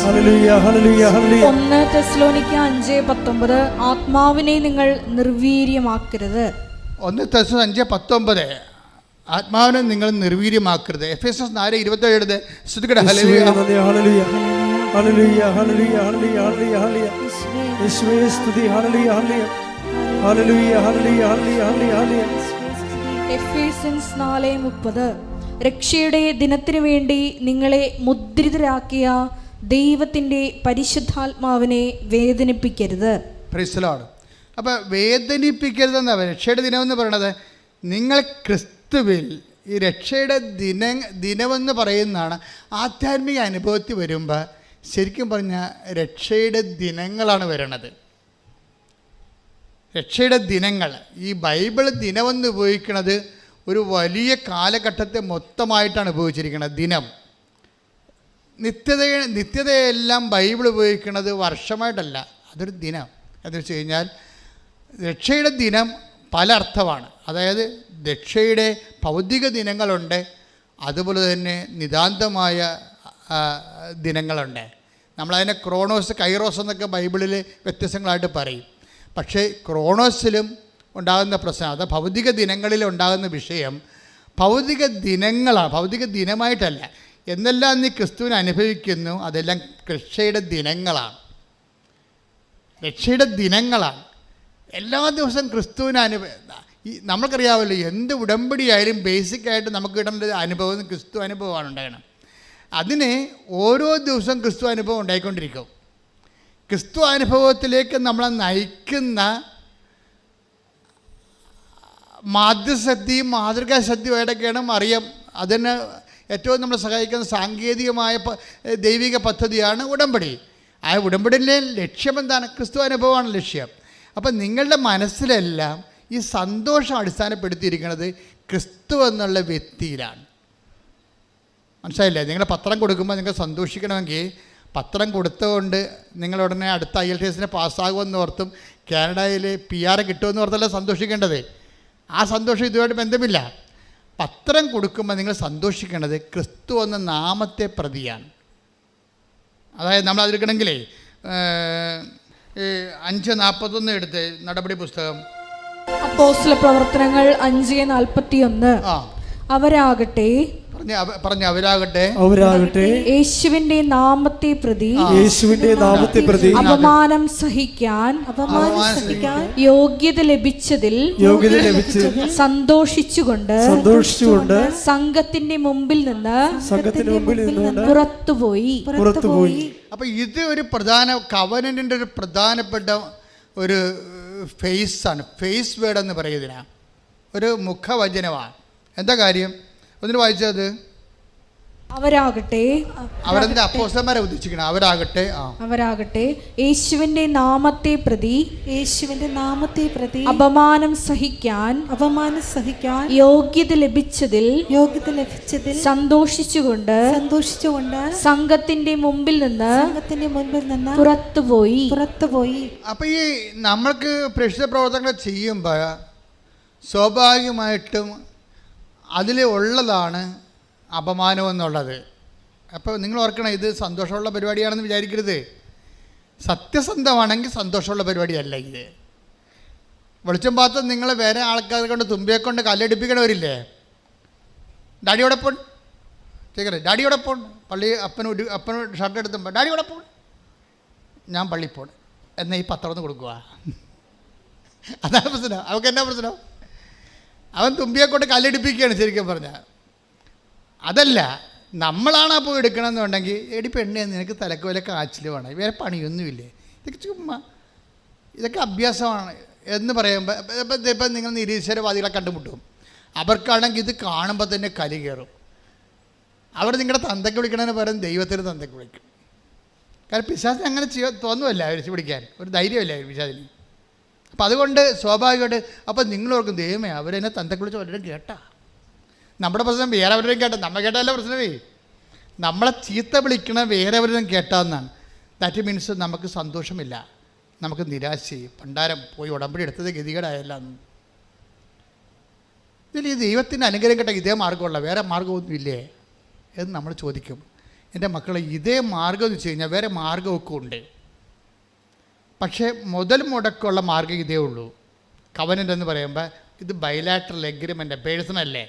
Speaker 1: ഹല്ലേലൂയ, ഹല്ലേലൂയ, ഹല്ലേലൂയ.
Speaker 2: 1 തെസ്സലോനിക്കർ 5:19 ആത്മാവിനെ നിങ്ങൾ നിർവീര്യമാക്കരുത്.
Speaker 6: 1 തെസ്സലോനിക്കർ 5:19 ആത്മാവിനെ നിങ്ങൾ നിർവീര്യമാക്കരുത്. എഫേസ്യസ് 4:27 ശ്രുതിക്കട്ടെ. ഹല്ലേലൂയ,
Speaker 1: ഹല്ലേലൂയ, ഹല്ലേലൂയ, ഹല്ലേലൂയ, ഹല്ലേലൂയ, ഹല്ലേലൂയ, ഹല്ലേലൂയ. യേശുവേ സ്തുതി. ഹല്ലേലൂയ, ഹല്ലേലൂയ, ഹല്ലേലൂയ, ഹല്ലേലൂയ, ഹല്ലേലൂയ, ഹല്ലേലൂയ.
Speaker 2: എഫേസ്യൻസ് 4:30 രക്ഷയുടെ ദിനത്തിനു വേണ്ടി നിങ്ങളെ മുദ്രിതരാക്കിയ ദൈവത്തിൻ്റെ പരിശുദ്ധാത്മാവിനെ വേദനിപ്പിക്കരുത്.
Speaker 6: Praise the Lord. അപ്പോൾ വേദനിപ്പിക്കരുതെന്നാ രക്ഷയുടെ ദിനമെന്ന് പറയണത്. നിങ്ങൾ ക്രിസ്തുവിൽ, ഈ രക്ഷയുടെ ദിനമെന്ന് പറയുന്നതാണ്. ആധ്യാത്മിക അനുഭവത്തിൽ വരുമ്പോൾ ശരിക്കും പറഞ്ഞാൽ രക്ഷയുടെ ദിനങ്ങളാണ് വരണത്. രക്ഷയുടെ ദിനങ്ങൾ, ഈ ബൈബിൾ ദിനമെന്ന് ഉപയോഗിക്കുന്നത് ഒരു വലിയ കാലഘട്ടത്തെ മൊത്തമായിട്ടാണ് ഉപയോഗിച്ചിരിക്കുന്നത്. ദിനം, നിത്യതയെല്ലാം ബൈബിൾ ഉപയോഗിക്കുന്നത് വർഷമായിട്ടല്ല, അതൊരു ദിനം. എന്ന് വെച്ച് കഴിഞ്ഞാൽ രക്ഷയുടെ ദിനം പല അർത്ഥമാണ്. അതായത് രക്ഷയുടെ ഭൗതിക ദിനങ്ങളുണ്ട്, അതുപോലെ തന്നെ നിതാന്തമായ ദിനങ്ങളുണ്ട്. നമ്മളതിനെ ക്രോണോസ്, കൈറോസ് എന്നൊക്കെ ബൈബിളിൽ വ്യത്യസ്തങ്ങളായിട്ട് പറയും. പക്ഷേ ക്രോണോസിലും ഉണ്ടാകുന്ന പ്രശ്നം, അത് ഭൗതിക ദിനങ്ങളിൽ ഉണ്ടാകുന്ന വിഷയം ഭൗതിക ദിനങ്ങളാണ്, ഭൗതിക ദിനമായിട്ടല്ല. എന്നെല്ലാം നീ ക്രിസ്തുവിനെ അനുഭവിക്കുന്നു, അതെല്ലാം രക്ഷയുടെ ദിനങ്ങളാണ്. രക്ഷയുടെ ദിനങ്ങളാണ്. എല്ലാ ദിവസവും ക്രിസ്തുവിനെ നമ്മൾക്കറിയാമല്ലോ, എന്ത് ഉടമ്പടിയായാലും ബേസിക്കായിട്ട് നമുക്ക് കിട്ടേണ്ട അനുഭവം ക്രിസ്തു അനുഭവമാണ് ഉണ്ടാകണം. അതിന് ഓരോ ദിവസവും ക്രിസ്തു അനുഭവം ഉണ്ടായിക്കൊണ്ടിരിക്കും. ക്രിസ്തു അനുഭവത്തിലേക്ക് നമ്മളെ നയിക്കുന്ന മാധ്യശക്തിയും മാതൃകാശക്തിയുമായിട്ടൊക്കെയാണ് മറിയം. അതിന് ഏറ്റവും നമ്മളെ സഹായിക്കുന്ന സാങ്കേതികമായ ദൈവിക പദ്ധതിയാണ് ഉടമ്പടി. ആ ഉടമ്പടിയിലെ ലക്ഷ്യം എന്താണ്? ക്രിസ്തു അനുഭവമാണ് ലക്ഷ്യം. അപ്പം നിങ്ങളുടെ മനസ്സിലെല്ലാം ഈ സന്തോഷം അടിസ്ഥാനപ്പെടുത്തിയിരിക്കുന്നത് ക്രിസ്തു എന്നുള്ള വ്യക്തിയിലാണ്. മനസ്സിലായില്ലേ? നിങ്ങൾ പത്രം കൊടുക്കുമ്പോൾ നിങ്ങൾ സന്തോഷിക്കണമെങ്കിൽ പത്രം കൊടുത്തുകൊണ്ട് നിങ്ങൾ ഉടനെ അടുത്ത IELTS പാസ്സാകുമെന്ന് ഓർത്തും കാനഡയിൽ PR കിട്ടുമെന്ന് ഓർത്തല്ല സന്തോഷിക്കേണ്ടത്. ആ സന്തോഷം ഇതുമായിട്ട് ബന്ധമില്ല. പത്രം കൊടുക്കുമ്പോൾ നിങ്ങൾ സന്തോഷിക്കേണ്ടത് ക്രിസ്തു എന്ന നാമത്തെ പ്രതിയാണ്. അതായത് നമ്മൾ അതിരിക്കണമെങ്കിലേ 5:41 എടുത്ത് നടപടി പുസ്തകം,
Speaker 2: അപ്പോസ്തല പ്രവർത്തനങ്ങൾ 5:41 അവരാകട്ടെ
Speaker 1: അവരാകട്ടെ
Speaker 2: യേശുവിന്റെ നാമത്തെ പ്രതി അപമാനം സഹിക്കാൻ യോഗ്യത ലഭിച്ചതിൽ സന്തോഷിച്ചുകൊണ്ട് സംഘത്തിന്റെ മുമ്പിൽ നിന്ന് പുറത്തുപോയി.
Speaker 6: അപ്പൊ ഇത് ഒരു പ്രധാന കവനന്റിന്റെ ഒരു പ്രധാനപ്പെട്ട ഒരു ഫേസാണ്. ഫേസ് വേർഡ് എന്ന് പറയുന്നതിനാ ഒരു മുഖവചനമാണ്. എന്താ കാര്യം? ഒന്നിന് വായിച്ചത്.
Speaker 2: അവരാകട്ടെ
Speaker 6: അവരെന്താ അപ്പോസ്തലന്മാരെ ഉദ്ദേശിക്കണം? അവരാകട്ടെ
Speaker 2: യേശുവിന്റെ നാമത്തെ പ്രതി അപമാനം സഹിക്കാൻ യോഗ്യത ലഭിച്ചതിൽ സന്തോഷിച്ചുകൊണ്ട് സംഘത്തിന്റെ മുമ്പിൽ നിന്ന് പുറത്തുപോയി.
Speaker 6: അപ്പൊ ഈ നമ്മൾക്ക് പ്രേക്ഷിത പ്രവർത്തനങ്ങൾ ചെയ്യുമ്പോൾ സ്വാഭാവികമായിട്ടും അതിൽ ഉള്ളതാണ് അപമാനം എന്നുള്ളത്. അപ്പോൾ നിങ്ങൾ ഓർക്കണം, ഇത് സന്തോഷമുള്ള പരിപാടിയാണെന്ന് വിചാരിക്കരുത്. സത്യസന്ധമാണെങ്കിൽ സന്തോഷമുള്ള പരിപാടിയല്ല ഇത്. വെളിച്ചം പാത്രം നിങ്ങൾ വേറെ ആൾക്കാരെ കൊണ്ട് തുമ്പിയെ കൊണ്ട് കല്ലടിപ്പിക്കണവരില്ലേ? ഡാഡിയോടെ പോൺ ചേക്കറേ, ഡാഡിയോടെ പോൺ പള്ളി അപ്പന് ഷർട്ട് എടുത്തുമ്പോൾ ഡാഡിയോടെ പോൺ, ഞാൻ പള്ളി പോൺ എന്നാൽ ഈ പത്രം ഒന്ന് കൊടുക്കുക. അതാണ് പ്രശ്നം. അവർക്ക് എന്നാ പ്രശ്നം? അവൻ തുമ്പിയെ കൊണ്ട് കല്ലടിപ്പിക്കുകയാണ് ശരിക്കും പറഞ്ഞാൽ. അതല്ല, നമ്മളാണ് അപ്പോൾ എടുക്കണമെന്നുണ്ടെങ്കിൽ എടി പെണ്ണേ നിനക്ക് തലക്ക് വല്ല കാച്ചിൽ വേണം, വേറെ പണിയൊന്നുമില്ലേ, ഇതൊക്കെ ചുമ്മാ ഇതൊക്കെ അഭ്യാസമാണ് എന്ന് പറയുമ്പോൾ ഇപ്പം നിങ്ങൾ നിരീശ്വരവാദികളെ കണ്ടുമുട്ടും. അവർക്കാണെങ്കിൽ ഇത് കാണുമ്പോൾ തന്നെ കലി കയറും. അവർ നിങ്ങളുടെ തന്തയ്ക്ക് വിളിക്കണതിന് പകരം ദൈവത്തിന് തന്തയ്ക്ക് വിളിക്കും. കാരണം പിശാചിന് അങ്ങനെ തോന്നുമല്ല വിളിച്ച് പിടിക്കാൻ, ഒരു ധൈര്യമല്ല പിശാചിന്. അപ്പം അതുകൊണ്ട് സ്വാഭാവികമായിട്ട് അപ്പം നിങ്ങളോർക്കും ദൈവമേ അവരെന്നെ തന്തയ്ക്ക് വിളിച്ച് വല്ലതും കേട്ടാ. നമ്മുടെ പ്രശ്നം വേറെ അവരുടെയും കേട്ടാൽ നമ്മൾ കേട്ടാലേ പ്രശ്നമേ. നമ്മളെ ചീത്ത വിളിക്കണ വേറെ അവരും കേട്ടാന്നാണ്. ദാറ്റ് മീൻസ് നമുക്ക് സന്തോഷമില്ല, നമുക്ക് നിരാശയും പണ്ടാരം പോയി ഉടമ്പടി എടുത്തത് ഗതികേടായല്ല. ഇതിൽ ഈ ദൈവത്തിൻ്റെ അനുഗ്രഹം കേട്ട ഇതേ മാർഗ്ഗമുള്ള വേറെ മാർഗ്ഗമൊന്നുമില്ലേ എന്ന് നമ്മൾ ചോദിക്കും. എൻ്റെ മക്കളെ, ഇതേ മാർഗ്ഗം എന്ന് വെച്ച് കഴിഞ്ഞാൽ വേറെ മാർഗ്ഗമൊക്കെ ഉണ്ട്. പക്ഷേ മുതൽ മുടക്കമുള്ള മാർഗ്ഗം ഇതേ ഉള്ളൂ. കവനൻ്റ് എന്ന് പറയുമ്പോൾ ഇത് ബൈലാറ്ററൽ എഗ്രിമെൻ്റ്, പേഴ്സണല്ലേ.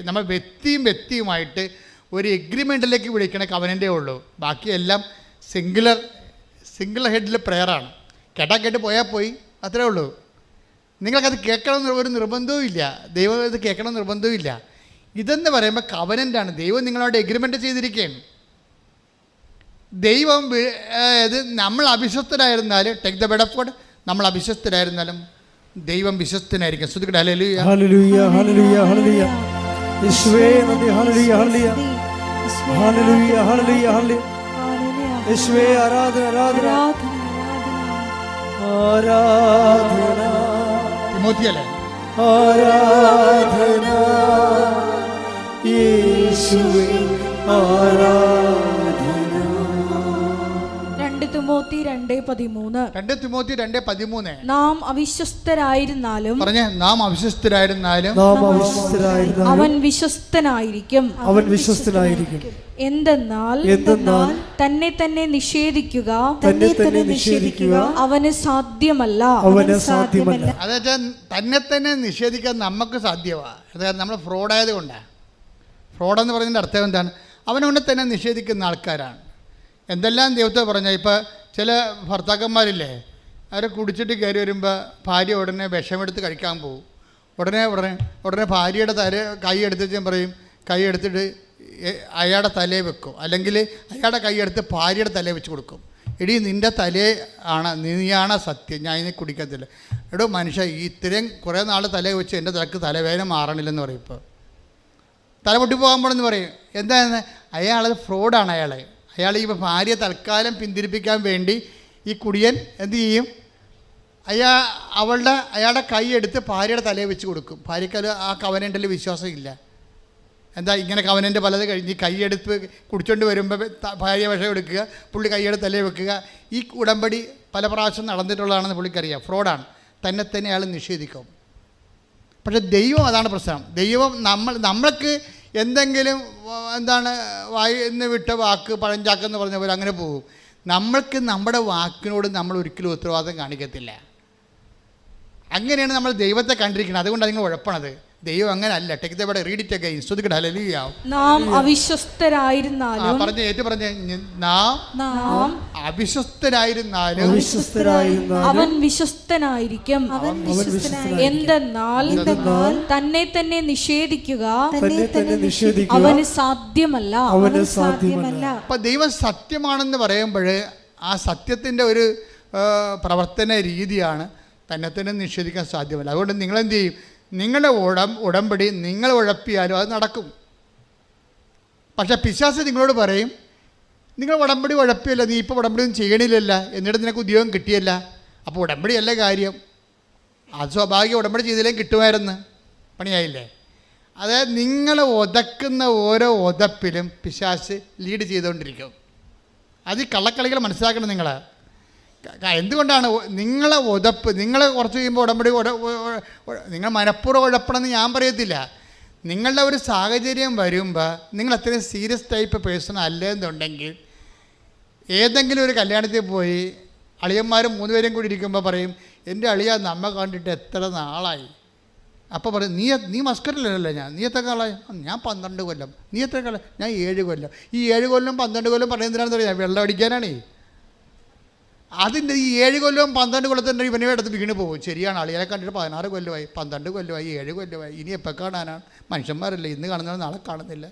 Speaker 6: നമ്മൾ വ്യക്തിയുമായിട്ട് ഒരു എഗ്രിമെൻറ്റിലേക്ക് വിളിക്കണ കവനൻ്റേ ഉള്ളൂ. ബാക്കിയെല്ലാം സിംഗിൾ ഹെഡിൽ പ്രെയറാണ്. കേട്ട് പോയാൽ പോയി, അത്രേ ഉള്ളൂ. നിങ്ങൾക്കത് കേൾക്കണമെന്ന് ഒരു നിർബന്ധവും ഇല്ല. ദൈവം ഇത് കേൾക്കണം നിർബന്ധവും ഇല്ല. ഇതെന്ന് പറയുമ്പോൾ കവനൻ്റാണ്. ദൈവം നിങ്ങളോട് എഗ്രിമെൻ്റ് ചെയ്തിരിക്കുകയാണ്. ദൈവം ഇത് നമ്മൾ അവിശ്വസ്തരായിരുന്നാലും, take the bed of God, നമ്മൾ അവിശ്വസ്തരായിരുന്നാലും ദൈവം വിശ്വസ്തനായിരിക്കും. ശ്രദ്ധിക്കട്ടെ. ഹല്ലേലൂയ
Speaker 1: ഹല്ലേലൂയ ഹല്ലേലൂയ ഹല്ലേലൂയ. യേശുവേ നന്ദി. ഹല്ലേലൂയ ഹല്ലേലൂയ ഹല്ലേലൂയ ഹല്ലേലൂയ ഹല്ലേലൂയ. യേശുവേ ആരാധന ആരാധന ആരാധന.
Speaker 6: തിമോത്തിയല്ലേ?
Speaker 1: ആരാധന യേശുവേ ആരാധന.
Speaker 2: 2 തിമോത്തി 2:13. നാം അവിശ്വസ്തരായിരുന്നാലും അവൻ വിശ്വസ്തനായിരിക്കും. എന്തെന്നാൽ തന്നെ തന്നെ നിഷേധിക്കുക അവന് സാധ്യമല്ല.
Speaker 6: അതായത് തന്നെ തന്നെ നിഷേധിക്കാൻ നമുക്ക് സാധ്യമാണ്. അതായത് നമ്മൾ ഫ്രോഡായത് കൊണ്ടാണ്. ഫ്രോഡെന്ന് പറയുന്നതിൻ്റെ അർത്ഥം എന്താണ്? അവനവനെ തന്നെ നിഷേധിക്കുന്ന ആൾക്കാരാണ്. എന്തെല്ലാം ദൈവത്തെ പറഞ്ഞാൽ, ഇപ്പോൾ ചില ഭർത്താക്കന്മാരില്ലേ, അവർ കുടിച്ചിട്ട് കയറി വരുമ്പോൾ ഭാര്യ ഉടനെ വിഷമെടുത്ത് കഴിക്കാൻ പോകും. ഉടനെ ഭാര്യയുടെ കൈ എടുത്തിട്ട് പറയും, കൈ എടുത്തിട്ട് അയാളുടെ തലയെ വെക്കും, അല്ലെങ്കിൽ അയാളുടെ കൈ എടുത്ത് ഭാര്യയുടെ തലയെ വെച്ച് കൊടുക്കും. എടീ നിൻ്റെ തലേ ആണ്, നീയാണ് സത്യം, ഞാൻ ഇതിനെ കുടിക്കത്തില്ല. എടോ മനുഷ്യ, ഇത്രയും കുറേ നാൾ തലയെ വെച്ച് എൻ്റെ തലക്ക് തലവേദന മാറണില്ലെന്ന് പറയും. ഇപ്പോൾ തല പൊട്ടിപ്പോകാൻ പോണെന്ന് പറയും. എന്താണെന്ന്? അയാളത് ഫ്രോഡാണ്. അയാൾ ഈ ഭാര്യ തൽക്കാലം പിന്തിരിപ്പിക്കാൻ വേണ്ടി ഈ കുടിയൻ എന്ത് ചെയ്യും? അയാളുടെ കൈ എടുത്ത് ഭാര്യയുടെ തലയെ വെച്ച് കൊടുക്കും. ഭാര്യയ്ക്ക് ആ കവനൻ്റിൽ വിശ്വാസം ഇല്ല. എന്താ ഇങ്ങനെ കവനൻ്റ് പലത് കഴിഞ്ഞ് കൈയെടുത്ത് കുടിച്ചോണ്ട് വരുമ്പോൾ ഭാര്യ വിഷം എടുക്കുക, പുള്ളി കൈയുടെ തലയെ വെക്കുക. ഈ ഉടമ്പടി പല പ്രാവശ്യം നടന്നിട്ടുള്ളതാണെന്ന് പുള്ളിക്കറിയാം. ഫ്രോഡാണ്. തന്നെ അയാൾ നിഷേധിക്കും. പക്ഷെ ദൈവം അതാണ് പ്രശ്നം. ദൈവം നമ്മൾക്ക് എന്തെങ്കിലും വായിന്ന് വിട്ട വാക്ക് പഴഞ്ചാക്കെന്ന് പറഞ്ഞ പോലെ അങ്ങനെ പോകും. നമ്മൾക്ക് നമ്മുടെ വാക്കിനോട് നമ്മൾ ഒരിക്കലും ഉത്തരവാദിത്തം കാണിക്കത്തില്ല. അങ്ങനെയാണ് നമ്മൾ ദൈവത്തെ കണ്ടിരിക്കുന്നത്. അതുകൊണ്ടാണ് നിങ്ങൾ ഉഴപ്പണത്. ദൈവം അങ്ങനെ അല്ല. Take the word, read it again. ശ്രദ്ധിക്കട്ടെ. ഹല്ലേലൂയ.
Speaker 2: നാം അവിശ്വസ്തരായിരുന്നാലും
Speaker 6: നാം അവിശ്വസ്തരായിരുന്നാലും
Speaker 2: അവൻ വിശ്വസ്തനായിരിക്കും. എന്തെന്നാൽ തന്നെ തന്നെ നിഷേധിക്കുക അവന് സാധ്യമല്ല.
Speaker 6: അപ്പൊ ദൈവം സത്യമാണെന്ന് പറയുമ്പോൾ ആ സത്യത്തിൻ്റെ ഒരു പ്രവർത്തന രീതിയാണ് തന്നെ തന്നെ നിഷേധിക്കാൻ സാധ്യമല്ല. അതുകൊണ്ട് നിങ്ങളെന്ത് ചെയ്യും? നിങ്ങളുടെ ഉടമ്പടി നിങ്ങൾ ഉഴപ്പിയാലും അത് നടക്കും. പക്ഷേ പിശാച് നിങ്ങളോട് പറയും, നിങ്ങൾ ഉടമ്പടി ഉഴപ്പിയല്ല, നീ ഇപ്പോൾ ഉടമ്പടി ഒന്നും ചെയ്യണില്ലല്ല, എന്നിട്ട് നിനക്ക് ഉദ്യോഗം കിട്ടിയല്ല, അപ്പോൾ ഉടമ്പടിയല്ല കാര്യം. അത് സ്വാഭാവികം, ഉടമ്പടി ചെയ്തില്ലെങ്കിൽ കിട്ടുമായിരുന്നു, പണിയായില്ലേ? അതായത് നിങ്ങൾ ഉതക്കുന്ന ഓരോ ഉതപ്പിലും പിശാച് ലീഡ് ചെയ്തുകൊണ്ടിരിക്കും. അത് ഈ കള്ളക്കളികൾ മനസ്സിലാക്കണം നിങ്ങൾ. എന്തുകൊണ്ടാണ് നിങ്ങളെ ഉതപ്പ്, നിങ്ങൾ കുറച്ച് കഴിയുമ്പോൾ ഉടമ്പടി നിങ്ങൾ മനഃപൂർവ്വം ഉഴപ്പണമെന്ന് ഞാൻ പറയത്തില്ല. നിങ്ങളുടെ ഒരു സാഹചര്യം വരുമ്പോൾ നിങ്ങൾ അത്രയും സീരിയസ് ടൈപ്പ് പേഴ്സൺ അല്ലെന്നുണ്ടെങ്കിൽ ഏതെങ്കിലും ഒരു കല്യാണത്തിൽ പോയി അളിയന്മാരും 3 പേരും കൂടി ഇരിക്കുമ്പോൾ പറയും, എൻ്റെ അളിയ നമ്മ കണ്ടിട്ട് എത്ര നാളായി. അപ്പോൾ പറയും, നീ മസ്കറ്റിലല്ലേ, നീ എത്ര കാലമായി? ഞാൻ 12 കൊല്ലം. നീ എത്ര കാലം? ഞാൻ 7 കൊല്ലം. ഈ 7 കൊല്ലം 12 കൊല്ലം പറയുന്നതിനാണെന്ന് അറിയാം, വെള്ളം അടിക്കാനാണേ. അതിൻ്റെ ഈ 7 കൊല്ലവും 12 കൊല്ലത്തിൻ്റെ ഇവനെ എടുത്ത് വീണ് പോകും. ശരിയാണ്, അളിയെ കണ്ടിട്ട് 16 കൊല്ലമായി, 12 കൊല്ലമായി, 7 കൊല്ലമായി, ഇനി എപ്പോൾ കാണാനാണ്? മനുഷ്യന്മാരല്ലേ, ഇന്ന് കാണുന്നവർ നാളെ കാണുന്നില്ല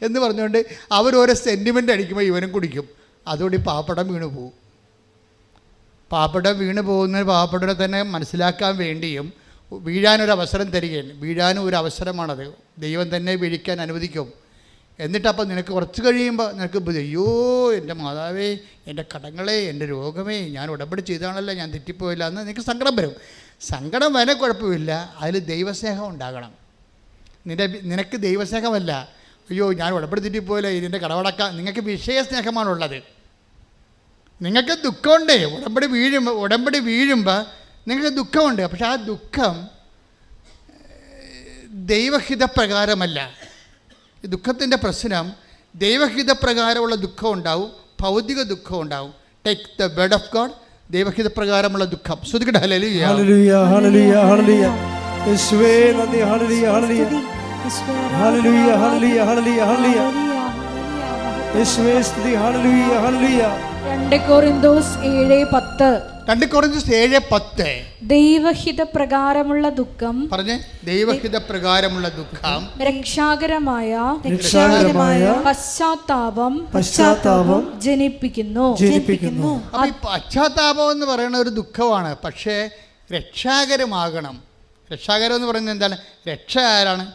Speaker 6: എന്ന് പറഞ്ഞുകൊണ്ട് അവരോരോ സെൻറ്റിമെൻ്റ് അടിക്കുമ്പോൾ ഇവനും കുടിക്കും. അതുകൊണ്ട് ഈ പാപ്പടം വീണ് പോകും. പാപ്പടം വീണ് പോകുന്ന പാപ്പടനെ തന്നെ മനസ്സിലാക്കാൻ വേണ്ടിയും വീഴാനൊരവസരം തരികയാണ്. വീഴാനും ഒരു അവസരമാണത്, ദൈവം തന്നെ വീഴിക്കാൻ അനുവദിക്കും. എന്നിട്ടപ്പോൾ നിനക്ക് കുറച്ച് കഴിയുമ്പോൾ നിനക്ക് അയ്യോ എൻ്റെ മാതാവേ, എൻ്റെ കടങ്ങളെ, എൻ്റെ രോഗമേ, ഞാൻ ഉടമ്പടി ചെയ്താണല്ലോ, ഞാൻ തെറ്റിപ്പോയില്ല എന്ന് നിനക്ക് സങ്കടം വരും. സങ്കടം വരെ കുഴപ്പമില്ല, അതിൽ ദൈവസ്നേഹം ഉണ്ടാകണം. നിനക്ക് ദൈവസ്നേഹമല്ല, അയ്യോ ഞാൻ ഉടമ്പടി തെറ്റിപ്പോയില്ല, ഇതിൻ്റെ കടവടക്കാം. നിങ്ങൾക്ക് വിഷയസ്നേഹമാണുള്ളത്. നിങ്ങൾക്ക് ദുഃഖമുണ്ട്, ഉടമ്പടി വീഴുമ്പോൾ നിങ്ങൾക്ക് ദുഃഖമുണ്ട്. പക്ഷെ ആ ദുഃഖം ദൈവഹിതപ്രകാരമല്ല. ഈ ദുഃഖത്തിൻ്റെ പ്രശ്നം ദൈവഹിതപ്രകാരമുള്ള ദുഃഖം ഉണ്ടാവും, ഭൗതിക ദുഃഖം ഉണ്ടാവും. Take the word of God, ദൈവഹിതപ്രകാരമുള്ള ദുഃഖം. ശ്രുതിക്കട്ടെ, ഹല്ലേലൂയ
Speaker 1: ഹല്ലേലൂയ ഹല്ലേലൂയ ഹല്ലേലൂയ. യേശുവേ നന്ദി. ഹല്ലേലൂയ ഹല്ലേലൂയ ഹല്ലേലൂയ ഹല്ലേലൂയ ഹല്ലേലൂയ ഹല്ലേലൂയ. യേശുവേ സ്തുതി. ഹല്ലേലൂയ ഹല്ലേലൂയ.
Speaker 2: 2 കൊരിന്തോസ് 7:10.
Speaker 6: 2 കൊരിന്തോസ് 7:10.
Speaker 2: ദൈവഹിത പ്രകാരമുള്ള ദുഃഖം,
Speaker 6: പറഞ്ഞേ, ദൈവഹിത പ്രകാരമുള്ള ദുഃഖം
Speaker 2: രക്ഷാകരമായ പശ്ചാത്താപം ജനിപ്പിക്കുന്നു.
Speaker 6: അപ്പോൾ ഈ പശ്ചാത്താപം എന്ന് പറയുന്ന ഒരു ദുഃഖമാണ്, പക്ഷേ രക്ഷാകരമാകണം. രക്ഷാകരം എന്ന് പറയുന്നത് എന്താണ്? രക്ഷ ആരാണ്?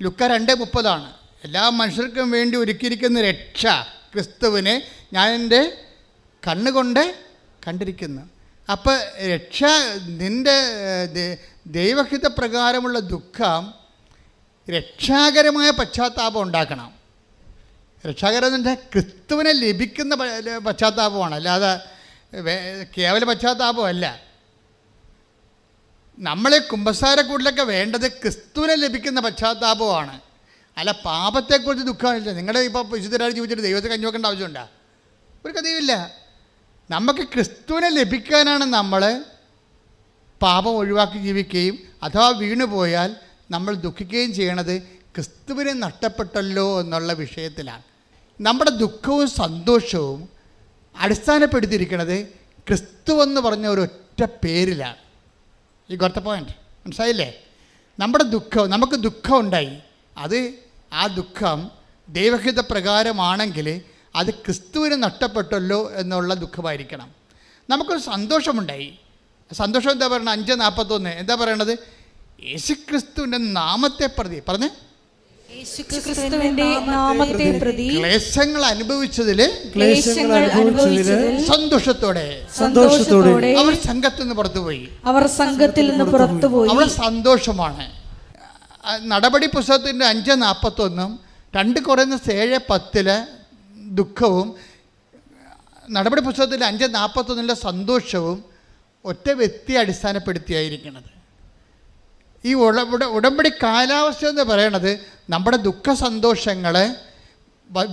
Speaker 6: ലുക്ക 2:30 എല്ലാ മനുഷ്യർക്കും വേണ്ടി ഒരുക്കിയിരിക്കുന്ന രക്ഷ ക്രിസ്തുവിനെ ഞാൻ എൻ്റെ കണ്ണുകൊണ്ട് കണ്ടിരിക്കുന്നു. അപ്പോൾ രക്ഷ നിൻ്റെ ദൈവഹിത പ്രകാരമുള്ള ദുഃഖം രക്ഷാകരമായ പശ്ചാത്താപം ഉണ്ടാക്കണം. രക്ഷാകരം എന്ന് വെച്ചാൽ ക്രിസ്തുവിനെ ലഭിക്കുന്ന പശ്ചാത്താപമാണ്, അല്ലാതെ കേവല പശ്ചാത്താപമല്ല. നമ്മളെ കുമ്പസാരക്കൂട്ടിലൊക്കെ വേണ്ടത് ക്രിസ്തുവിനെ ലഭിക്കുന്ന പശ്ചാത്താപമാണ്, അല്ല പാപത്തെക്കുറിച്ച് ദുഃഖമില്ല. നിങ്ങളുടെ ഇപ്പോൾ വിശുദ്ധരായി ജീവിച്ചിട്ട് ദൈവത്തെ കഞ്ഞി വെക്കേണ്ട ആവശ്യമുണ്ടോ? ഒരു കഥയുമില്ല. നമുക്ക് ക്രിസ്തുവിനെ ലഭിക്കാനാണ് നമ്മൾ പാപം ഒഴിവാക്കി ജീവിക്കുകയും അഥവാ വീണുപോയാൽ നമ്മൾ ദുഃഖിക്കുകയും ചെയ്യണത് ക്രിസ്തുവിനെ നഷ്ടപ്പെട്ടല്ലോ എന്നുള്ള വിഷയത്തിലാണ്. നമ്മുടെ ദുഃഖവും സന്തോഷവും അടിസ്ഥാനപ്പെടുത്തിയിരിക്കുന്നത് ക്രിസ്തു എന്ന് പറഞ്ഞ ഒരൊറ്റ പേരിലാണ്. ഈ ഗോട്ട് ദ പോയിന്റ്, മനസ്സിലായില്ലേ? നമുക്ക് ദുഃഖം ഉണ്ടായി, ആ ദുഃഖം ദൈവഹിത പ്രകാരമാണെങ്കിൽ അത് ക്രിസ്തുവിന് നഷ്ടപ്പെട്ടല്ലോ എന്നുള്ള ദുഃഖമായിരിക്കണം. നമുക്കൊരു സന്തോഷമുണ്ടായി. സന്തോഷം എന്താ പറയുന്നത്? 5:41 എന്താ പറയണത്? യേശുക്രിസ്തുവിൻ്റെ നാമത്തെ പ്രതി, പറഞ്ഞേ, ക്ലേശങ്ങൾ അനുഭവിച്ചതിൽ സന്തോഷത്തോടെ അവർ സംഘത്തിൽ നിന്ന് പുറത്തുപോയി. അവരുടെ സന്തോഷമാണ്. നടപടി പുസ്തകത്തിൻ്റെ 5:41 2 കൊരിന്തോസ് 7:10 ദുഃഖവും നടപടി പുസ്തകത്തിലെ 5:41 സന്തോഷവും ഒറ്റ വ്യക്തിയെ അടിസ്ഥാനപ്പെടുത്തിയായിരിക്കുന്നത്. ഈ ഉടമ്പടി കാലാവസ്ഥ എന്ന് പറയണത് നമ്മുടെ ദുഃഖ സന്തോഷങ്ങളെ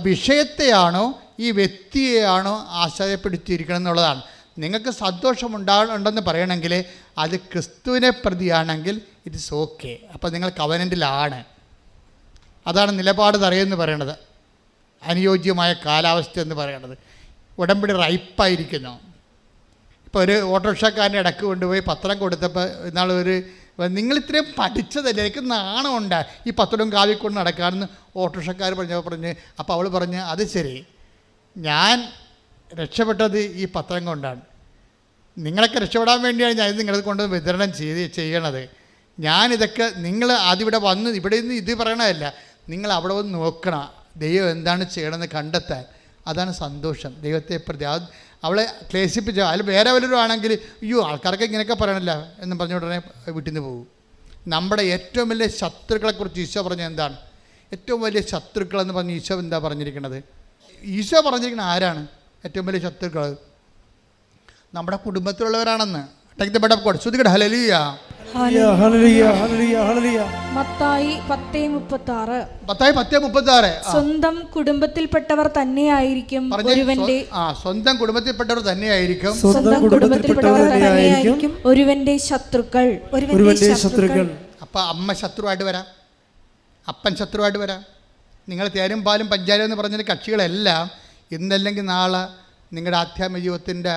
Speaker 6: വിഷയത്തെയാണോ ഈ വ്യക്തിയെയാണോ ആശ്രയപ്പെടുത്തിയിരിക്കണം എന്നുള്ളതാണ്. നിങ്ങൾക്ക് സന്തോഷമുണ്ടെന്ന് പറയണമെങ്കിൽ അത് ക്രിസ്തുവിനെ പ്രതിയാണെങ്കിൽ ഇറ്റ് ഇസ് ഓക്കെ. അപ്പോൾ നിങ്ങൾ കവനൻ്റിലാണ്. അതാണ് നിലപാട് തറയെന്ന് പറയണത്, അനുയോജ്യമായ കാലാവസ്ഥ എന്ന് പറയണത്. ഉടമ്പടി റൈപ്പായിരിക്കുന്നു. ഇപ്പോൾ ഒരു ഓട്ടോറിക്ഷക്കാരൻ്റെ ഇടക്ക് കൊണ്ടുപോയി പത്രം കൊടുത്തപ്പോൾ നിങ്ങൾ ഇത്രയും പഠിച്ചതല്ലേ, എനിക്ക് നാണമുണ്ട് ഈ പത്രവും കാവിക്കൊണ്ട് നടക്കാമെന്ന് ഓട്ടോറിക്ഷക്കാർ പറഞ്ഞ് അപ്പോൾ അവൾ പറഞ്ഞ്, അത് ശരി, ഞാൻ രക്ഷപ്പെട്ടത് ഈ പത്രം കൊണ്ടാണ്, നിങ്ങളൊക്കെ രക്ഷപ്പെടാൻ വേണ്ടിയാണ് ഞാൻ ഇത് നിങ്ങളത് കൊണ്ട് വിതരണം ചെയ്യണത്. ഞാനിതൊക്കെ നിങ്ങൾ ആദ്യം ഇവിടെ വന്ന് ഇവിടെ നിന്ന് ഇത് പറയണതല്ല, നിങ്ങൾ അവിടെ വന്ന് നോക്കണം ദൈവം എന്താണ് ചെയ്യണമെന്ന് കണ്ടെത്താൻ. അതാണ് സന്തോഷം. ദൈവത്തെ പ്രതി അവളെ ക്ലേശിപ്പിച്ച അതിൽ വേറെ വല്ലവരും ആണെങ്കിൽ അയ്യോ ആൾക്കാർക്ക് ഇങ്ങനെയൊക്കെ പറയണല്ല എന്ന് പറഞ്ഞ ഉടനെ വീട്ടിൽ നിന്ന് പോകും. നമ്മുടെ ഏറ്റവും വലിയ ശത്രുക്കളെക്കുറിച്ച് ഈശോ പറഞ്ഞത് എന്താണ്? ഏറ്റവും വലിയ ശത്രുക്കളെന്ന് പറഞ്ഞ് ഈശോ എന്താ പറഞ്ഞിരിക്കുന്നത്? ഈശോ പറഞ്ഞിരിക്കുന്നത് ആരാണ് ഏറ്റവും വലിയ ശത്രുക്കൾ? നമ്മുടെ കുടുംബത്തിലുള്ളവരാണെന്ന്.
Speaker 1: ഹല്ലേലൂയ ഹല്ലേലൂയ ഹല്ലേലൂയ.
Speaker 2: മത്തായി 10:36.
Speaker 6: മത്തായി 10:36.
Speaker 2: സ്വന്തം കുടുംബത്തിൽപ്പെട്ടവർ തന്നെയായിരിക്കും ഒരുവന്റെ
Speaker 6: സ്വന്തം കുടുംബത്തിൽപ്പെട്ടവർ തന്നെയായിരിക്കും
Speaker 1: സ്വന്തം കുടുംബത്തിൽപ്പെട്ടവർ തന്നെയായിരിക്കും
Speaker 2: ഒരുവന്റെ ശത്രുക്കൾ.
Speaker 1: ഒരുവന്റെ ശത്രുക്കൾ.
Speaker 6: അപ്പം അമ്മ ശത്രുവായിട്ട് വരാം, അപ്പൻ ശത്രുവായിട്ട് വരാം. നിങ്ങൾ തേരും പാലും പഞ്ചാരം എന്ന് പറഞ്ഞ കക്ഷികളെല്ലാം ഇന്നല്ലെങ്കിൽ നാളെ നിങ്ങളുടെ ആധ്യാത്മിക ജീവിതത്തിൻ്റെ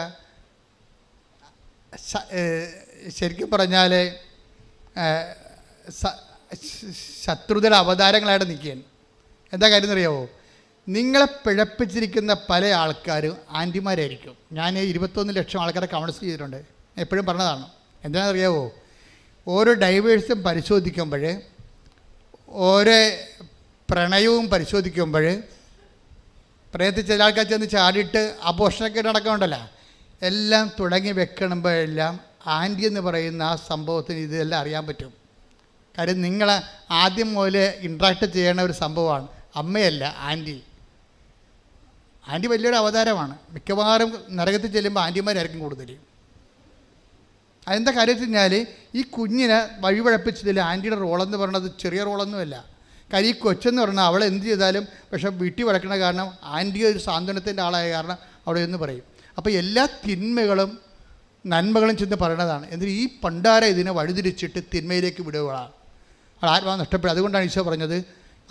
Speaker 6: ശരിക്കും പറഞ്ഞാൽ ശത്രുതയുടെ അവതാരങ്ങളായിട്ട് നിൽക്കുകയാണ്. എന്താ കാര്യം എന്നറിയാമോ? നിങ്ങളെ പിഴപ്പിച്ചിരിക്കുന്ന പല ആൾക്കാരും ആൻറ്റിമാരായിരിക്കും. ഞാൻ 21 ലക്ഷം ആൾക്കാരെ കൗൺസിൽ ചെയ്തിട്ടുണ്ട്. എപ്പോഴും പറഞ്ഞതാണ്. എന്താണെന്നറിയാമോ? ഓരോ ഡൈവേഴ്സും പരിശോധിക്കുമ്പോൾ, ഓരോ പ്രണയവും പരിശോധിക്കുമ്പോൾ, പ്രണയത്തിൽ ചില ആൾക്കാർ ചെന്ന് ചാടിയിട്ട് അബോഷണൊക്കെ നടക്കുന്നുണ്ടല്ലോ, എല്ലാം തുടങ്ങി വെക്കണമ്പോഴെല്ലാം ആൻറ്റി എന്ന് പറയുന്ന ആ സംഭവത്തിന് ഇതെല്ലാം അറിയാൻ പറ്റും. കാര്യം നിങ്ങൾ ആദ്യം മുതൽ ഇൻട്രാക്ട് ചെയ്യണ ഒരു സംഭവമാണ്. അമ്മയല്ല, ആൻറ്റി. ആൻറ്റി വലിയൊരു അവതാരമാണ്. മിക്കവാറും നരകത്തിൽ ചെല്ലുമ്പോൾ ആൻറ്റിമാരായിരിക്കും കൂടുതൽ. അതെന്താ കാര്യം വെച്ച് കഴിഞ്ഞാൽ ഈ കുഞ്ഞിനെ വഴിപഴപ്പിച്ചതിൽ ആൻറ്റിയുടെ റോളെന്ന് പറയുന്നത് ചെറിയ റോളൊന്നുമല്ല. കാര്യം ഈ കൊച്ചെന്ന് പറഞ്ഞാൽ അവൾ എന്ത് ചെയ്താലും പക്ഷേ വീട്ടിൽ വഴക്കണ കാരണം ആൻറ്റി ഒരു സാന്ത്വനത്തിൻ്റെ ആളായ കാരണം അവിടെ എന്ന് പറയും. അപ്പോൾ എല്ലാ തിന്മകളും നന്മകളും ചെന്ന് പറയണതാണ്. എന്നിട്ട് ഈ പണ്ടാര ഇതിനെ വഴിതിരിച്ചിട്ട് തിന്മയിലേക്ക് വിടുകയാണ്. അത് ആത്മാവ് നഷ്ടപ്പെടും. അതുകൊണ്ടാണ് ഈശോ പറഞ്ഞത്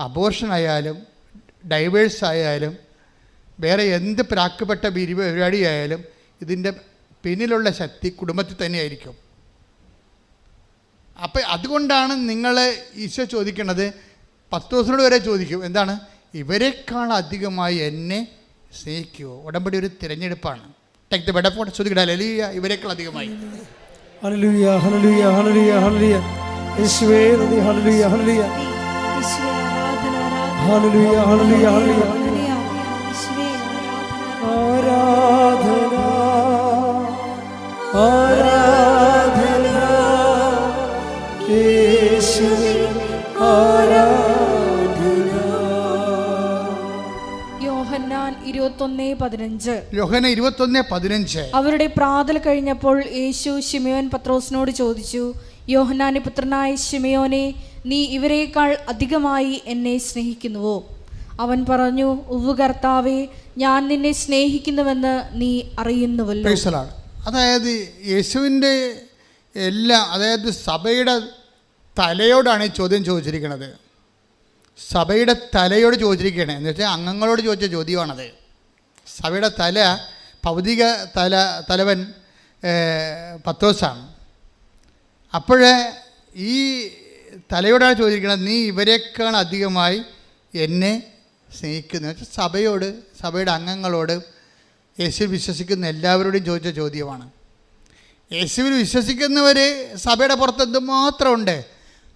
Speaker 6: അബോർഷൻ ആയാലും ഡൈവേഴ്സ് ആയാലും വേറെ എന്ത് പ്രാക്കപ്പെട്ട പരിപാടിയായാലും ഇതിൻ്റെ പിന്നിലുള്ള ശക്തി കുടുംബത്തിൽ തന്നെയായിരിക്കും. അപ്പം അതുകൊണ്ടാണ് നിങ്ങൾ ഈശോ ചോദിക്കുന്നത്, പത്രോസിനോട് വരെ ചോദിക്കും, എന്താണ്? ഇവരെക്കാൾ അധികമായി എന്നെ സ്നേഹിക്കുമോ? ഉടമ്പടി ഒരു തിരഞ്ഞെടുപ്പാണ്. ഇവരെക്കാൾ അധികമായി.
Speaker 1: ഹല്ലേലൂയ ഹല്ലേലൂയ ഹല്ലേലൂയ ഹല്ലേലൂയ. യേശുവേ നന്ദി. ഹല്ലേലൂയ ഹല്ലേലൂയ ഹല്ലേലൂയ ഹല്ലേലൂയ ഹല്ലേലൂയ. ആരാധന ആരാധന യേശുവേ ആരാധന.
Speaker 2: യോഹന്നാൻ 21:15.
Speaker 6: യോഹന്നാൻ 21:15.
Speaker 2: അവരുടെ പ്രാതൽ കഴിഞ്ഞപ്പോൾ യേശു ശിമയോൻ പത്രോസിനോട് ചോദിച്ചു, യോഹന്നാന്റെ പുത്രനായ ശിമയോനെ, നീ ഇവരെക്കാൾ അധികമായി എന്നെ സ്നേഹിക്കുന്നുവോ? അവൻ പറഞ്ഞു, ഉവ്വ് കർത്താവേ, ഞാൻ നിന്നെ സ്നേഹിക്കുന്നുവെന്ന് നീ അറിയുന്നുവല്ലോ.
Speaker 6: അതായത് യേശുവിൻ്റെ എല്ലാ, അതായത് സഭയുടെ തലയോടാണ് ഈ ചോദ്യം ചോദിച്ചിരിക്കുന്നത്. സഭയുടെ തലയോട് ചോദിച്ചിരിക്കുകയാണ്. എന്ന് വെച്ചാൽ അംഗങ്ങളോട് ചോദിച്ച ചോദ്യമാണത്. സഭയുടെ തല, ഭൗതിക തലവൻ പത്രോസാണ്. അപ്പോൾ ഈ തലയോടാണ് ചോദിക്കുന്നത്, നീ ഇവരെക്കാൾ അധികമായി എന്നെ സ്നേഹിക്കുന്നു. വെച്ചാൽ സഭയോട്, സഭയുടെ അംഗങ്ങളോട്, യേശുവിൽ വിശ്വസിക്കുന്ന എല്ലാവരോടും ചോദിച്ച ചോദ്യമാണ്. യേശുവിൽ വിശ്വസിക്കുന്നവർ സഭയുടെ പുറത്ത് എന്തുമാത്രമുണ്ട്,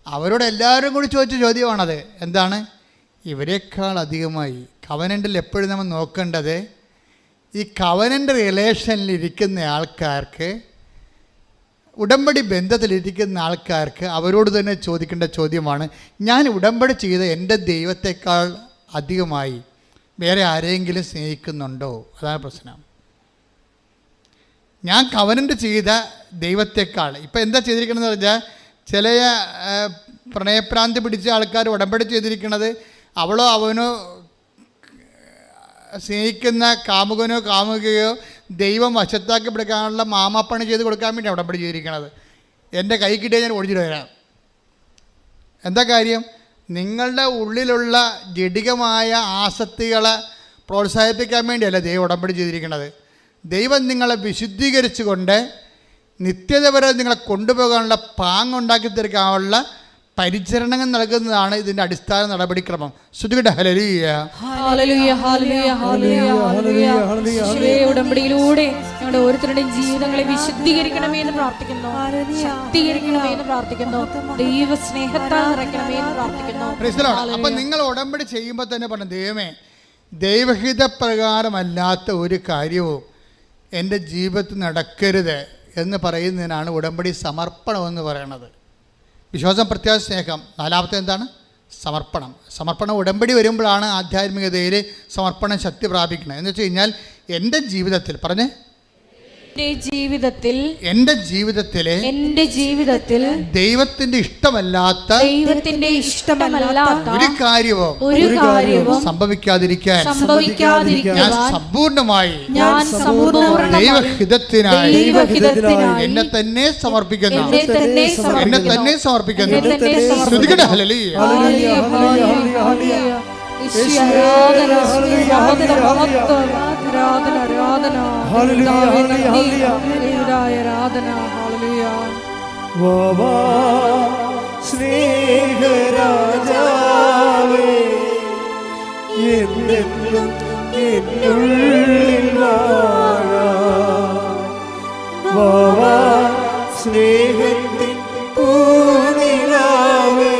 Speaker 6: അവരോട് എല്ലാവരും കൂടി ചോദിച്ച ചോദ്യമാണത്. എന്താണ്? ഇവരെക്കാൾ അധികമായി. കവനൻ്റിൽ എപ്പോഴും നമ്മൾ നോക്കേണ്ടത്, ഈ കവനൻ്റ് റിലേഷനിലിരിക്കുന്ന ആൾക്കാർക്ക്, ഉടമ്പടി ബന്ധത്തിലിരിക്കുന്ന ആൾക്കാർക്ക് അവരോട് തന്നെ ചോദിക്കേണ്ട ചോദ്യമാണ്, ഞാൻ ഉടമ്പടി ചെയ്ത എൻ്റെ ദൈവത്തെക്കാൾ അധികമായി വേറെ ആരെങ്കിലും സ്നേഹിക്കുന്നുണ്ടോ? അതാണ് പ്രശ്നം. ഞാൻ കവനൻ്റ് ചെയ്ത ദൈവത്തെക്കാൾ. ഇപ്പം എന്താ ചെയ്തിരിക്കണമെന്ന് പറഞ്ഞാൽ, ചില പ്രണയപ്രാന്തി പിടിച്ച ആൾക്കാർ ഉടമ്പടി ചെയ്തിരിക്കുന്നത് അവളോ അവനോ സ്നേഹിക്കുന്ന കാമുകനോ കാമുകയോ ദൈവം വശത്താക്കി പിടിക്കാനുള്ള മാമാപ്പണി ചെയ്ത് കൊടുക്കാൻ വേണ്ടി ഉടമ്പടി ചെയ്തിരിക്കണത്. എൻ്റെ കൈ കിട്ടിയാൽ ഞാൻ ഓടിച്ചിട്ട് വരാം. എന്താ കാര്യം? നിങ്ങളുടെ ഉള്ളിലുള്ള ജഡികമായ ആസക്തികളെ പ്രോത്സാഹിപ്പിക്കാൻ വേണ്ടിയല്ല ദൈവം ഉടമ്പടി ചെയ്തിരിക്കുന്നത്. ദൈവം നിങ്ങളെ വിശുദ്ധീകരിച്ചുകൊണ്ട് നിത്യത വരെ നിങ്ങളെ കൊണ്ടുപോകാനുള്ള പാങ്ങുണ്ടാക്കി തീർക്കാനുള്ള പരിചരണം നൽകുന്നതാണ് ഇതിൻ്റെ അടിസ്ഥാന നടപടിക്രമം. ശ്രുതികട്ടെ ഹല്ലേലൂയ.
Speaker 2: ഹല്ലേലൂയ, ഹല്ലേലൂയ, ഹല്ലേലൂയ, ഹല്ലേലൂയ. യേശുവേ, ഉടമ്പടിയിലൂടെ ഞങ്ങളുടെ ഓരോരുത്തരുടെയും ജീവിതങ്ങളെ വിശുദ്ധീകരിക്കണമേ എന്ന് പ്രാർത്ഥിക്കുന്നു, ശക്തീകരിക്കണമേ എന്ന് പ്രാർത്ഥിക്കുന്നു, ദൈവ സ്നേഹത്താൽ നിറയ്ക്കണമേ എന്ന് പ്രാർത്ഥിക്കുന്നു.
Speaker 6: Praise the Lord. അപ്പം നിങ്ങൾ ഉടമ്പടി ചെയ്യുമ്പോൾ തന്നെ പറഞ്ഞു, ദൈവമേ, ദൈവഹിതപ്രകാരമല്ലാത്ത ഒരു കാര്യവും എൻ്റെ ജീവിതത്തിൽ നടക്കരുത് എന്ന് പറയുന്നതിനാണ് ഉടമ്പടി സമർപ്പണം എന്ന് പറയുന്നത്. വിശ്വാസം, പ്രത്യാശ, സ്നേഹം. നാലാമത്തെ എന്താണ്? സമർപ്പണം. സമർപ്പണം ഉടമ്പടി വരുമ്പോഴാണ് ആധ്യാത്മികതയിൽ സമർപ്പണം ശക്തി പ്രാപിക്കുന്നത്. എന്ന് വെച്ച് കഴിഞ്ഞാൽ എൻ്റെ ജീവിതത്തിൽ പറഞ്ഞേ, എൻ്റെ ജീവിതത്തിൽ ദൈവത്തിന്റെ ഇഷ്ടമല്ലാത്ത ഒരു കാര്യവും സംഭവിക്കാതിരിക്കാൻ ഞാൻ സമ്പൂർണമായി ദൈവഹിതത്തിനായി എന്നെ തന്നെ സമർപ്പിക്കുന്നു. ശ്രുതികട്ടെ ഹല്ലേലൂയ.
Speaker 1: സ്നേഹരാജാവേ, എന്നെന്നും എന്നുള്ളിൽ വാഴാം. സ്നേഹത്തിൻ പൂനിലാവേ,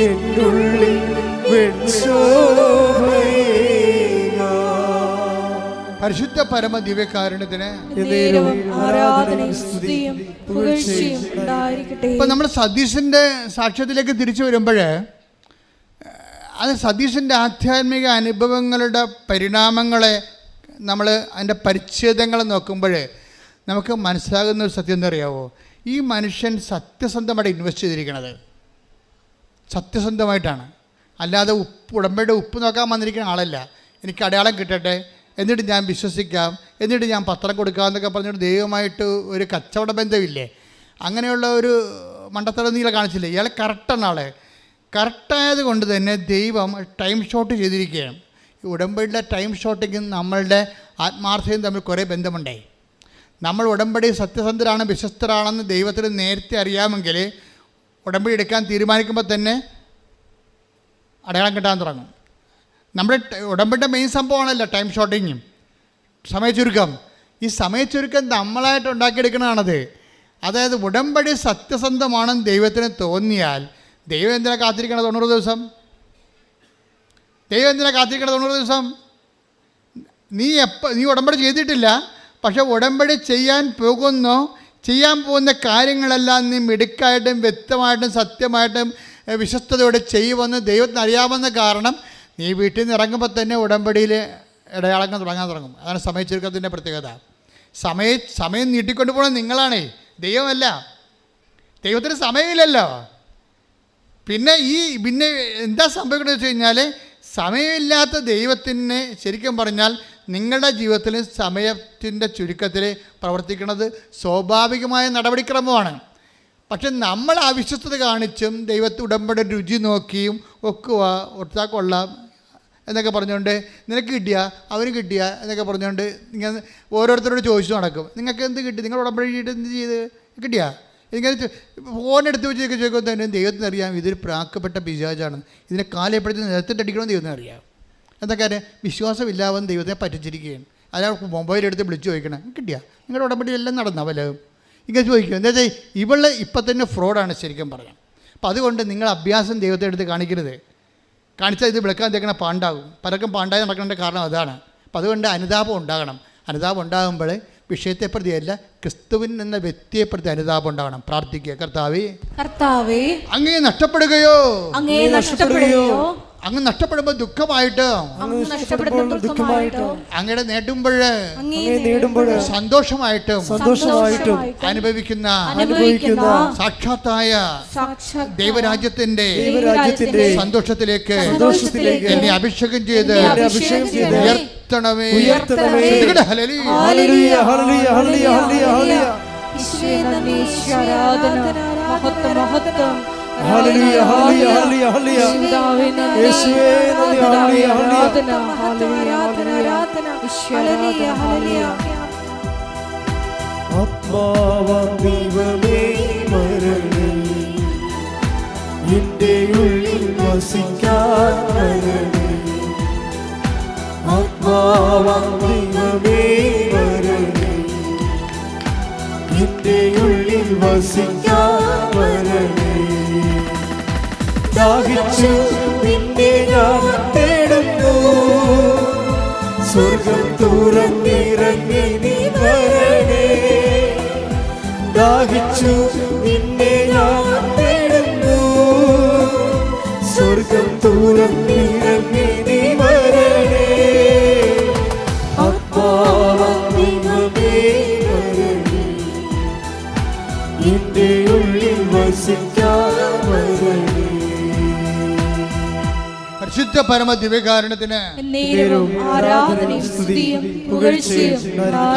Speaker 1: എന്നുള്ളിൽ
Speaker 6: പരിശുദ്ധ പരമ ദിവ്യകാരുണ്യത്തിന് ഇപ്പൊ നമ്മൾ സതീശന്റെ സാക്ഷ്യത്തിലേക്ക് തിരിച്ചു വരുമ്പോൾ അത് സതീശന്റെ ആധ്യാത്മിക അനുഭവങ്ങളുടെ പരിണാമങ്ങളെ നമ്മൾ അതിൻ്റെ പരിച്ഛേദങ്ങൾ നോക്കുമ്പോൾ നമുക്ക് മനസ്സിലാകുന്ന ഒരു സത്യം എന്താ അറിയാവോ? ഈ മനുഷ്യൻ സത്യസന്ധമായിട്ട് ഇൻവെസ്റ്റ് ചെയ്തിരിക്കുന്നത് സത്യസന്ധമായിട്ടാണ്. അല്ലാതെ ഉടമ്പടിയുടെ ഉപ്പ് നോക്കാൻ വന്നിരിക്കുന്ന ആളല്ല. എനിക്ക് അടയാളം കിട്ടട്ടെ, എന്നിട്ട് ഞാൻ വിശ്വസിക്കാം, എന്നിട്ട് ഞാൻ പത്രം കൊടുക്കാം എന്നൊക്കെ പറഞ്ഞിട്ട് ദൈവമായിട്ട് ഒരു കച്ചവട ബന്ധമില്ലേ? അങ്ങനെയുള്ള ഒരു മണ്ടത്തരം നീല കാണിച്ചില്ലേ? ഇയാൾ കറക്റ്റാണ്. ആളെ കറക്റ്റായത് കൊണ്ട് തന്നെ ദൈവം ടൈം ഷോട്ട് ചെയ്തിരിക്കുകയാണ്. ഈ ഉടമ്പടിയുടെ ടൈം ഷോട്ടിങ്ങും നമ്മളുടെ ആത്മാർത്ഥതയും തമ്മിൽ കുറേ ബന്ധമുണ്ടായി. നമ്മൾ ഉടമ്പടി സത്യസന്ധരാണ്, വിശ്വസ്തരാണെന്ന് ദൈവത്തിന് നേരത്തെ അറിയാമെങ്കിൽ ഉടമ്പടി എടുക്കാൻ തീരുമാനിക്കുമ്പോൾ തന്നെ അടയാളം കിട്ടാൻ തുടങ്ങും. നമ്മുടെ ഉടമ്പടിയുടെ മെയിൻ സംഭവമാണല്ലോ ടൈം ഷോട്ടിങ്ങും സമയച്ചുരുക്കം. ഈ സമയച്ചുരുക്കം നമ്മളായിട്ട് ഉണ്ടാക്കിയെടുക്കണതാണത്. അതായത് ഉടമ്പടി സത്യസന്ധമാണെന്ന് ദൈവത്തിന് തോന്നിയാൽ ദൈവം എന്തിനാ കാത്തിരിക്കണം 90 ദിവസം? ദൈവം എന്തിനാ കാത്തിരിക്കണം 90 ദിവസം? നീ ഉടമ്പടി ചെയ്തിട്ടില്ല, പക്ഷെ ഉടമ്പടി ചെയ്യാൻ പോകുന്ന കാര്യങ്ങളെല്ലാം നീ മിടുക്കായിട്ടും വ്യക്തമായിട്ടും സത്യമായിട്ടും വിശ്വസ്തയോടെ ചെയ്യുമെന്ന് ദൈവത്തിന് അറിയാമെന്ന കാരണം നീ വീട്ടിൽ നിന്ന് ഇറങ്ങുമ്പോൾ തന്നെ ഉടമ്പടിയിൽ ഇടയാളങ്ങൾ തുടങ്ങാൻ തുടങ്ങും. അതാണ് സമയച്ചുരുക്കത്തിൻ്റെ പ്രത്യേകത. സമയം നീട്ടിക്കൊണ്ട് പോകണം നിങ്ങളാണേ, ദൈവമല്ല. ദൈവത്തിന് സമയമില്ലല്ലോ. പിന്നെ എന്താ സംഭവിക്കുന്നത് വെച്ച് കഴിഞ്ഞാൽ, സമയമില്ലാത്ത ദൈവത്തിന് ശരിക്കും പറഞ്ഞാൽ നിങ്ങളുടെ ജീവിതത്തിൽ സമയത്തിൻ്റെ ചുരുക്കത്തിൽ പ്രവർത്തിക്കുന്നത് സ്വാഭാവികമായ നടപടിക്രമമാണ്. പക്ഷെ നമ്മൾ അവിശ്വസ്തത കാണിച്ചും ദൈവത്തെ ഉടമ്പടി രുചി നോക്കിയും ഒക്കുക ഒട്ടാ കൊള്ളാം എന്നൊക്കെ പറഞ്ഞുകൊണ്ട് നിനക്ക് കിട്ടിയ അവന് കിട്ടിയ എന്നൊക്കെ പറഞ്ഞുകൊണ്ട് ഇങ്ങനെ ഓരോരുത്തരോട് ചോദിച്ചു നടക്കും. നിങ്ങൾക്ക് എന്ത് കിട്ടി? നിങ്ങൾ ഉടമ്പടി എന്ത് ചെയ്ത് കിട്ടിയാ? ഇങ്ങനെ ഫോണെടുത്ത് വെച്ചൊക്കെ ചോദിക്കുമ്പോൾ തന്നെ ദൈവത്തിന് അറിയാം ഇതൊരു പ്രാക്കപ്പെട്ട പിശാചാണ്, ഇതിനെ കാലെപ്പെടുത്തി നിലത്തിട്ടടിക്കണമെന്ന് ദൈവത്തിന് അറിയാം. എന്താ കാര്യം? വിശ്വാസമില്ലാവെന്ന് ദൈവത്തെ പറ്റിച്ചിരിക്കുകയാണ്. അയാൾ മൊബൈലെടുത്ത് വിളിച്ചു ചോദിക്കണം, കിട്ടിയാ? നിങ്ങളുടെ ഉടമ്പടി എല്ലാം നടന്ന വല്ലതും ഇങ്ങനെ ചോദിക്കും. എന്താ വെച്ചാൽ ഇവള് ഇപ്പം തന്നെ ഫ്രോഡാണ് ശരിക്കും പറയാം. അപ്പം അതുകൊണ്ട് നിങ്ങൾ അഭ്യാസം ദൈവത്തെ എടുത്ത് കാണിക്കരുത്. കാണിച്ചാൽ ഇത് വിളക്കാൻ തേക്കണ പാണ്ടാകും. പലർക്കും പാണ്ടായി നടക്കേണ്ട കാരണം അതാണ്. അപ്പം അതുകൊണ്ട് അനുതാപം ഉണ്ടാകണം. അനുതാപം ഉണ്ടാകുമ്പോൾ വിഷയത്തെപ്രതിയല്ല, ക്രിസ്തുവിൻ എന്ന വ്യക്തിയെപ്രതി അനുതാപം ഉണ്ടാകണം. പ്രാർത്ഥിക്കുക, കർത്താവേ അങ്ങേ നഷ്ടപ്പെടുകയോ അങ്ങ് നഷ്ടപ്പെടുമ്പോൾ ദുഃഖമായിട്ടോ അങ്ങയുടെ നേടുമ്പോൾ സന്തോഷമായിട്ടും അനുഭവിക്കുന്ന സാക്ഷാത്തായ ദൈവരാജ്യത്തിന്റെ സന്തോഷത്തിലേക്ക് എന്നെ അഭിഷേകം ചെയ്ത് ഉയർത്തണമേ.
Speaker 1: ഹല്ലേലൂയ ഹല്ലേലൂയ ഹല്ലേലൂയ ഹല്ലേലൂയ യേശുവേ നന്ദി ഹല്ലേലൂയ ഹല്ലേലൂയ ഹല്ലേലൂയ ആത്മാവാം ദൈവമേ വരണമേ എന്റെ ഉള്ളിൽ വസിക്കാൻ വരണേ. ആത്മാവാം ദൈവമേ വരണേ, എന്റെ ഉള്ളിൽ വസിക്കാൻ വരണേ. ദാഹിച്ചു നിന്നെ ഞാൻ തേടുന്നു, സ്വർഗം തുറന്നിറങ്ങി നീ വരണേ. ദാഹിച്ചു നിന്നെ ഞാൻ തേടുന്നു, സ്വർഗം തുറന്നിറങ്ങി നീ വരണേ. ആത്മാവാം ദൈവമേ വരണേ, എന്റെ ഉള്ളിൽ വസിക്കാൻ വരണേ.
Speaker 6: പരിശുദ്ധ പരമ ദിവ്യകാരുണ്യത്തിന്
Speaker 2: നേരവും ആരാധനയും സ്തുതിയും പുകഴ്ചയും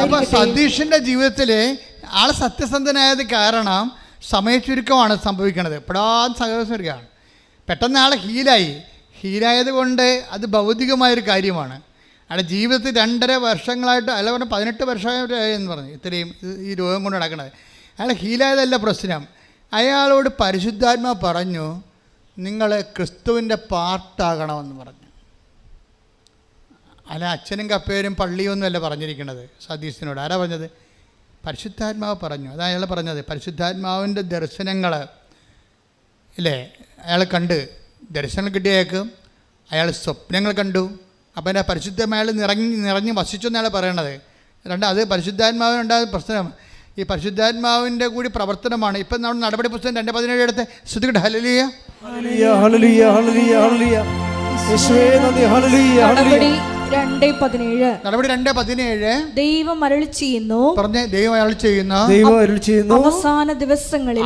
Speaker 6: അപ്പൊ സതീഷിന്റെ ജീവിതത്തില് ആള് സത്യസന്ധനായത് കാരണം സമയച്ചുരുക്കമാണ് സംഭവിക്കുന്നത്. എപ്പോഴാണ് സഹോദരിയാണ് പെട്ടെന്ന് ആളെ ഹീലായത് കൊണ്ട് അത് ഭൗതികമായൊരു കാര്യമാണ്. അയാളുടെ ജീവിതത്തിൽ 2.5 വർഷങ്ങളായിട്ട് അല്ല പറഞ്ഞാൽ 18 വർഷമായിട്ട് എന്ന് പറഞ്ഞു ഇത്രയും ഈ രോഗം കൊണ്ട് നടക്കുന്നത്. അയാൾ ഹീലായതല്ല പ്രശ്നം. അയാളോട് പരിശുദ്ധാത്മാ പറഞ്ഞു, നിങ്ങൾ ക്രിസ്തുവിൻ്റെ പാർട്ടാകണമെന്ന് പറഞ്ഞു. അല്ല അച്ഛനും കപ്പേരും പള്ളിയൊന്നുമല്ല പറഞ്ഞിരിക്കുന്നത് സതീശനോട്. ആരാ പറഞ്ഞത്? പരിശുദ്ധാത്മാവ് പറഞ്ഞു. അതാണ് അയാൾ പറഞ്ഞത്. പരിശുദ്ധാത്മാവിൻ്റെ ദർശനങ്ങൾ ഇല്ലേ അയാൾ കണ്ട്, ദർശനം കിട്ടിയേക്കും. അയാൾ സ്വപ്നങ്ങൾ കണ്ടു. അപ്പം എൻ്റെ പരിശുദ്ധമായ നിറഞ്ഞ് വസിച്ചെന്ന് അയാൾ പറയണത്. അത് പരിശുദ്ധാത്മാവിനുണ്ടായ പ്രശ്നം. ഈ പരിശുദ്ധാത്മാവിൻ്റെ കൂടി പ്രവർത്തനമാണ്. ഇപ്പം നമ്മൾ നടപടി പുസ്തകം 2:17 എടുത്ത് ശ്രുതികട്ടെ. ഹല്ലേലൂയ
Speaker 1: ഹല്ലേലൂയ ഹല്ലേലൂയ ഹല്ലേലൂയ. യേശുവേ നന്ദി. ഹല്ലേലൂയ ഹല്ലേലൂയ.
Speaker 6: നടപടി 2:17
Speaker 2: ദൈവം അരുളി ചെയ്യുന്നു.
Speaker 6: പറഞ്ഞേ, ദൈവം അരുളി ചെയ്യുന്നു.
Speaker 1: ദൈവം അരുളി ചെയ്യുന്നു.
Speaker 2: അവസാന ദിവസങ്ങളിൽ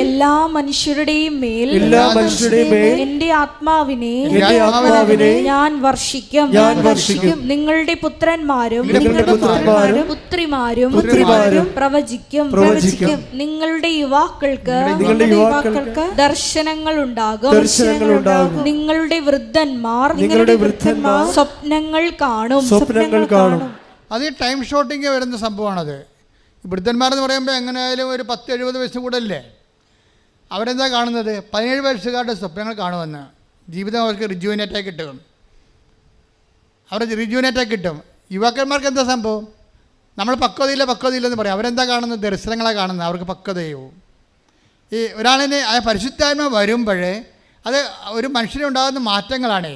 Speaker 2: എല്ലാ മനുഷ്യരുടെയും മേൽ എന്റെ ആത്മാവിനെ ഞാൻ വർഷിക്കും. നിങ്ങളുടെ പുത്രന്മാരും പുത്രിമാരും പ്രവചിക്കും. നിങ്ങളുടെ യുവാക്കൾക്ക് ദർശനങ്ങൾ ഉണ്ടാകും. നിങ്ങളുടെ വൃദ്ധന്മാർ സ്വപ്നങ്ങൾ കാണും.
Speaker 6: അത് ഈ ടൈം ഷോട്ടിങ് വരുന്ന സംഭവമാണത്. വൃദ്ധന്മാരെന്ന് പറയുമ്പോൾ എങ്ങനെയായാലും ഒരു 10-70 വയസ്സ് കൂടെ അല്ലേ. അവരെന്താ കാണുന്നത്? 17 വയസ്സുകാരുടെ സ്വപ്നങ്ങൾ കാണുമെന്ന്. ജീവിതം അവർക്ക് റിജുവിനേറ്റായി കിട്ടും. കിട്ടും. യുവാക്കന്മാർക്ക് എന്താ സംഭവം? നമ്മൾ പക്വതയില്ലെന്ന് പറയും. അവരെന്താ കാണുന്നത്? ദർശനങ്ങളാണ് കാണുന്നത്. അവർക്ക് പക്വതയോ. ഈ ഒരാളിനെ പരിശുദ്ധാത്മ വരുമ്പോഴേ അത് ഒരു മനുഷ്യനുണ്ടാകുന്ന മാറ്റങ്ങളാണേ.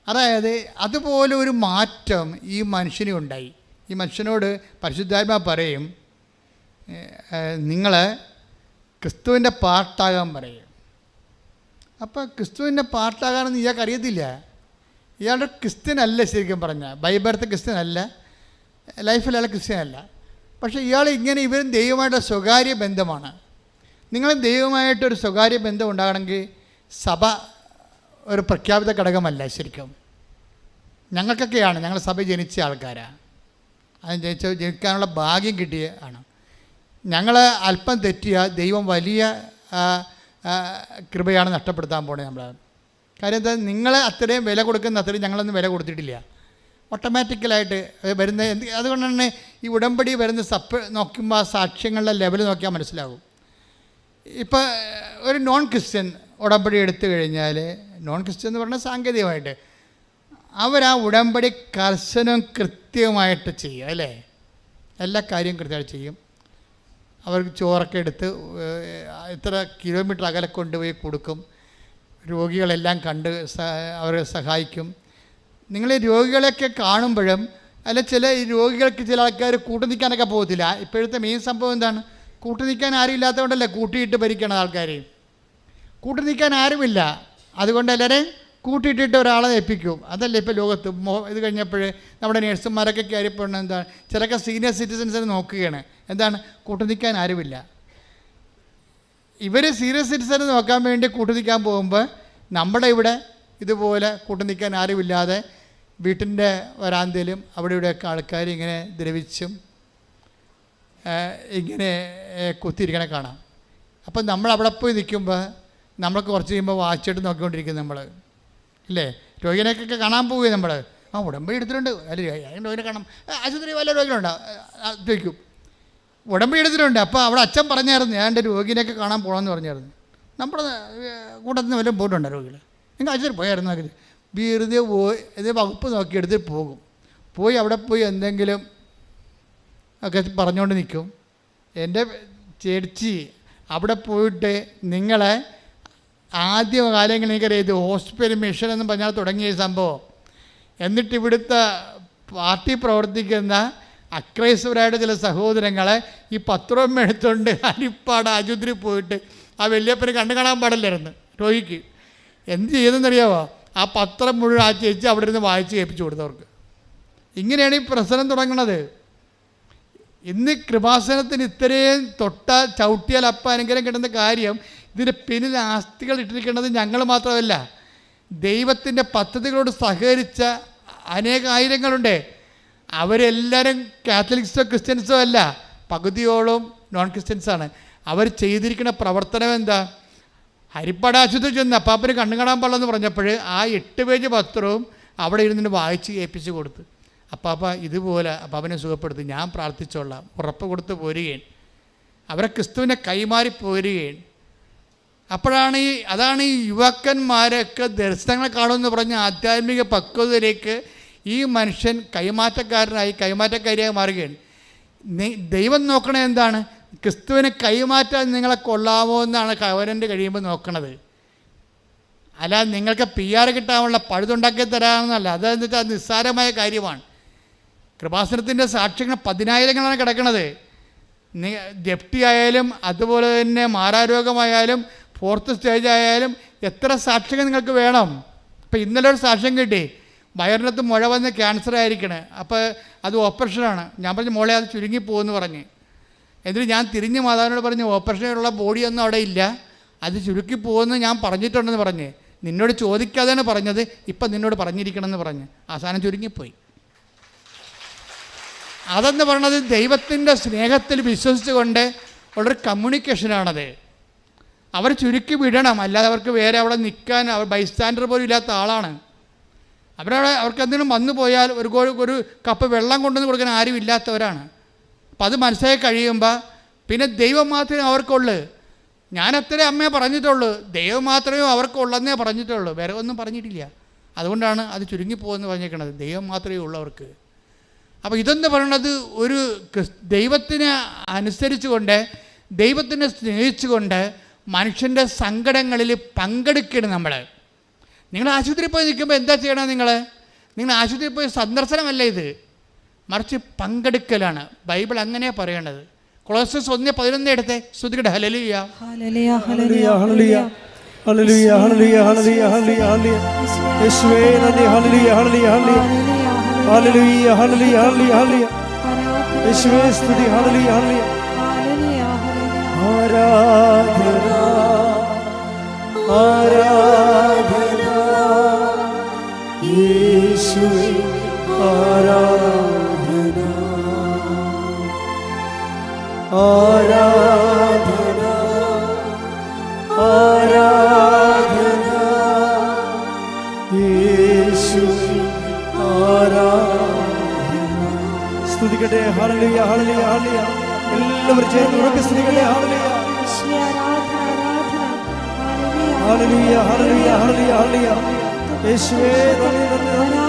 Speaker 6: അതായത് അതുപോലെ ഒരു മാറ്റം ഈ മനുഷ്യന് ഉണ്ടായി. ഈ മനുഷ്യനോട് പരിശുദ്ധാത്മാ പറയും, നിങ്ങൾ ക്രിസ്തുവിൻ്റെ പാർട്ടാകാൻ പറയും. അപ്പോൾ ക്രിസ്തുവിൻ്റെ പാർട്ടാകാനെന്ന് ഇയാൾക്ക് അറിയത്തില്ല. ഇയാളുടെ ക്രിസ്ത്യനല്ല ശരിക്കും പറഞ്ഞാൽ. ബൈബർത്ത് ക്രിസ്ത്യനല്ല, ലൈഫിൽ അയാൾ ക്രിസ്ത്യനല്ല. പക്ഷേ ഇയാൾ ഇവരും ദൈവമായിട്ട് സ്വകാര്യ ബന്ധമാണ്. നിങ്ങൾ ദൈവമായിട്ടൊരു സ്വകാര്യ ബന്ധം ഉണ്ടാകണമെങ്കിൽ സഭ ഒരു പ്രഖ്യാപിത ഘടകമല്ല ശരിക്കും. ഞങ്ങൾക്കൊക്കെയാണ്, ഞങ്ങൾ സഭ ജനിച്ച ആൾക്കാരാണ്. അത് ജനിക്കാനുള്ള ഭാഗ്യം കിട്ടിയ ആണ്. ഞങ്ങൾ അല്പം തെറ്റിയ ദൈവം വലിയ കൃപയാണ് നഷ്ടപ്പെടുത്താൻ പോണത് നമ്മൾ. കാര്യം എന്താ? നിങ്ങളെ അത്രയും വില കൊടുക്കുന്ന അത്രയും ഞങ്ങളൊന്നും വില കൊടുത്തിട്ടില്ല. ഓട്ടോമാറ്റിക്കലായിട്ട് വരുന്ന അതുകൊണ്ട് തന്നെ ഈ ഉടമ്പടി വരുന്ന നോക്കുമ്പോൾ ആ സാക്ഷ്യങ്ങളുടെ ലെവൽ നോക്കിയാൽ മനസ്സിലാകും. ഇപ്പോൾ ഒരു നോൺ ക്രിസ്ത്യൻ ഉടമ്പടി എടുത്തു കഴിഞ്ഞാൽ, നോൺ ക്രിസ്ത്യൻ എന്ന് പറഞ്ഞാൽ സാങ്കേതികമായിട്ട് അവരാ ഉടമ്പടി കർശനം കൃത്യമായിട്ട് ചെയ്യും അല്ലേ. എല്ലാ കാര്യവും കൃത്യമായിട്ട് ചെയ്യും. അവർക്ക് ചോറൊക്കെ എടുത്ത് ഇത്ര കിലോമീറ്റർ അകലെ കൊണ്ടുപോയി കൊടുക്കും. രോഗികളെല്ലാം കണ്ട് അവരെ സഹായിക്കും. നിങ്ങൾ രോഗികളെയൊക്കെ കാണുമ്പോഴും അല്ല, ചില രോഗികൾക്ക് ചില ആൾക്കാർ കൂട്ടു നിൽക്കാനൊക്കെ പോകത്തില്ല. ഇപ്പോഴത്തെ മെയിൻ സംഭവം എന്താണ്? കൂട്ടു നിൽക്കാൻ ആരും ഇല്ലാത്തതുകൊണ്ടല്ലേ കൂട്ടിയിട്ട് ഭരിക്കണ ആൾക്കാർ. കൂട്ടു നിൽക്കാൻ ആരുമില്ല, അതുകൊണ്ട് എല്ലാവരെയും കൂട്ടിയിട്ടിട്ട് ഒരാളെ ഏൽപ്പിക്കും. അതല്ലേ ഇപ്പോൾ ലോകത്ത് ഇത് കഴിഞ്ഞപ്പോൾ നമ്മുടെ നേഴ്സുമാരൊക്കെ കയറിപ്പോണത് എന്താണ്? ചിലൊക്കെ സീനിയർ സിറ്റിസൻസിനെ നോക്കുകയാണ്. എന്താണ്? കൂട്ടു നിൽക്കാൻ ആരുമില്ല. ഇവർ സീനിയർ സിറ്റിസനെ നോക്കാൻ വേണ്ടി കൂട്ടു നിൽക്കാൻ പോകുമ്പോൾ നമ്മുടെ ഇവിടെ ഇതുപോലെ കൂട്ടു നിൽക്കാൻ ആരുമില്ലാതെ വീട്ടിൻ്റെ വരാന്തയിലും അവിടെ ഇവിടെയൊക്കെ ആൾക്കാർ ഇങ്ങനെ ദ്രവിച്ചും ഇങ്ങനെ കുത്തിയിരിക്കണേ കാണാം. അപ്പം നമ്മൾ അവിടെ പോയി നിൽക്കുമ്പോൾ നമ്മൾക്ക് കുറച്ച് കഴിയുമ്പോൾ വാച്ചിട്ട് നോക്കിക്കൊണ്ടിരിക്കും നമ്മൾ ഇല്ലേ. രോഗിനെയൊക്കെ കാണാൻ പോവുകയും നമ്മൾ ഉടമ്പടി എടുത്തിട്ടുണ്ട്, അല്ല രോഗിനെ കാണാം, ആശുപത്രി വല്ല രോഗികളുണ്ടോ ചോദിക്കും. ഉടമ്പടി എടുത്തിട്ടുണ്ട്. അപ്പോൾ അവിടെ അച്ഛൻ പറഞ്ഞായിരുന്നു, ഞാൻ എൻ്റെ രോഗിനെയൊക്കെ കാണാൻ പോകണമെന്ന് പറഞ്ഞായിരുന്നു. നമ്മുടെ കൂട്ടത്തിൽ നിന്ന് വല്ലതും പോയിട്ടുണ്ടോ രോഗികൾ? നിങ്ങൾ ആശുപത്രി പോയായിരുന്നു അതിൽ വെറുതെ പോയി ഇത് വകുപ്പ് നോക്കിയെടുത്ത് പോകും. പോയി അവിടെ പോയി എന്തെങ്കിലും ഒക്കെ പറഞ്ഞുകൊണ്ട് നിൽക്കും. എൻ്റെ ചേച്ചി അവിടെ പോയിട്ട് നിങ്ങളെ ആദ്യ കാലങ്ങളിൽ എനിക്കറിയാം ഇത് ഹോസ്പിറ്റൽ മിഷൻ എന്ന് പറഞ്ഞാൽ തുടങ്ങിയ സംഭവം. എന്നിട്ട് ഇവിടുത്തെ പാർട്ടി പ്രവർത്തിക്കുന്ന അക്രൈസ്തവരായിട്ട് ചില സഹോദരങ്ങളെ ഈ പത്രം എടുത്തുകൊണ്ട് ഹരിപ്പാട് ആശുപത്രി പോയിട്ട് ആ വല്യപ്പനെ കണ്ടു കാണാൻ പാടില്ലായിരുന്നു രോഗിക്ക്. എന്ത് ചെയ്തെന്നറിയാമോ? ആ പത്രം മുഴുവൻ ആ ചേച്ചി അവിടെ ഇരുന്ന് വായിച്ച് കേൾപ്പിച്ചു കൊടുത്തവർക്ക്. ഇങ്ങനെയാണ് ഈ പ്രശ്നം തുടങ്ങുന്നത്. ഇന്ന് കൃപാസനത്തിന് ഇത്രയും ചവിട്ടിയാൽ അപ്പം അനുഗ്രഹം കിട്ടുന്ന കാര്യം ഇതിൻ്റെ പിന്നിൽ ആസ്തികൾ ഇട്ടിരിക്കുന്നത് ഞങ്ങൾ മാത്രമല്ല, ദൈവത്തിൻ്റെ പദ്ധതികളോട് സഹകരിച്ച അനേകായിരങ്ങളുണ്ട്. അവരെല്ലാവരും കാത്തലിക്സോ ക്രിസ്ത്യൻസോ അല്ല, പകുതിയോളം നോൺ ക്രിസ്ത്യൻസാണ്. അവർ ചെയ്തിരിക്കുന്ന പ്രവർത്തനം എന്താ? ഹരിപ്പാട് ആശുപത്രി ചെന്ന് അപ്പാപ്പന് കണ്ണു കാണാൻ പാടില്ലെന്ന് പറഞ്ഞപ്പോൾ ആ 8 പേജ് പത്രവും അവിടെ ഇരുന്നിട്ട് വായിച്ച് കേൾപ്പിച്ച് കൊടുത്ത്, അപ്പാപ്പ ഇതുപോലെ അപ്പാപ്പനെ സുഖപ്പെടുത്തി, ഞാൻ പ്രാർത്ഥിച്ചോളാം, ഉറപ്പ് കൊടുത്ത് പോരുകയാണ്. അവരെ ക്രിസ്തുവിനെ കൈമാറി പോരുകയാണ്. അപ്പോഴാണ് അതാണ് ഈ യുവാക്കന്മാരൊക്കെ ദർശനങ്ങൾ കാണുമെന്ന് പറഞ്ഞ ആധ്യാത്മിക പക്വതയിലേക്ക് ഈ മനുഷ്യൻ കൈമാറ്റക്കാരിയായി മാറുകയാണ്. ദൈവം നോക്കണത് എന്താണ്? ക്രിസ്തുവിനെ കൈമാറ്റാൻ നിങ്ങളെ കൊള്ളാമോ എന്നാണ് കവനൻ്റ് കഴിയുമ്പോൾ നോക്കണത്. അല്ലാതെ നിങ്ങൾക്ക് PR കിട്ടാനുള്ള പഴുതുണ്ടാക്കി തരാമെന്നല്ല. അതെന്ന് വെച്ചാൽ നിസ്സാരമായ കാര്യമാണ്. കൃപാസനത്തിൻ്റെ സാക്ഷ്യങ്ങൾ 10,000ങ്ങളാണ് കിടക്കുന്നത്. ജപ്തി ആയാലും അതുപോലെ തന്നെ മാറാരോഗമായാലും 4th സ്റ്റേജ് ആയാലും എത്ര സാക്ഷ്യങ്ങൾ നിങ്ങൾക്ക് വേണം? ഇപ്പം ഇന്നലെ ഒരു സാക്ഷ്യം കിട്ടി, വയറിനകത്ത് മുഴ വന്ന് ക്യാൻസർ ആയിരിക്കണേ, അപ്പോൾ അത് ഓപ്പറേഷനാണ്. ഞാൻ പറഞ്ഞു മോളെ അത് ചുരുങ്ങിപ്പോകുമെന്ന് പറഞ്ഞ്. എന്നിട്ട് ഞാൻ തിരിഞ്ഞ് മാതാവിനോട് പറഞ്ഞു ഓപ്പറേഷനുള്ള ബോഡിയൊന്നും അവിടെ ഇല്ല, അത് ചുരുക്കിപ്പോകുമെന്ന് ഞാൻ പറഞ്ഞിട്ടുണ്ടെന്ന് പറഞ്ഞ്. നിന്നോട് ചോദിക്കാതെയാണ് പറഞ്ഞത്, ഇപ്പം നിന്നോട് പറഞ്ഞിരിക്കണമെന്ന് പറഞ്ഞ് അവസാനം ചുരുങ്ങിപ്പോയി. അതെന്ന് പറയണത് ദൈവത്തിൻ്റെ സ്നേഹത്തിൽ വിശ്വസിച്ചുകൊണ്ട് ഉള്ളൊരു കമ്മ്യൂണിക്കേഷനാണത്. അവർ ചുരുക്കി വിടണം, അല്ലാതെ അവർക്ക് വേറെ അവിടെ നിൽക്കാൻ അവർ ബൈസ്റ്റാൻഡർ പോലും ഇല്ലാത്ത ആളാണ്. അവർക്ക് എന്തെങ്കിലും വന്നു പോയാൽ ഒരു കപ്പ് വെള്ളം കൊണ്ടുവന്ന് കൊടുക്കാൻ ആരും ഇല്ലാത്തവരാണ്. അപ്പം അത് മനസ്സിലാക്കി കഴിയുമ്പോൾ പിന്നെ ദൈവം മാത്രമേ അവർക്കുള്ളൂ. ഞാൻ അത്രേ അമ്മയെ പറഞ്ഞിട്ടുള്ളൂ, ദൈവം മാത്രമേ അവർക്കുള്ളെന്നേ പറഞ്ഞിട്ടുള്ളൂ, വേറെ ഒന്നും പറഞ്ഞിട്ടില്ല. അതുകൊണ്ടാണ് അത് ചുരുങ്ങിപ്പോകുമെന്ന് പറഞ്ഞേക്കണത്. ദൈവം മാത്രമേ ഉള്ളവർക്ക്. അപ്പോൾ ഇതെന്ന് പറയുന്നത് ഒരു ദൈവത്തിനെ അനുസരിച്ചുകൊണ്ട് ദൈവത്തിനെ സ്നേഹിച്ചുകൊണ്ട് മനുഷ്യൻ്റെ സങ്കടങ്ങളിൽ പങ്കെടുക്കണം. നിങ്ങൾ ആശുപത്രിയിൽ പോയി നിൽക്കുമ്പോൾ എന്താ ചെയ്യണം? നിങ്ങൾ ആശുപത്രിയിൽ പോയി സന്ദർശനമല്ല ഇത്, മറിച്ച് പങ്കെടുക്കലാണ്. ബൈബിൾ അങ്ങനെ പറയണത്. കൊളോസ്യസ് 1:11 എടുത്തേ, സ്തുതിക്കട്ടെ. ഹല്ലേലൂയ
Speaker 1: ഹല്ലേലൂയ ഹല്ലേലൂയ ഹല്ലേലൂയ ഹല്ലേലൂയ ഹല്ലേലൂയ ഹല്ലേലൂയ യേശുവേ നന്ദി. ഹല്ലേലൂയ ഹല്ലേലൂയ ഹല്ലേലൂയ ഹല്ലേലൂയ ഹല്ലേലൂയ ഹല്ലേലൂയ യേശുവേ സ്തുതി. ഹല്ലേലൂയ ഹല്ലേലൂയ ആരാധന ആരാധന യേശുവേ ആരാധന ആരാധന ആരാധന യേശുവേ ആരാധന. സ്തുതിക്കട്ടെ. ഹല്ലേലൂയ ഹല്ലേലൂയ ഹല്ലേലൂയ. എല്ലാവരും ചേർന്ന് ഉറക്കെ സ്തുതിക്കട്ടെ. ഹല്ലേലൂയ ഹല്ലേലൂയ ഹല്ലേലൂയ ഹല്ലേലൂയ ഹല്ലേലൂയ യേശുവേ നന്ദി നന്ദി.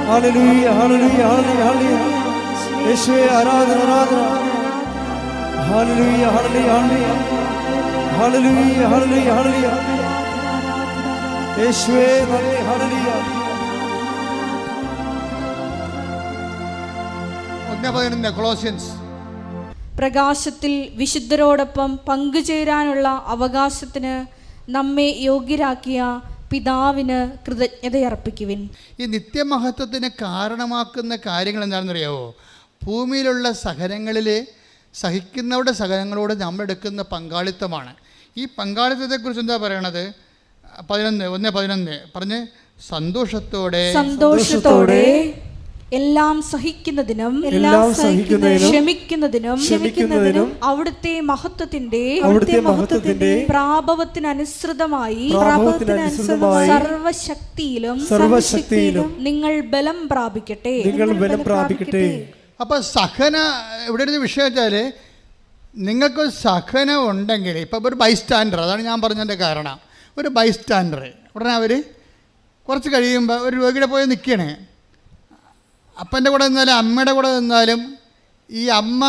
Speaker 1: ഹല്ലേലൂയ ഹല്ലേലൂയ ഹല്ലേലൂയ ഹല്ലേലൂയ യേശുവേ ആരാധന ആരാധന. ഹല്ലേലൂയ ഹല്ലേലൂയ ഹല്ലേലൂയ ഹല്ലേലൂയ ഹല്ലേലൂയ ഹല്ലേലൂയ യേശുവേ നന്ദി. ഹല്ലേലൂയ.
Speaker 6: 1:11 കൊളോസ്യൻസ്.
Speaker 2: പ്രകാശത്തിൽ വിശുദ്ധരോടൊപ്പം പങ്കുചേരാനുള്ള അവകാശത്തിന് നമ്മെ യോഗ്യരാക്കിയ പിതാവിന് കൃതജ്ഞതയർപ്പിക്കുവിൻ.
Speaker 6: ഈ നിത്യമഹത്വത്തിന് കാരണമാക്കുന്ന കാര്യങ്ങൾ എന്താണെന്നറിയാവോ? ഭൂമിയിലുള്ള സഹനങ്ങളിൽ സഹിക്കുന്നവരുടെ സഹനങ്ങളോട് നമ്മളെടുക്കുന്ന പങ്കാളിത്തമാണ്. ഈ പങ്കാളിത്തത്തെക്കുറിച്ച് എന്താ പറയണത്? 1:11 പറഞ്ഞ് സന്തോഷത്തോടെ
Speaker 2: എല്ലാം സഹിക്കുന്നതിനും ക്ഷമിക്കുന്നതിനും അവിടുത്തെ മഹത്വത്തിന്റെ പ്രാഭവത്തിനനുസൃതമായി സർവശക്തിയിലും നിങ്ങൾ ബലം പ്രാപിക്കട്ടെ.
Speaker 6: അപ്പം സഹന ഇവിടെ ഒരു വിഷയം വെച്ചാൽ നിങ്ങൾക്കൊരു സഹനം ഉണ്ടെങ്കിൽ, ഇപ്പം ഒരു ബൈസ്റ്റാൻഡർ, അതാണ് ഞാൻ പറഞ്ഞതിൻ്റെ കാരണം. ഒരു ബൈസ്റ്റാൻഡർ ഉടനെ അവർ കുറച്ച് കഴിയുമ്പോൾ ഒരു രോഗിയുടെ പോയി നിൽക്കുകയാണ്. അപ്പൻ്റെ കൂടെ നിന്നാലും അമ്മയുടെ കൂടെ നിന്നാലും ഈ അമ്മ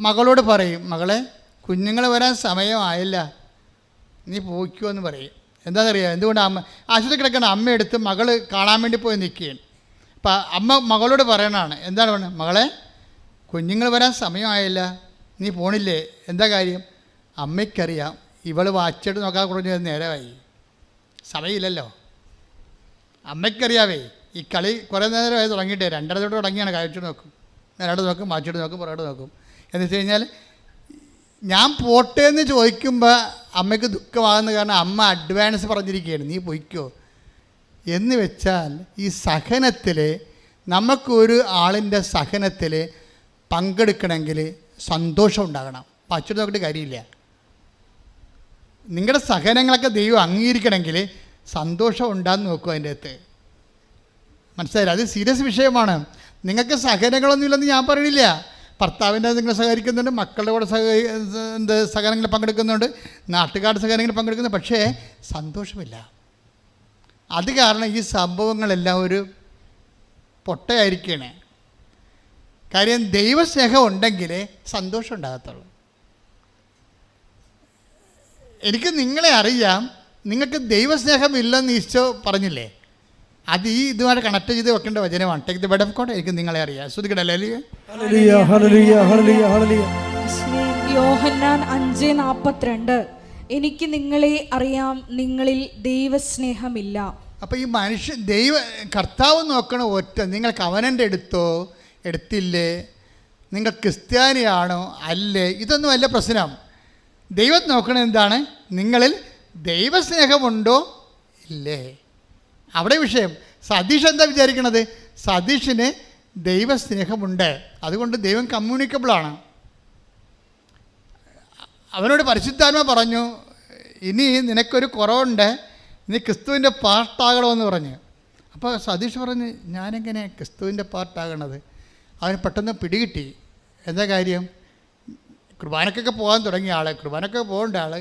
Speaker 6: മകളോട് പറയും, മകളെ കുഞ്ഞുങ്ങൾ വരാൻ സമയമായില്ല, നീ പോയിക്കോ എന്ന് പറയും. എന്താണെന്നറിയാം എന്തുകൊണ്ട്? അമ്മ ആശുപത്രി കിടക്കുന്ന അമ്മയെടുത്ത് മകൾ കാണാൻ വേണ്ടി പോയി നിൽക്കുകയാണ്. അപ്പം അമ്മ മകളോട് പറയണതാണ്, എന്താണ് പറയുന്നത്? മകളെ കുഞ്ഞുങ്ങൾ വരാൻ സമയമായില്ല, നീ പോണില്ലേ? എന്താ കാര്യം? അമ്മയ്ക്കറിയാം ഇവൾ വാച്ചിട്ട് നോക്കാൻ കുറഞ്ഞ നേരമായി, സമയമില്ലല്ലോ. അമ്മയ്ക്കറിയാവേ ഈ കളി കുറേ നേരമായി തുടങ്ങിയിട്ടേ, 2:30 തൊട്ട് തുടങ്ങിയാണ്. കഴിച്ചിട്ട് നോക്കും, നേരോട്ട് നോക്കും, മാച്ചിട്ട് നോക്കും, പുറകോട്ട് നോക്കും. എന്ന് വെച്ച് കഴിഞ്ഞാൽ ഞാൻ പോട്ടെ എന്ന് ചോദിക്കുമ്പോൾ അമ്മയ്ക്ക് ദുഃഖമാകുന്ന കാരണം അമ്മ അഡ്വാൻസ് പറഞ്ഞിരിക്കുകയാണ്, നീ പൊയ്ക്കോ എന്ന് വെച്ചാൽ ഈ സഹനത്തിൽ നമുക്കൊരു ആളിൻ്റെ സഹനത്തിൽ പങ്കെടുക്കണമെങ്കിൽ സന്തോഷം ഉണ്ടാകണം. പച്ചിട്ട് നോക്കിയിട്ട് കാര്യമില്ല. നിങ്ങളുടെ സഹനങ്ങളൊക്കെ ദൈവം അംഗീകരിക്കണമെങ്കിൽ സന്തോഷം ഉണ്ടാകുന്ന നോക്കും. അതിൻ്റെ അകത്ത് മനസ്സിലായില്ല? അത് സീരിയസ് വിഷയമാണ്. നിങ്ങൾക്ക് സഹനങ്ങളൊന്നുമില്ലെന്ന് ഞാൻ പറയണില്ല. ഭർത്താവിൻ്റെ നിങ്ങൾ സഹകരിക്കുന്നുണ്ട്, മക്കളുടെ കൂടെ സഹനങ്ങളിൽ പങ്കെടുക്കുന്നുണ്ട്, നാട്ടുകാരുടെ സഹനങ്ങളിൽ പങ്കെടുക്കുന്നുണ്ട്, പക്ഷേ സന്തോഷമില്ല. അത് കാരണം ഈ സംഭവങ്ങളെല്ലാം ഒരു പൊട്ടയായിരിക്കുകയാണ്. കാര്യം ദൈവസ്നേഹം ഉണ്ടെങ്കിലേ സന്തോഷം ഉണ്ടാകത്തുള്ളൂ. എനിക്ക് നിങ്ങളെ അറിയാം, നിങ്ങൾക്ക് ദൈവസ്നേഹം ഇല്ലെന്ന് ഈശോ പറഞ്ഞില്ലേ? അത് ഈ ഇതുമായിട്ട് കണക്ട് ചെയ്ത് വെക്കേണ്ട വചനമാണ്. Take the bed of God. എനിക്ക് നിങ്ങളെ അറിയാം. ശ്രദ്ധിക്കണല്ലേ?
Speaker 1: ഹല്ലേലൂയ, ഹല്ലേലൂയ, ഹല്ലേലൂയ, ഹല്ലേലൂയ.
Speaker 2: യോഹന്നാൻ 5:42 എനിക്ക് നിങ്ങളെ അറിയാം, നിങ്ങളിൽ ദൈവസ്നേഹമില്ല.
Speaker 6: അപ്പോൾ ഈ മനുഷ്യൻ കർത്താവ് നോക്കണ ഒറ്റ, നിങ്ങൾ കവനൻ്റ് എടുത്തോ എടുത്തില്ലേ, നിങ്ങൾ ക്രിസ്ത്യാനിയാണോ അല്ലേ, ഇതൊന്നും അല്ല പ്രശ്നം. ദൈവം നോക്കണത് എന്താണ്? നിങ്ങളിൽ ദൈവസ്നേഹമുണ്ടോ ഇല്ലേ, അവിടെ വിഷയം. സതീഷ് എന്താ വിചാരിക്കണത്? സതീഷിന് ദൈവസ്നേഹമുണ്ട്, അതുകൊണ്ട് ദൈവം കമ്മ്യൂണിക്കബിളാണ്. അവനോട് പരിശുദ്ധാത്മ പറഞ്ഞു, ഇനി നിനക്കൊരു കുറവുണ്ട്, നീ ക്രിസ്തുവിൻ്റെ പാർട്ടാകണമെന്ന് പറഞ്ഞു. അപ്പോൾ സതീഷ് പറഞ്ഞു, ഞാനെങ്ങനെ ക്രിസ്തുവിൻ്റെ പാർട്ടാകണത്? അവന് പെട്ടെന്ന് പിടികിട്ടി. എന്താ കാര്യം? കുർബാനക്കൊക്കെ പോകാൻ തുടങ്ങിയ ആൾ, കുർബാനക്കൊക്കെ പോകേണ്ട ആൾ,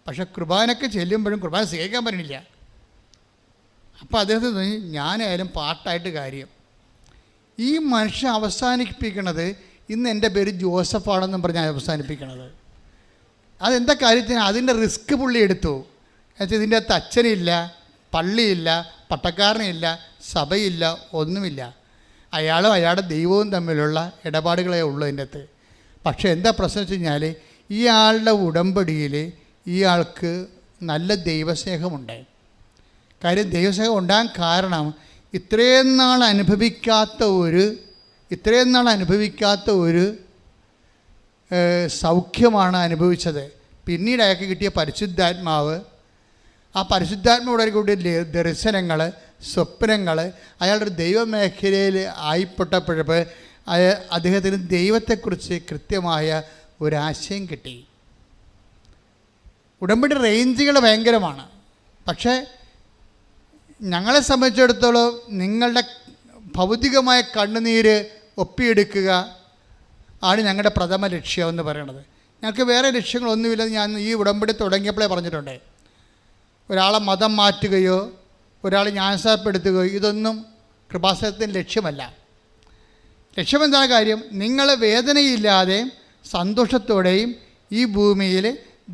Speaker 6: പക്ഷെ കുർബാനക്ക് ചെല്ലുമ്പോഴും കുർബാന സ്വീകരിക്കാൻ പറ്റണില്ല. അപ്പോൾ അദ്ദേഹത്തിന് തോന്നി, ഞാനായാലും പാർട്ടായിട്ട് കാര്യം. ഈ മനുഷ്യൻ അവസാനിപ്പിക്കണത്, ഇന്ന് എൻ്റെ പേര് ജോസഫാണെന്നും പറഞ്ഞാൽ അവസാനിപ്പിക്കണത്. അതെന്താ കാര്യത്തിന്? അതിൻ്റെ റിസ്ക് പുള്ളി എടുത്തു. എന്നുവെച്ചാൽ ഇതിൻ്റെ അകത്ത് അച്ഛനില്ല, പള്ളിയില്ല, പട്ടക്കാരനില്ല, സഭയില്ല, ഒന്നുമില്ല. അയാളും അയാളുടെ ദൈവവും തമ്മിലുള്ള ഇടപാടുകളേ ഉള്ളൂ അതിൻ്റെ അകത്ത്. പക്ഷേ എന്താ പ്രശ്നം വെച്ച് കഴിഞ്ഞാൽ, ഈ ആളുടെ ഉടമ്പടിയിൽ ഈ ആൾക്ക് നല്ല ദൈവസ്നേഹമുണ്ട്. കാര്യം ദൈവസ്നേഹം ഉണ്ടാകാൻ കാരണം ഇത്രയും നാൾ അനുഭവിക്കാത്ത ഒരു സൗഖ്യമാണ് അനുഭവിച്ചത്. പിന്നീട് അയാൾക്ക് കിട്ടിയ പരിശുദ്ധാത്മാവ്, ആ പരിശുദ്ധാത്മാവോടെ കൂടിയ ദർശനങ്ങൾ, സ്വപ്നങ്ങൾ, അയാളുടെ ദൈവമേഖലയിൽ ആയിപ്പെട്ടപ്പോഴപ്പോൾ അദ്ദേഹത്തിന് ദൈവത്തെക്കുറിച്ച് കൃത്യമായ ഒരാശയം കിട്ടി. ഉടമ്പടി റേഞ്ചുകൾ ഭയങ്കരമാണ്. പക്ഷേ ഞങ്ങളെ സംബന്ധിച്ചിടത്തോളം നിങ്ങളുടെ ഭൗതികമായ കണ്ണുനീര് ഒപ്പിയെടുക്കുക ആണ് ഞങ്ങളുടെ പ്രഥമ ലക്ഷ്യം എന്ന് പറയുന്നത്. ഞങ്ങൾക്ക് വേറെ ലക്ഷ്യങ്ങളൊന്നുമില്ലെന്ന് ഞാൻ ഈ ഉടമ്പടി തുടങ്ങിയപ്പോഴേ പറഞ്ഞിട്ടുണ്ട്. ഒരാളെ മതം മാറ്റുകയോ ഒരാളെ ജ്ഞാനസ്നാനപ്പെടുത്തുകയോ ഇതൊന്നും കൃപാസനത്തിൻ്റെ ലക്ഷ്യമല്ല. ലക്ഷ്യമെന്താണ് കാര്യം? നിങ്ങൾ വേദനയില്ലാതെയും സന്തോഷത്തോടെയും ഈ ഭൂമിയിൽ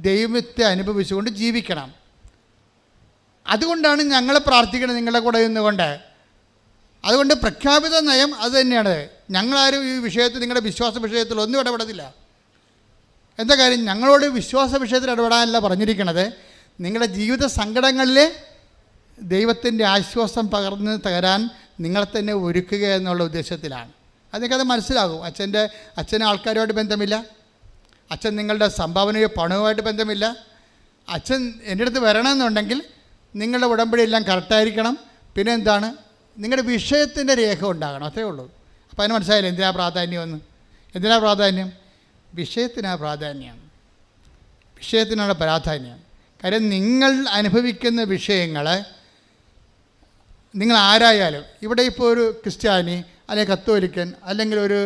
Speaker 6: ദൈവത്തെ അനുഭവിച്ചുകൊണ്ട് ജീവിക്കണം. അതുകൊണ്ടാണ് ഞങ്ങൾ പ്രാർത്ഥിക്കുന്നത് നിങ്ങളുടെ കൂടെ നിന്നുകൊണ്ട്. അതുകൊണ്ട് പ്രഖ്യാപിത നയം അത് തന്നെയാണ്. ഞങ്ങളാരും ഈ വിഷയത്തിൽ, നിങ്ങളുടെ വിശ്വാസ വിഷയത്തിൽ ഒന്നും ഇടപെടത്തില്ല. എന്താ കാര്യം? ഞങ്ങളോട് വിശ്വാസ വിഷയത്തിൽ ഇടപെടാനല്ല പറഞ്ഞിരിക്കുന്നത്, നിങ്ങളുടെ ജീവിത സങ്കടങ്ങളിൽ ദൈവത്തിൻ്റെ ആശ്വാസം പകർന്ന് തരാൻ നിങ്ങളെ തന്നെ ഒരുക്കുക എന്നുള്ള ഉദ്ദേശത്തിലാണ്. അത് നിങ്ങൾക്കത് മനസ്സിലാകും. അച്ഛന് ആൾക്കാരുമായിട്ട് ബന്ധമില്ല, അച്ഛൻ നിങ്ങളുടെ സംഭാവനയോ പണവുമായിട്ട് ബന്ധമില്ല. അച്ഛൻ എൻ്റെ അടുത്ത് വരണമെന്നുണ്ടെങ്കിൽ നിങ്ങളുടെ ഉടമ്പടി എല്ലാം കറക്റ്റായിരിക്കണം. പിന്നെ എന്താണ്? നിങ്ങളുടെ വിഷയത്തിൻ്റെ രേഖ ഉണ്ടാകണം, അത്രേ ഉള്ളൂ. അപ്പോൾ അതിന് മനസ്സിലായില്ല എന്തിനാ പ്രാധാന്യമെന്ന്. എന്തിനാ പ്രാധാന്യം? വിഷയത്തിനാണ് പ്രാധാന്യം, വിഷയത്തിനാണ് പ്രാധാന്യം. കാര്യം നിങ്ങൾ അനുഭവിക്കുന്ന വിഷയങ്ങൾ നിങ്ങൾ ആരായാലും, ഇവിടെ ഇപ്പോൾ ഒരു ക്രിസ്ത്യാനി അല്ലെങ്കിൽ കത്തോലിക്കൻ അല്ലെങ്കിൽ ഒരു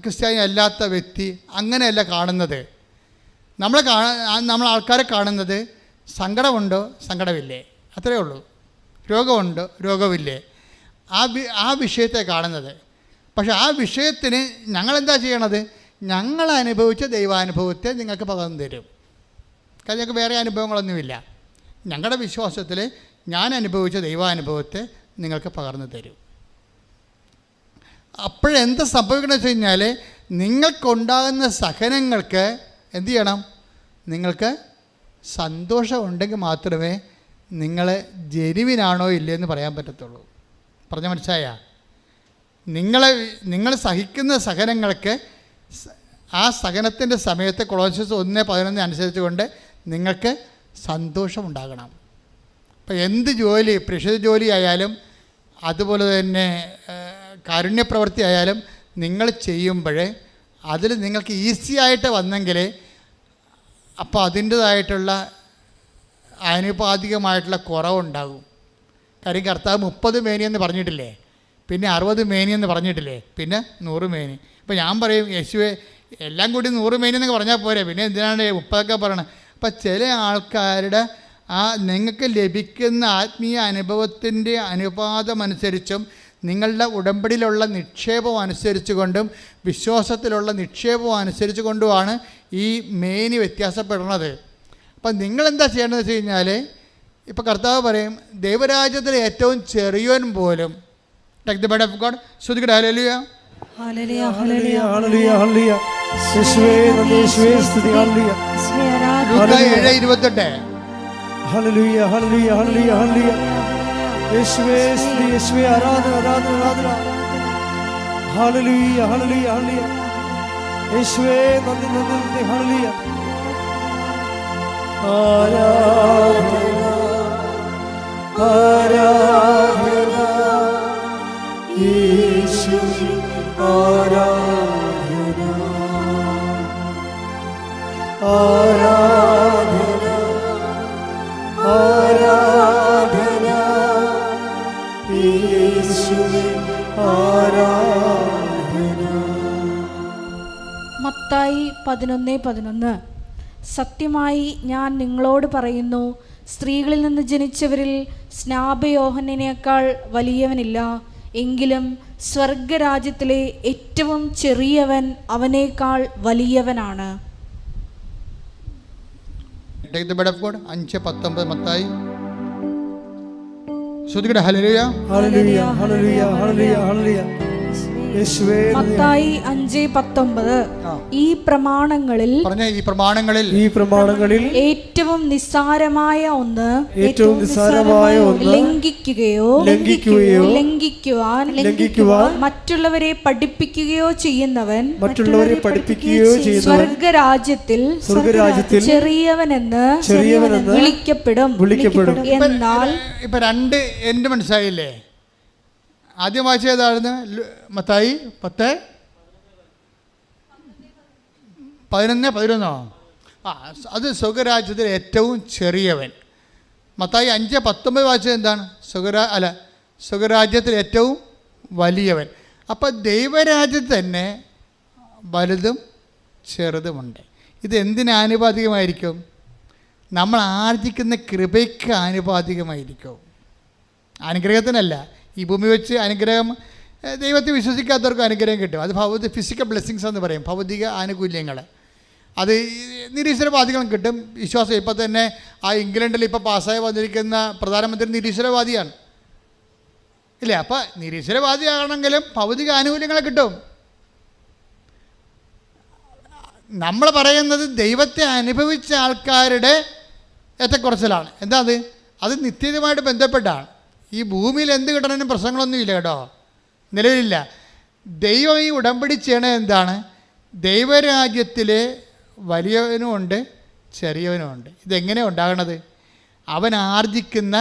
Speaker 6: ക്രിസ്ത്യാനി അല്ലാത്ത വ്യക്തി അങ്ങനെയല്ല കാണുന്നത്. നമ്മൾ ആൾക്കാരെ കാണുന്നത് സങ്കടമുണ്ടോ, സങ്കടമില്ലേ, അത്രയേ ഉള്ളൂ. രോഗമുണ്ടോ, രോഗമില്ലേ, ആ വിഷയത്തെ കാണുന്നത്. പക്ഷെ ആ വിഷയത്തിന് ഞങ്ങളെന്താ ചെയ്യണത്? ഞങ്ങൾ അനുഭവിച്ച ദൈവാനുഭവത്തെ നിങ്ങൾക്ക് പകർന്നു തരും. കാരണം ഞങ്ങൾക്ക് വേറെ അനുഭവങ്ങളൊന്നുമില്ല. ഞങ്ങളുടെ വിശ്വാസത്തിൽ ഞാൻ അനുഭവിച്ച ദൈവാനുഭവത്തെ നിങ്ങൾക്ക് പകർന്നു തരും. അപ്പോഴെന്താ സംഭവിക്കണമെന്ന് വെച്ച് കഴിഞ്ഞാൽ, നിങ്ങൾക്കുണ്ടാകുന്ന സഹനങ്ങൾക്ക് എന്തു ചെയ്യണം? നിങ്ങൾക്ക് സന്തോഷമുണ്ടെങ്കിൽ മാത്രമേ നിങ്ങൾ ജെനുവിനാണോ ഇല്ലയെന്ന് പറയാൻ പറ്റത്തുള്ളൂ. പറഞ്ഞ മനസ്സിലായ? നിങ്ങൾ സഹിക്കുന്ന സഹനങ്ങൾക്ക് ആ സഹനത്തിൻ്റെ സമയത്ത് കൊളോസ്യസ് 1:11 അനുസരിച്ച് കൊണ്ട് നിങ്ങൾക്ക് സന്തോഷമുണ്ടാകണം. അപ്പോൾ എന്ത് ജോലി, പ്രേക്ഷിത ജോലി ആയാലും അതുപോലെ തന്നെ കാരുണ്യപ്രവൃത്തി ആയാലും നിങ്ങൾ ചെയ്യുമ്പോൾ അതിൽ നിങ്ങൾക്ക് ഈസി ആയിട്ട് വന്നെങ്കിൽ അപ്പോൾ അതിൻ്റേതായിട്ടുള്ള ആനുപാതികമായിട്ടുള്ള കുറവുണ്ടാകും. കാര്യം കർത്താവ് 30 മേനിയെന്ന് പറഞ്ഞിട്ടില്ലേ, പിന്നെ 60 മേനിയെന്ന് പറഞ്ഞിട്ടില്ലേ, പിന്നെ 100 മേനി. ഇപ്പോൾ ഞാൻ പറയും, യേശുവെ എല്ലാം കൂടി 100 മേനിയെന്നൊക്കെ പറഞ്ഞാൽ പോരെ, പിന്നെ എന്തിനാണ് 30 പറയണത്? അപ്പം ചില ആൾക്കാരുടെ നിങ്ങൾക്ക് ലഭിക്കുന്ന ആത്മീയ അനുഭവത്തിൻ്റെ അനുപാതമനുസരിച്ചും നിങ്ങളുടെ ഉടമ്പടിയിലുള്ള നിക്ഷേപം അനുസരിച്ച് കൊണ്ടും വിശ്വാസത്തിലുള്ള നിക്ഷേപം അനുസരിച്ച് കൊണ്ടുമാണ് ഈ മേനി വ്യത്യാസപ്പെടുന്നത്. അപ്പം നിങ്ങളെന്താ ചെയ്യേണ്ടതെന്ന് വെച്ച് കഴിഞ്ഞാൽ, ഇപ്പോൾ കർത്താവ് പറയും ദൈവരാജ്യത്തിലെ ഏറ്റവും ചെറിയവൻ പോലും take the bread of God. ശ്രുതിക്കട്ടെ ഹല്ലേലൂയ,
Speaker 4: ഹല്ലേലൂയ,
Speaker 1: ഹല്ലേലൂയ, ഹല്ലേലൂയ, ഹല്ലേലൂയ. യേശുവേ നന്ദി, യേശുവേ സ്തുതി. ഹല്ലേലൂയ,
Speaker 6: ലൂക്കാ 7:28.
Speaker 1: ഹല്ലേലൂയ, ഹല്ലേലൂയ, ഹല്ലേലൂയ, ഹല്ലേലൂയ. യേശുവേ സ്തുതി, യേശുവേ ആരാധന, ആരാധന, ആരാധന. ഹല്ലേലൂയ, ഹല്ലേലൂയ, ഹല്ലേലൂയ. യേശുവേ നന്ദി, നന്ദി, നന്ദി. ഹല്ലേലൂയ, ആരാധന, ആരാധന. യേശുവേ ആരാധന, ആരാധന, ആരാധന. യേശുവേ ആരാധന.
Speaker 2: മത്തായി 11:11. സത്യമായി ഞാൻ നിങ്ങളോട് പറയുന്നു, സ്ത്രീകളിൽ നിന്ന് ജനിച്ചവരിൽ സ്നാപയോഹന്നേക്കാൾ വലിയവനില്ല. എങ്കിലും സ്വർഗരാജ്യത്തിലെ ഏറ്റവും ചെറിയവൻ അവനേക്കാൾ വലിയവനാണ്.
Speaker 6: Take the bread of God 5:19 Mathayi. ശ്രുതിക്കട്ടെ ഹല്ലേലൂയ,
Speaker 1: ഹല്ലേലൂയ, ഹല്ലേലൂയ, ഹല്ലേലൂയ, ഹല്ലേലൂയ. യേശുവേ
Speaker 2: മത്തായി 5:19. ഈ പ്രമാണങ്ങളിൽ
Speaker 6: പറഞ്ഞ ഈ പ്രമാണങ്ങളിൽ
Speaker 2: ഏറ്റവും നിസ്സാരമായ ഒന്ന് ലംഘിക്കുകയോ ലംഘിക്കുവാൻ മറ്റുള്ളവരെ പഠിപ്പിക്കുകയോ ചെയ്യുന്നവൻ സ്വർഗരാജ്യത്തിൽ ചെറിയവനെന്ന് വിളിക്കപ്പെടും. എന്നാൽ
Speaker 6: ഇപ്പൊ രണ്ട് എൻ്റെ മനസ്സിലായില്ലേ? ആദ്യം വായിച്ചതായിരുന്നു മത്തായി 10:11. അത് സ്വർഗരാജ്യത്തിൽ ഏറ്റവും ചെറിയവൻ. മത്തായി 5:19 വായിച്ചത് എന്താണ്? സ്വർഗരാജ്യത്തിൽ ഏറ്റവും വലിയവൻ. അപ്പം ദൈവരാജ്യത്ത് തന്നെ വലുതും ചെറുതുമുണ്ട്. ഇത് എന്തിന് ആനുപാതികമായിരിക്കും? നമ്മൾ ആർജിക്കുന്ന കൃപയ്ക്ക് ആനുപാതികമായിരിക്കും, അനുഗ്രഹത്തിനല്ല. ഈ ഭൂമി വെച്ച് അനുഗ്രഹം, ദൈവത്തെ വിശ്വസിക്കാത്തവർക്ക് അനുഗ്രഹം കിട്ടും. അത് ഫിസിക്കൽ ബ്ലെസ്സിങ്സ് എന്ന് പറയും, ഭൗതിക ആനുകൂല്യങ്ങൾ. അത് നിരീശ്വരവാദികളും കിട്ടും. വിശ്വാസം ഇപ്പം തന്നെ ഇംഗ്ലണ്ടിൽ ഇപ്പോൾ പാസ്സായി വന്നിരിക്കുന്ന പ്രധാനമന്ത്രി നിരീശ്വരവാദിയാണ്, ഇല്ലേ? അപ്പം നിരീശ്വരവാദിയാണെങ്കിലും ഭൗതിക ആനുകൂല്യങ്ങളെ കിട്ടും. നമ്മൾ പറയുന്നത് ദൈവത്തെ അനുഭവിച്ച ആൾക്കാരുടെ ഏറ്റക്കുറച്ചിലാണ്. എന്താ അത് നിത്യതയുമായിട്ട് ബന്ധപ്പെട്ടാണ്. ഈ ഭൂമിയിൽ എന്ത് കിട്ടണമെന്നും പ്രശ്നങ്ങളൊന്നുമില്ല കേട്ടോ, നിലവിലില്ല. ദൈവം ഈ ഉടമ്പടി ചെയ്യണത് എന്താണ്? ദൈവരാജ്യത്തിലെ വലിയവനുമുണ്ട് ചെറിയവനുമുണ്ട്. ഇതെങ്ങനെ ഉണ്ടാകണത്? അവൻ ആർജിക്കുന്ന,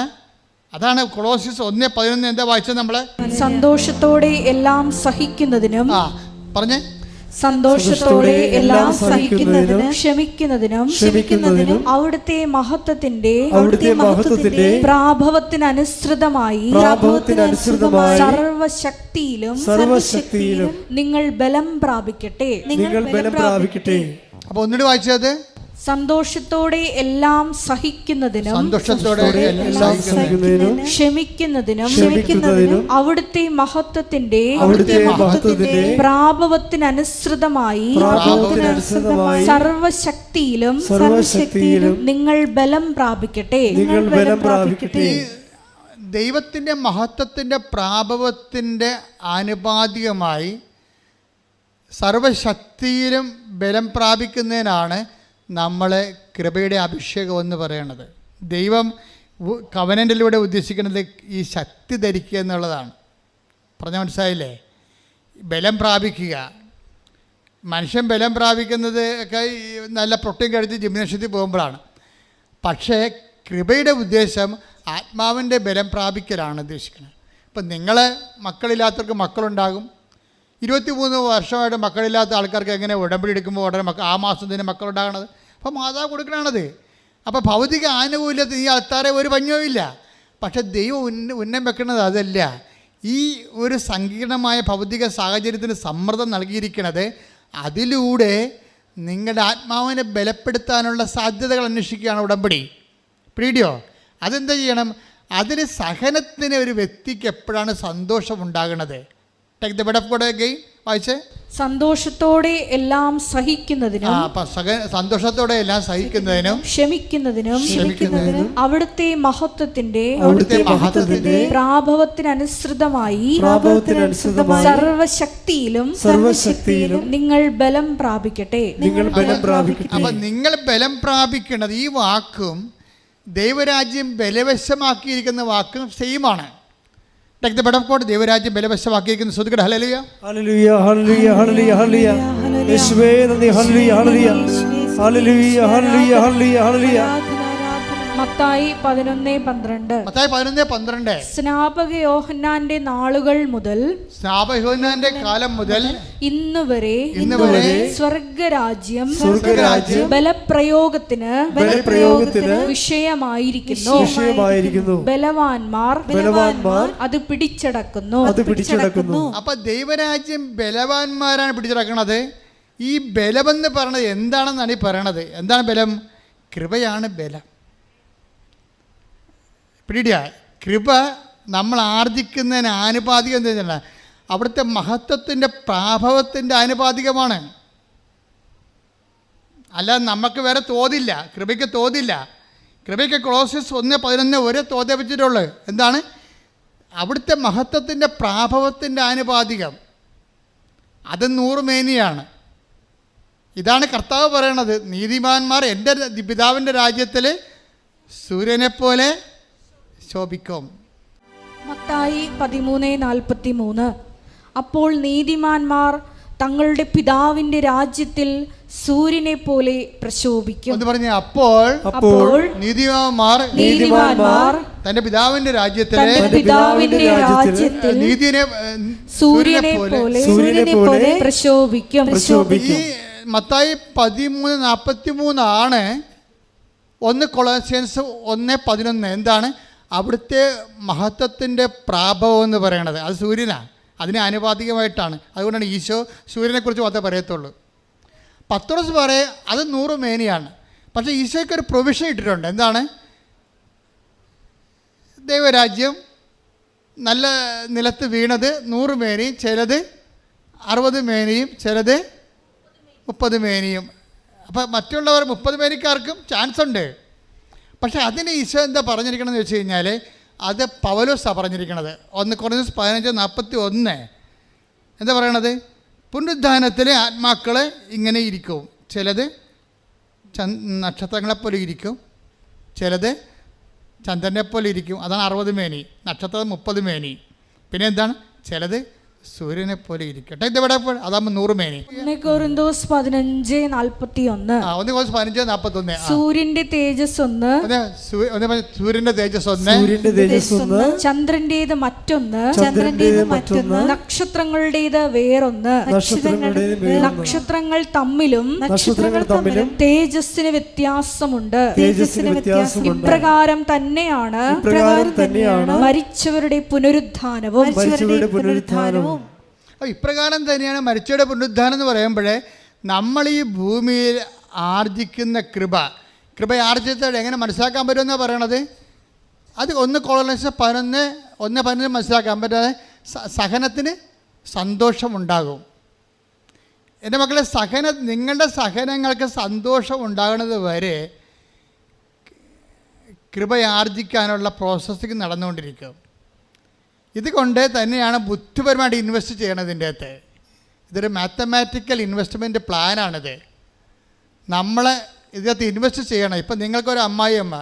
Speaker 6: അതാണ് കൊളോസ്യസ് 1:11 എന്താ വായിച്ചത് നമ്മൾ?
Speaker 2: സന്തോഷത്തോടെ എല്ലാം സഹിക്കുന്നതിനും
Speaker 6: പറഞ്ഞേ
Speaker 2: സന്തോഷത്തോടെ എല്ലാം സഹിക്കുന്നതിനും
Speaker 1: ക്ഷമിക്കുന്നതിനും
Speaker 2: അവിടുത്തെ മഹത്വത്തിന്റെ
Speaker 1: പ്രാഭവത്തിനനുസൃതമായി
Speaker 2: സർവശക്തിയിലും നിങ്ങൾ ബലം പ്രാപിക്കട്ടെ.
Speaker 6: അപ്പോൾ ഒന്നുകൂടി വായിച്ചത്,
Speaker 2: സന്തോഷത്തോടെ എല്ലാം സഹിക്കുന്നതിനും ക്ഷമിക്കുന്നതിനും അവിടുത്തെ മഹത്വത്തിന്റെ പ്രാഭവത്തിനനുസൃതമായി സർവശക്തിയിലും നിങ്ങൾ ബലം പ്രാപിക്കട്ടെ.
Speaker 6: ദൈവത്തിൻ്റെ മഹത്വത്തിൻ്റെ പ്രാഭവത്തിൻ്റെ ആനുപാതികമായി സർവശക്തിയിലും ബലം പ്രാപിക്കുന്നതിനാണ് നമ്മളെ കൃപയുടെ അഭിഷേകം എന്ന് പറയണത്. ദൈവം കവനൻ്റിലൂടെ ഉദ്ദേശിക്കുന്നത് ഈ ശക്തി ധരിക്കുക എന്നുള്ളതാണ്. പറഞ്ഞാൽ മനസ്സിലായില്ലേ? ബലം പ്രാപിക്കുക. മനുഷ്യൻ ബലം പ്രാപിക്കുന്നത് ഒക്കെ നല്ല പ്രോട്ടീൻ കഴിച്ച് ജിംനേഷ്യത്തിൽ പോകുമ്പോഴാണ്. പക്ഷേ കൃപയുടെ ഉദ്ദേശം ആത്മാവിൻ്റെ ബലം പ്രാപിക്കലാണ് ഉദ്ദേശിക്കുന്നത്. ഇപ്പം നിങ്ങളെ മക്കളില്ലാത്തവർക്ക് മക്കളുണ്ടാകും. 23 വർഷമായിട്ട് മക്കളില്ലാത്ത ആൾക്കാർക്ക് എങ്ങനെ ഉടമ്പടി എടുക്കുമ്പോൾ ഉടനെ ആ മാസം തന്നെ മക്കളുണ്ടാകണത്? അപ്പോൾ മാതാവ് കൊടുക്കണത്. അപ്പോൾ ഭൗതിക ആനുകൂല്യത്തിൽ ഈ ആൾക്കാരെ ഒരു പഞ്ഞവും ഇല്ല. പക്ഷെ ദൈവം ഉന്നം വെക്കുന്നത് അതല്ല. ഈ ഒരു സങ്കീർണമായ ഭൗതിക സാഹചര്യത്തിന് സമ്മർദ്ദം നൽകിയിരിക്കുന്നത് അതിലൂടെ നിങ്ങളുടെ ആത്മാവിനെ ബലപ്പെടുത്താനുള്ള സാധ്യതകൾ അന്വേഷിക്കുകയാണ് ഉടമ്പടി. പിടിയോ? അതെന്താ ചെയ്യണം? അതിൽ സഹനത്തിന് ഒരു വ്യക്തിക്ക് എപ്പോഴാണ് സന്തോഷമുണ്ടാകുന്നത്? Take the bed of God again. വായിച്ചേ.
Speaker 2: സന്തോഷത്തോടെ എല്ലാം സഹിക്കുന്നതിനും
Speaker 6: സന്തോഷത്തോടെ എല്ലാം സഹിക്കുന്നതിനും
Speaker 2: ക്ഷമിക്കുന്നതിനും അവിടുത്തെ മഹത്വത്തിന്റെ പ്രാഭവത്തിനനുസൃതമായി സർവശക്തിയിലും നിങ്ങൾ ബലം പ്രാപിക്കട്ടെ.
Speaker 6: അപ്പൊ നിങ്ങൾ ബലം പ്രാപിക്കുന്നത് ഈ വാക്കും ദൈവരാജ്യം ബലവശമാക്കിയിരിക്കുന്ന വാക്കും സെയിമാണ്. Take the bed of God. ദൈവരാജ്യം ബലവശമാക്കിയിരിക്കുന്നു. ശ്രുതികട ഹല്ലേലൂയ
Speaker 1: ഹല്ലേലൂയ ഹല്ലേലൂയ ഹല്ലേലൂയ ഹല്ലേലൂയ യേശുവേ നന്ദി. ഹല്ലേലൂയ ഹല്ലേലൂയ ഹല്ലേലൂയ ഹല്ലേലൂയ ഹല്ലേലൂയ ഹല്ലേലൂയ.
Speaker 2: മത്തായി 11:12. സ്നാപക യോഹന്നാന്റെ നാളുകൾ മുതൽ
Speaker 6: സ്നാപകയോഹന്നാന്റെ കാലം മുതൽ
Speaker 2: ഇന്നുവരെ സ്വർഗരാജ്യം ബലപ്രയോഗത്തിന് വിഷയമായിരിക്കുന്നു. ബലവാന്മാർ അത് പിടിച്ചടക്കുന്നു.
Speaker 6: അപ്പൊ ദൈവരാജ്യം ബലവാന്മാരാണ് പിടിച്ചടക്കുന്നത്. ഈ ബലമെന്ന് പറയുന്നത് എന്താണെന്നാണ് ഈ പറയണത്. എന്താണ് ബലം? കൃപയാണ് ബലം. പിടിയ കൃപ നമ്മൾ ആർജിക്കുന്നതിന് ആനുപാതികം എന്താ? അവിടുത്തെ മഹത്വത്തിൻ്റെ പ്രാഭവത്തിൻ്റെ ആനുപാതികമാണ്. അല്ലാതെ നമുക്ക് വേറെ തോതില്ല. കൃപയ്ക്ക് തോതില്ല. കൃപയ്ക്ക് കൊളോസ്യസ് 1:11 ഒരേ തോതേ വെച്ചിട്ടുള്ളൂ. എന്താണ്? അവിടുത്തെ മഹത്വത്തിൻ്റെ പ്രാഭവത്തിൻ്റെ ആനുപാതികം. അത് 100 മേനിയാണ്. ഇതാണ് കർത്താവ് പറയണത്. നീതിമാന്മാർ എൻ്റെ പിതാവിൻ്റെ രാജ്യത്തിൽ സൂര്യനെപ്പോലെ ശോഭിക്കും.
Speaker 2: മത്തായി 13:43. അപ്പോൾ നീതിമാന്മാർ തങ്ങളുടെ പിതാവിന്റെ രാജ്യത്തിൽ സൂര്യനെ പോലെ പ്രശോഭിക്കും
Speaker 6: എന്ന് പറഞ്ഞ അപ്പോൾ നീതിമാന്മാർ തന്റെ പിതാവിന്റെ രാജ്യത്തിൽ നീതിയെ
Speaker 2: സൂര്യനെ പോലെ പ്രശോഭിക്കും.
Speaker 6: ഈ മത്തായി 13:43 ആണ് 1 കൊളോസ്യൻസ് 1:11. എന്താണ്? അവിടുത്തെ മഹത്വത്തിൻ്റെ പ്രാഭവം എന്ന് പറയണത് അത് സൂര്യനാണ്. അതിന് ആനുപാതികമായിട്ടാണ്. അതുകൊണ്ടാണ് ഈശോ സൂര്യനെക്കുറിച്ച് മാത്രമേ പറയത്തുള്ളൂ. പത്രോസ് പറയും അത് 100 മേനിയാണ്. പക്ഷേ ഈശോയ്ക്ക് ഒരു പ്രൊവിഷൻ ഇട്ടിട്ടുണ്ട്. എന്താണ്? ദൈവരാജ്യം നല്ല നിലത്ത് വീണത് 100 മേനിയും ചിലത് 60 മേനിയും ചിലത് 30 മേനിയും. അപ്പോൾ മറ്റുള്ളവർ 30 മേനിക്കാർക്കും ചാൻസ് ഉണ്ട്. പക്ഷേ അതിന് ഈശോ എന്താ പറഞ്ഞിരിക്കണമെന്ന് വെച്ച് കഴിഞ്ഞാൽ അത് പൗലോസാണ് പറഞ്ഞിരിക്കണത്. 1 കൊരിന്ത്യർ 15:41 എന്താ പറയണത്? പുനരുദ്ധാനത്തിലെ ആത്മാക്കൾ ഇങ്ങനെ ഇരിക്കും. ചിലത് നക്ഷത്രങ്ങളെപ്പോലെ ഇരിക്കും, ചിലത് ചന്ദ്രനെപ്പോലെ ഇരിക്കും. അതാണ് 60 മേനി. നക്ഷത്രം 30 മേനി. പിന്നെ എന്താണ്? ചിലത് സൂര്യനെ പോലെ ഇരിക്കട്ടെ. ഇതെവിടെ അതാകുമ്പോൾ 100 മേനി.
Speaker 2: 1 കൊരിന്തോസ് 15:41.
Speaker 6: 1 കൊരിന്തോസ് 15:41.
Speaker 2: സൂര്യന്റെ തേജസ് ഒന്ന്,
Speaker 6: സൂര്യന്റെ തേജസ് ഒന്ന്,
Speaker 1: സൂര്യന്റെ തേജസ് ഒന്ന്,
Speaker 2: ചന്ദ്രന്റേത് മറ്റൊന്ന്,
Speaker 1: ചന്ദ്രന്റേത് മറ്റൊന്ന്,
Speaker 2: നക്ഷത്രങ്ങളുടേത് വേറൊന്ന്, നക്ഷത്രങ്ങൾ തമ്മിലും തേജസ്സിന് വ്യത്യാസമുണ്ട്. ഇപ്രകാരം തന്നെയാണ് മരിച്ചവരുടെ പുനരുത്ഥാനവും.
Speaker 6: ഇപ്രകാരം തന്നെയാണ് മരിച്ചവരുടെ പുനരുദ്ധാനം എന്ന് പറയുമ്പോഴേ നമ്മൾ ഈ ഭൂമിയിൽ ആർജിക്കുന്ന കൃപ ആർജിച്ചത് എങ്ങനെ മനസ്സിലാക്കാൻ പറ്റുമെന്നാണ് പറയണത്. അത് 1 കൊളോസർ 11 മനസ്സിലാക്കാൻ പറ്റാതെ സഹനത്തിന് സന്തോഷമുണ്ടാകും. എൻ്റെ മക്കളെ, നിങ്ങളുടെ സഹനങ്ങൾക്ക് സന്തോഷം ഉണ്ടാകുന്നത് വരെ കൃപ ആർജിക്കാനുള്ള പ്രോസസ്സിങ് നടന്നുകൊണ്ടിരിക്കും. ഇതുകൊണ്ട് തന്നെയാണ് ബുദ്ധിപരമായിട്ട് ഇൻവെസ്റ്റ് ചെയ്യണതിൻ്റെ അകത്ത്. ഇതൊരു മാത്തമാറ്റിക്കൽ ഇൻവെസ്റ്റ്മെൻറ്റ് പ്ലാനാണിത്. നമ്മൾ ഇതിനകത്ത് ഇൻവെസ്റ്റ് ചെയ്യണം. ഇപ്പം നിങ്ങൾക്കൊരു അമ്മായിയമ്മ,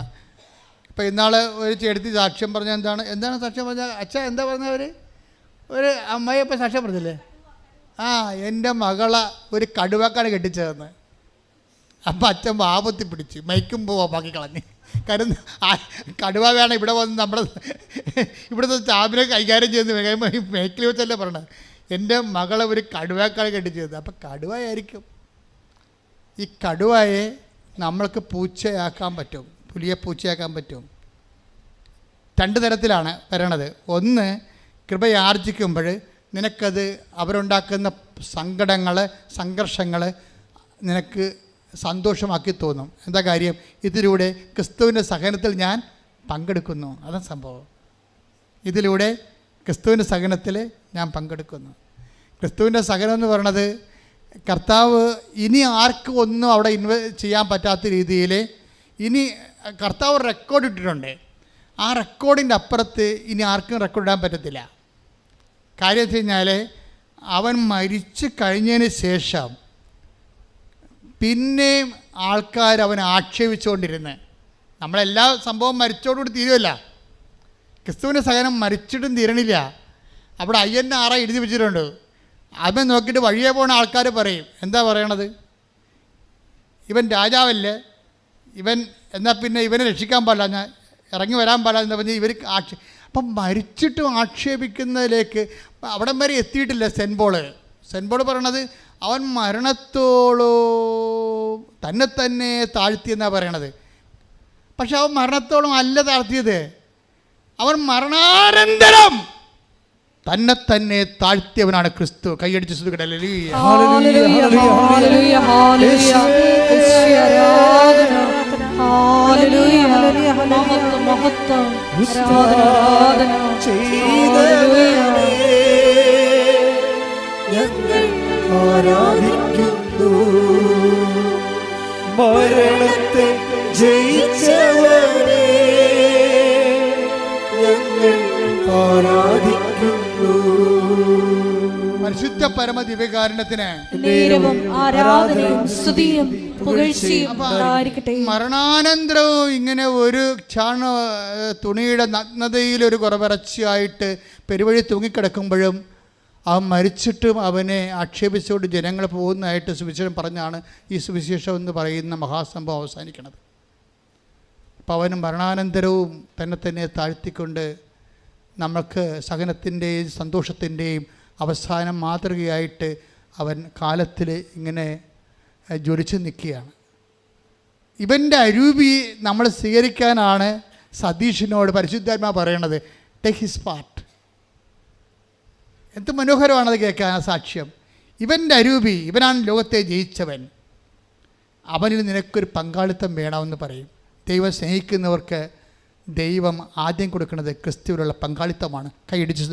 Speaker 6: ഇപ്പം ഇന്നാൾ ഒരു ചേട്ടത്തി സാക്ഷ്യം പറഞ്ഞാൽ എന്താണ് സാക്ഷ്യം പറഞ്ഞാൽ? അച്ഛാ എന്താ പറഞ്ഞവർ? ഒരു അമ്മായിയപ്പ സാക്ഷ്യം പറഞ്ഞില്ലേ? എൻ്റെ മകളെ ഒരു കടുവാക്കാണ് കെട്ടിച്ചതെന്ന്. അപ്പം അച്ഛൻ വാപത്തി പിടിച്ച് മൈക്കും ബാക്കി കളഞ്ഞ്. കാരണം കടുവ വേണം ഇവിടെ വന്ന് ഇവിടുത്തെ സ്റ്റാഫിനെ കൈകാര്യം ചെയ്യുന്ന മേക്കിൽ വെച്ചല്ലേ പറഞ്ഞത്. എൻ്റെ മകളെ ഒരു കടുവാക്കാണ് കെട്ടിച്ചത്. അപ്പം കടുവയായിരിക്കും. ഈ കടുവയെ നമ്മൾക്ക് പൂച്ചയാക്കാൻ പറ്റും, പുലിയെ പൂച്ചയാക്കാൻ പറ്റും. 2 തരത്തിലാണ് വരണത്. ഒന്ന്, കൃപയാർജിക്കുമ്പോൾ നിനക്കത് അവരുണ്ടാക്കുന്ന സങ്കടങ്ങൾ, സംഘർഷങ്ങൾ നിനക്ക് സന്തോഷമാക്കി തോന്നും. എന്താ കാര്യം? ഇതിലൂടെ ക്രിസ്തുവിൻ്റെ സഹനത്തിൽ ഞാൻ പങ്കെടുക്കുന്നു. അതാണ് സംഭവം. ഇതിലൂടെ ക്രിസ്തുവിൻ്റെ സഹനത്തിൽ ഞാൻ പങ്കെടുക്കുന്നു. ക്രിസ്തുവിൻ്റെ സഹനം എന്ന് പറയണത് കർത്താവ് ഇനി ആർക്കും ഒന്നും അവിടെ ചെയ്യാൻ പറ്റാത്ത രീതിയിൽ ഇനി കർത്താവ് റെക്കോർഡ് ഇട്ടിട്ടുണ്ട്. ആ റെക്കോർഡിൻ്റെ അപ്പുറത്ത് ഇനി ആർക്കും റെക്കോർഡ് ഇടാൻ പറ്റത്തില്ല. കാര്യം വെച്ച് കഴിഞ്ഞാൽ അവൻ മരിച്ചു കഴിഞ്ഞതിന് ശേഷം പിന്നെയും ആൾക്കാർ അവനെ ആക്ഷേപിച്ചുകൊണ്ടിരുന്ന്, നമ്മളെല്ലാ സംഭവം മരിച്ചോടുകൂടി തീരുമല്ല. ക്രിസ്തുവിൻ്റെ സഹനം മരിച്ചിട്ടും തീരണില്ല. അവിടെ INR എഴുതി വെച്ചിട്ടുണ്ട്. അവൻ നോക്കിയിട്ട് വഴിയെ പോകുന്ന ആൾക്കാർ പറയും, എന്താ പറയണത്? ഇവൻ രാജാവല്ലേ, ഇവൻ എന്നാൽ പിന്നെ ഇവനെ രക്ഷിക്കാൻ പാടില്ല, ഞാൻ ഇറങ്ങി വരാൻ പാടില്ല എന്ന് പറഞ്ഞ് ഇവർ അപ്പം മരിച്ചിട്ടും ആക്ഷേപിക്കുന്നതിലേക്ക് അവിടം വരെ എത്തിയിട്ടില്ല സെൻറ്റ് പോൾ പറയണത്. അവൻ മരണത്തോളോ തന്നെ താഴ്ത്തിയെന്നാണ് പറയണത്. പക്ഷെ അവൻ മരണത്തോളം അല്ല താഴ്ത്തിയത്, അവൻ മരണാനന്തരം തന്നെ താഴ്ത്തിയവനാണ് ക്രിസ്തു. കൈയടിച്ച്
Speaker 1: ആരാധിക്കുന്നു. മരണത്തെ ജയിച്ചവനെ ഞങ്ങൾ ആരാധിക്കുന്നു.
Speaker 6: പരിശുദ്ധ പരമ ദിവ്യകാരുണ്യത്തിന് മരണാനന്തരവും ഇങ്ങനെ ഒരു തുണിയുടെ നഗ്നതയിൽ ഒരു കുറവിറച്ചിയായിട്ട് പെരുവഴി തൂങ്ങിക്കിടക്കുമ്പോഴും അവൻ മരിച്ചിട്ടും അവനെ ആക്ഷേപിച്ചുകൊണ്ട് ജനങ്ങൾ പോകുന്നതായിട്ട് സുവിശേഷം പറഞ്ഞാണ് ഈ സുവിശേഷം എന്ന് പറയുന്ന മഹാസംഭവം അവസാനിക്കുന്നത്. അപ്പം അവന് മരണാനന്തരവും തന്നെ താഴ്ത്തിക്കൊണ്ട് നമുക്ക് സഹനത്തിൻ്റെയും സന്തോഷത്തിൻ്റെയും അവസാനം മാതൃകയായിട്ട് അവൻ കാലത്തിൽ ഇങ്ങനെ ജ്വലിച്ച് നിൽക്കുകയാണ്. ഇവൻ്റെ അരൂപി നമ്മൾ സ്വീകരിക്കാനാണ് സതീഷിനോട് പരിശുദ്ധാത്മാ പറയണത്, ടേക്ക് ഹിസ് പാർട്ട്. എന്ത് മനോഹരമാണത് കേൾക്കാൻ ആ സാക്ഷ്യം. ഇവൻ്റെ അരൂപി, ഇവനാണ് ലോകത്തെ ജയിച്ചവൻ, അവനിൽ നിനക്കൊരു പങ്കാളിത്തം വേണമെന്ന് പറയും. ദൈവം സ്നേഹിക്കുന്നവർക്ക് ദൈവം ആദ്യം കൊടുക്കുന്നത് ക്രിസ്തുവിലുള്ള പങ്കാളിത്തമാണ്. കൈയടിച്ചു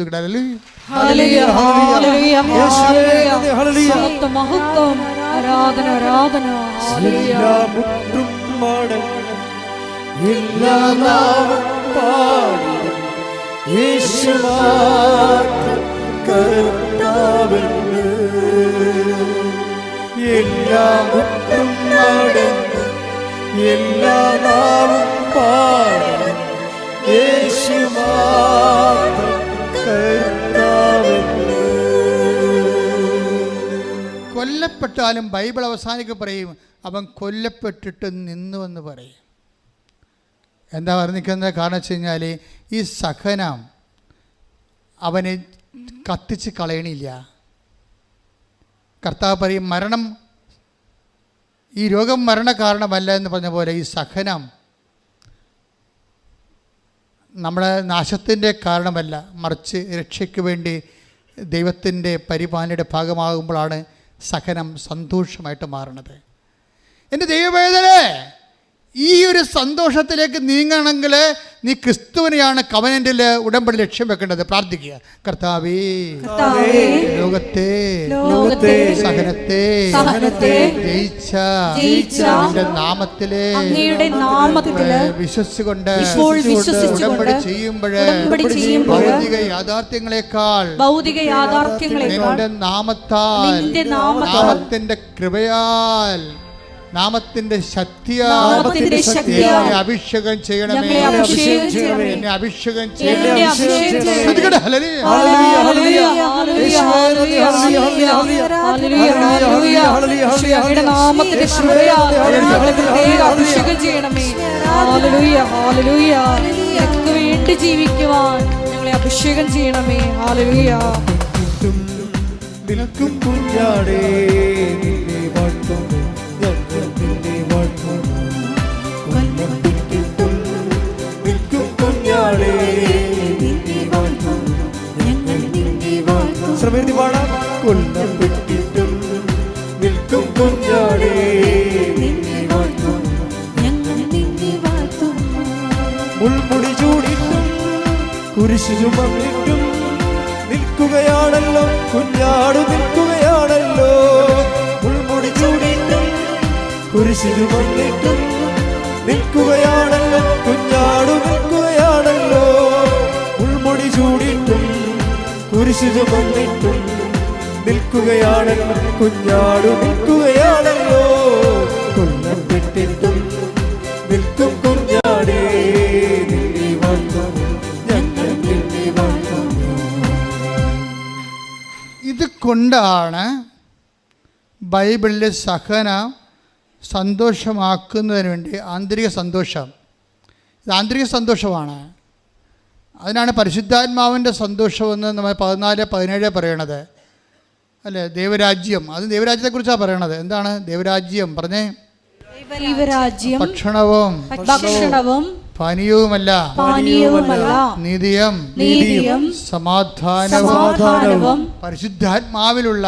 Speaker 1: കർത്താവെന്ന് എല്ലാ മുട്ടും മടങ്ങും എല്ലാ നാവും പാടും യേശു മാത്രം കർത്താവെന്ന്.
Speaker 6: കൊല്ലപ്പെട്ടാലും ബൈബിൾ അവസാനിക്ക് പറയും അവൻ കൊല്ലപ്പെട്ടിട്ട് നിന്നുവെന്ന് പറയും. എന്താ പറഞ്ഞിരിക്കുന്നത്? കാരണം വെച്ച് കഴിഞ്ഞാൽ ഈ സഹനം അവനെ കത്തിച്ച് കളയണില്ല. കർത്താവ് പറയും മരണം, ഈ രോഗം മരണ കാരണമല്ല എന്ന് പറഞ്ഞ പോലെ ഈ സഹനം നമ്മുടെ നാശത്തിൻ്റെ കാരണമല്ല, മറിച്ച് രക്ഷയ്ക്ക് വേണ്ടി ദൈവത്തിൻ്റെ പരിപാലനയുടെ ഭാഗമാകുമ്പോഴാണ് സഹനം സന്തോഷമായിട്ട് മാറുന്നത്. എൻ്റെ ദൈവവേദനേ, ഈ ഒരു സന്തോഷത്തിലേക്ക് നീങ്ങണമെങ്കിൽ നീ ക്രിസ്തുവിനെയാണ് കവനന്റിൽ ഉടമ്പടി ലക്ഷ്യം വെക്കേണ്ടത്. പ്രാർത്ഥിക്കുക, കർത്താവേ ലോകത്തെ സഹനത്തെ ജയിച്ച നിന്റെ നാമത്തിലെ വിശ്വസിച്ചുകൊണ്ട് ഉടമ്പടി ചെയ്യുമ്പോൾ ഭൗതിക യാഥാർത്ഥ്യങ്ങളെക്കാൾ നിന്റെ നാമത്തിന്റെ കൃപയാൽ, നാമത്തിന്റെ ശക്തിയാൽ അഭിഷേകം ചെയ്യണമേ. എന്നെ അഭിഷേകം ചെയ്യണമേ.
Speaker 2: വേണ്ടി ജീവിക്കുവാൻ ഞങ്ങളെ അഭിഷേകം ചെയ്യണമേ. ഹല്ലേലൂയ.
Speaker 1: നിൽക്കും കുഞ്ഞാടേ നിന്നെ വാഴ്ത്തും ശ്രമേർത്തി പാടാം. കൊല്ലപ്പെട്ടിട്ടും നിൽക്കും കുഞ്ഞാടേ മുൾമുടി ചൂടിട്ടും കുരിശു ചുമന്നിട്ടും നിൽക്കുകയാണല്ലോ കുഞ്ഞാടു, നിൽക്കുകയാണല്ലോ. മുൾമുടി ചൂടിട്ടും കുരിശു ചുമന്നിട്ടും നിൽക്കുകയാണല്ലോ കുഞ്ഞാടു, നിൽക്കുകയാണല്ലോ. മുൾമുടി ചൂടിട്ടും കുരിശു ചുമന്നിട്ടും നിൽക്കുകയാണല്ലോ കുഞ്ഞാടു, നിൽക്കുകയാണല്ലോ. കൊല്ലപ്പെട്ടിട്ടും നിൽക്കും കുഞ്ഞാടേ നിന്നെ വാഴ്ത്തും ഞങ്ങൾ നിന്നെ വാഴ്ത്തും.
Speaker 6: ഇത് കൊണ്ടാണ് ബൈബിളിലെ സഹനം സന്തോഷമാക്കുന്നതിന് വേണ്ടി ആന്തരിക സന്തോഷം, ഇത് ആന്തരിക സന്തോഷമാണ്. അതിനാണ് പരിശുദ്ധാത്മാവിൻ്റെ സന്തോഷമെന്ന് നമ്മൾ 14-17 പറയണത് അല്ലേ. ദൈവരാജ്യം, അത് ദൈവരാജ്യത്തെക്കുറിച്ചാണ് പറയണത്. എന്താണ് ദൈവരാജ്യം? പറഞ്ഞേ. ഭക്ഷണവും പാനീയവുമല്ല, നീതിയും സമാധാനവും പരിശുദ്ധാത്മാവിലുള്ള